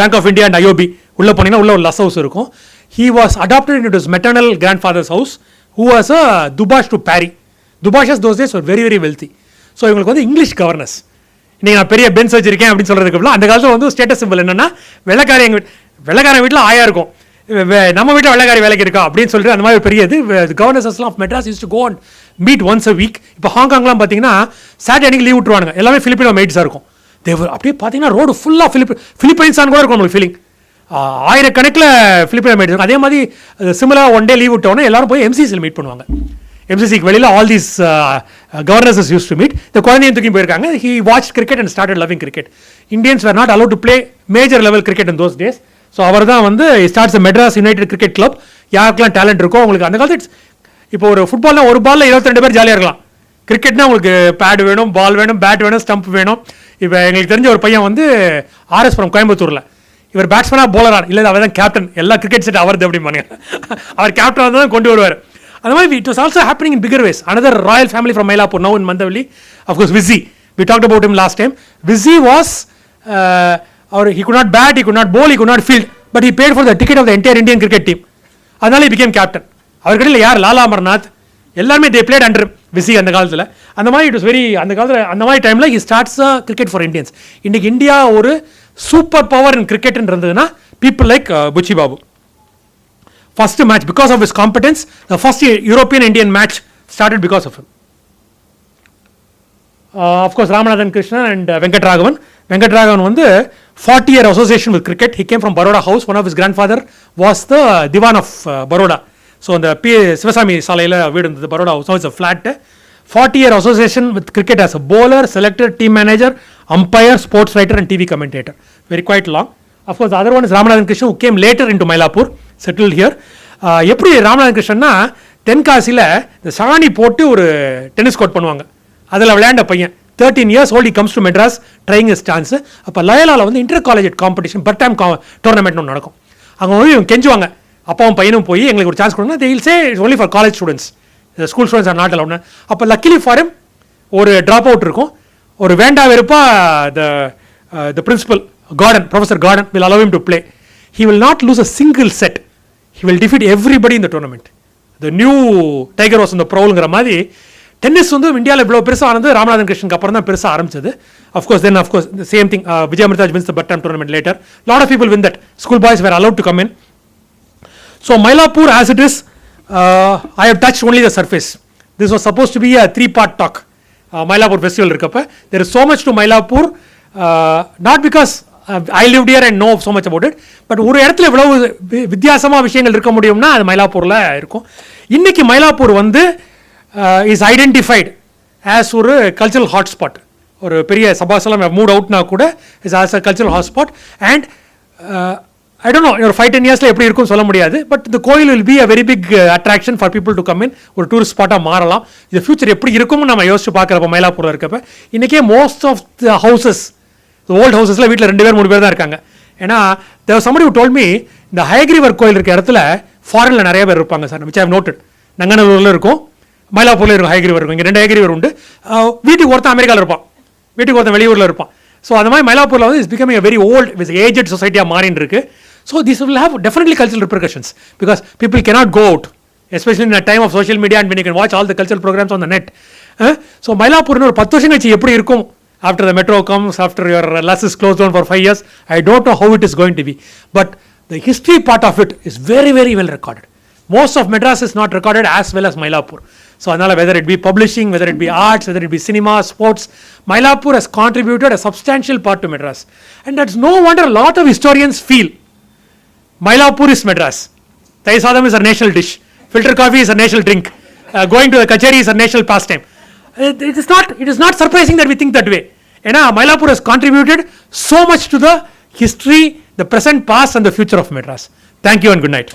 bank of India and IOB உள்ளே போனீங்கன்னா உள்ள ஒரு லஸ் ஹவுஸ் இருக்கும். He was adopted into his maternal grandfather's house, who was a Dubash to Parry. Dubashas those days were very very wealthy. So இவங்களுக்கு வந்து English governance. இன்றைக்கி நான் பெரிய பென்ஸ் வச்சிருக்கேன் அப்படின்னு சொல்கிறதுக்கு அந்த காலத்தில் வந்து ஸ்டேட்டஸ் சிம்பிள் என்னென்னா, வெள்ளைக்காரன் வீட்டில் ஆயா இருக்கும், நம்ம வீட்டில் வெள்ளைக்காரி வேலைக்கு இருக்கா அப்படின்னு சொல்லிட்டு அந்த மாதிரி பெரிய இது. கவர்னர்ஸஸ்லாம் of Madras used to go and meet once a week. இப்போ ஹாங்காங்லாம் பார்த்தீங்கன்னா சாட்டர்டே அன்னைக்கு லீவ் விட்டுருவாங்க. எல்லாமே ஃபிலிப்பினோ மெய்ட்ஸாக இருக்கும். தேவர் அப்படியே பார்த்தீங்கன்னா ரோடு ஃபுல்லாக ஃபிலிப்பைன்ஸான்னு கூட இருக்கும் நம்மளுக்கு ஃபீலிங். ஆயிரக்கணக்கில் ஃபிலிப்பினோ மெய்ட்ஸ் இருக்கும். அதே மாதிரி சிமிலராக ஒன் டே லீவ் விட்டோன்னே எல்லாரும் போய் எம்சிசியில் மீட் பண்ணுவாங்க. எம்சிசிக்கு வெளியில் all these governesses used to meet. இந்த குழந்தையும் தூக்கி போயிருக்காங்க. He watch cricket and started loving cricket. Indians were not allowed to play major level cricket in those days. So அவர் தான் வந்து starts Madras united cricket club. யாருக்கெல்லாம் டேலண்ட் இருக்கோ அவங்களுக்கு அந்த காலத்து இப்போ ஒரு ஃபுட்பால்னா ஒரு பாலில் 22 பேர் ஜாலியாக இருக்கலாம். கிரிக்கெட்னா உங்களுக்கு பேட் வேணும், பால் வேணும், பேட் வேணும், ஸ்டம்ப் வேணும். இப்போ எங்களுக்கு தெரிஞ்ச ஒரு பையன் வந்து ஆர்எஸ்புரம் கோயம்புத்தூரில், இவர் பேட்ஸ்மேனாக போலரான் இல்லை, அவர் தான் கேப்டன், எல்லா கிரிக்கெட் செட் அவர்து அப்படிம்பாங்க. அவர் கேப்டன் தான் கொண்டு வருவார். அந்த மாதிரி it was also happening in bigger ways. Another royal family from Mylapore, now in Mandaveli, of course VC. We talked about him last time. VC was he could not bat, he could not bowl, he could not field, but he paid for the ticket of the entire Indian cricket team. அதனால he became captain. அவர்கிட்ட யார், லாலா அமர்நாத், எல்லாருமே they played under விசி அந்த காலத்தில். அந்த மாதிரி it was very, அந்த காலத்தில் அந்த மாதிரி டைமில் he starts cricket for Indians. இன்னைக்கு இந்தியா ஒரு சூப்பர் பவர் இன் கிரிக்கெட் இருந்ததுன்னா people like Buchi Babu. First match because of his competence, the first European Indian match started because of him. Of course Ramanathan Krishnan and Venkatraghavan. Venkatraghavan வந்து 40-year association with cricket. He came from Baroda house. One of his grandfather was the Diwan of Baroda. So அந்த சிவசாமி சாலையில் வீடு இருந்தது Baroda house. It's a flat. 40-year association with cricket as a bowler, selector, team manager, umpire, sports writer and TV commentator. Very quite long. Of course the other one is Ramanathan Krishnan, who came later into Mylapore, settled here. எப்படி ராமநாதன் கிருஷ்ணன்னா தென்காசியில் இந்த சாணி போட்டு ஒரு tennis court பண்ணுவாங்க, அதில் விளையாண்ட பையன். 13 years old, he comes to Madras trying his chance. அப்போ லயோலாவில் வந்து inter college competition but time tournament ஒன்று நடக்கும். அங்கே வந்து இவங்க கெஞ்சுவாங்க, அப்பாவும் பையனும் போய் எங்களுக்கு ஒரு சான்ஸ் கொடுங்க. they will say it's only for college students, the school students are not allowed. அப்போ luckily for him ஒரு ட்ராப் அவுட் இருக்கும். ஒரு வேண்டா வெறுப்பா the principal Gordon, Professor Gordon will allow him to play. He will not lose a single set. He will defeat everybody in the tournament. The new tiger was on the prowlங்கிற மாதிரி tennis வந்து இந்தியாவில் இவ்வளோ பெருசாக ஆனது ராமநாதன் கிருஷ்ணனுக்கு அப்புறம் தான் பெருசாக ஆரம்பிச்சது. Of course then of course the same thing, Vijay Amirtaj wins the butt time tournament later. Lot of people win that. School boys were allowed to come in. So Mylapore as it is, I have touched only the surface. This was supposed to be a 3-part talk. Mylapore festival irukappa, there is so much to Mylapore, not because I lived here and know so much about it, but ஒரு இடத்துல இவ்வளவு வித்தியாசமாக விஷயங்கள் இருக்க முடியும்னா அது மயிலாப்பூரில் இருக்கும். இன்னைக்கு மயிலாப்பூர் வந்து is identified as ஒரு கல்ச்சரல் ஹாட்ஸ்பாட். ஒரு பெரிய சபாசலம் மூட் அவுட்னா கூட is as a cultural hotspot. And I don't know, ஒரு 5-10 yearsல எப்படி இருக்கும்னு சொல்ல முடியாது, பட் the கோயில் will be a very big attraction for people to come in. ஒரு டூரிஸ்ட் ஸ்பாட்டாக மாறலாம். இந்த ஃபியூச்சர் எப்படி இருக்கும்னு நம்ம யோசிச்சு பார்க்குறப்ப மயிலாப்பூரில் இருக்கப்ப இன்றைக்கே most of the houses, old ஹவுசஸில் வீட்டில் 2 பேர் 3 பேர் தான் இருக்காங்க. ஏன்னா there was somebody who told me இந்த ஹயக்ரீவர் கோயில் இருக்க இடத்துல ஃபாரினில் நிறைய பேர் இருப்பாங்க sir, which I have noted. நங்கநல்லூரில் இருக்கும், மயிலாப்பூரில் இருக்கும் ஹயக்ரீவர் இருக்கும். இங்கே 2 ஹயக்ரீவர் உண்டு. வீட்டுக்கு ஒருத்தன் அமெரிக்காவில் இருப்பான், வீட்டுக்கு ஒருத்தன் வெளியூரில் இருப்பான். ஸோ அந்த மாதிரி மயிலாப்பூரில் வந்து is becoming a very old, aged சொசைட்டியாக மாறின்னு இருக்கு. So this will have definitely cultural repercussions because people cannot go out, especially in a time of social media and when you can watch all the cultural programs on the net. So மயிலாப்பூர்னு ஒரு 10 வருஷம் கழிச்சு எப்படி இருக்கும் after the metro comes, after your LAS is closed down for 5 years, I don't know how it is going to be. But the history part of it is very, very well recorded. Most of Madras is not recorded as well as Mylapore. So, whether it be publishing, whether it be arts, whether it be cinema, sports, Mylapore has contributed a substantial part to Madras. And that's no wonder a lot of historians feel Mylapore is Madras. Thai sadam is a national dish. Filter coffee is a national drink. Going to the kacheri is a national pastime. It is not surprising that we think that way. Mylapore has contributed so much to the history, the present, past and the future of Madras. Thank you and good night.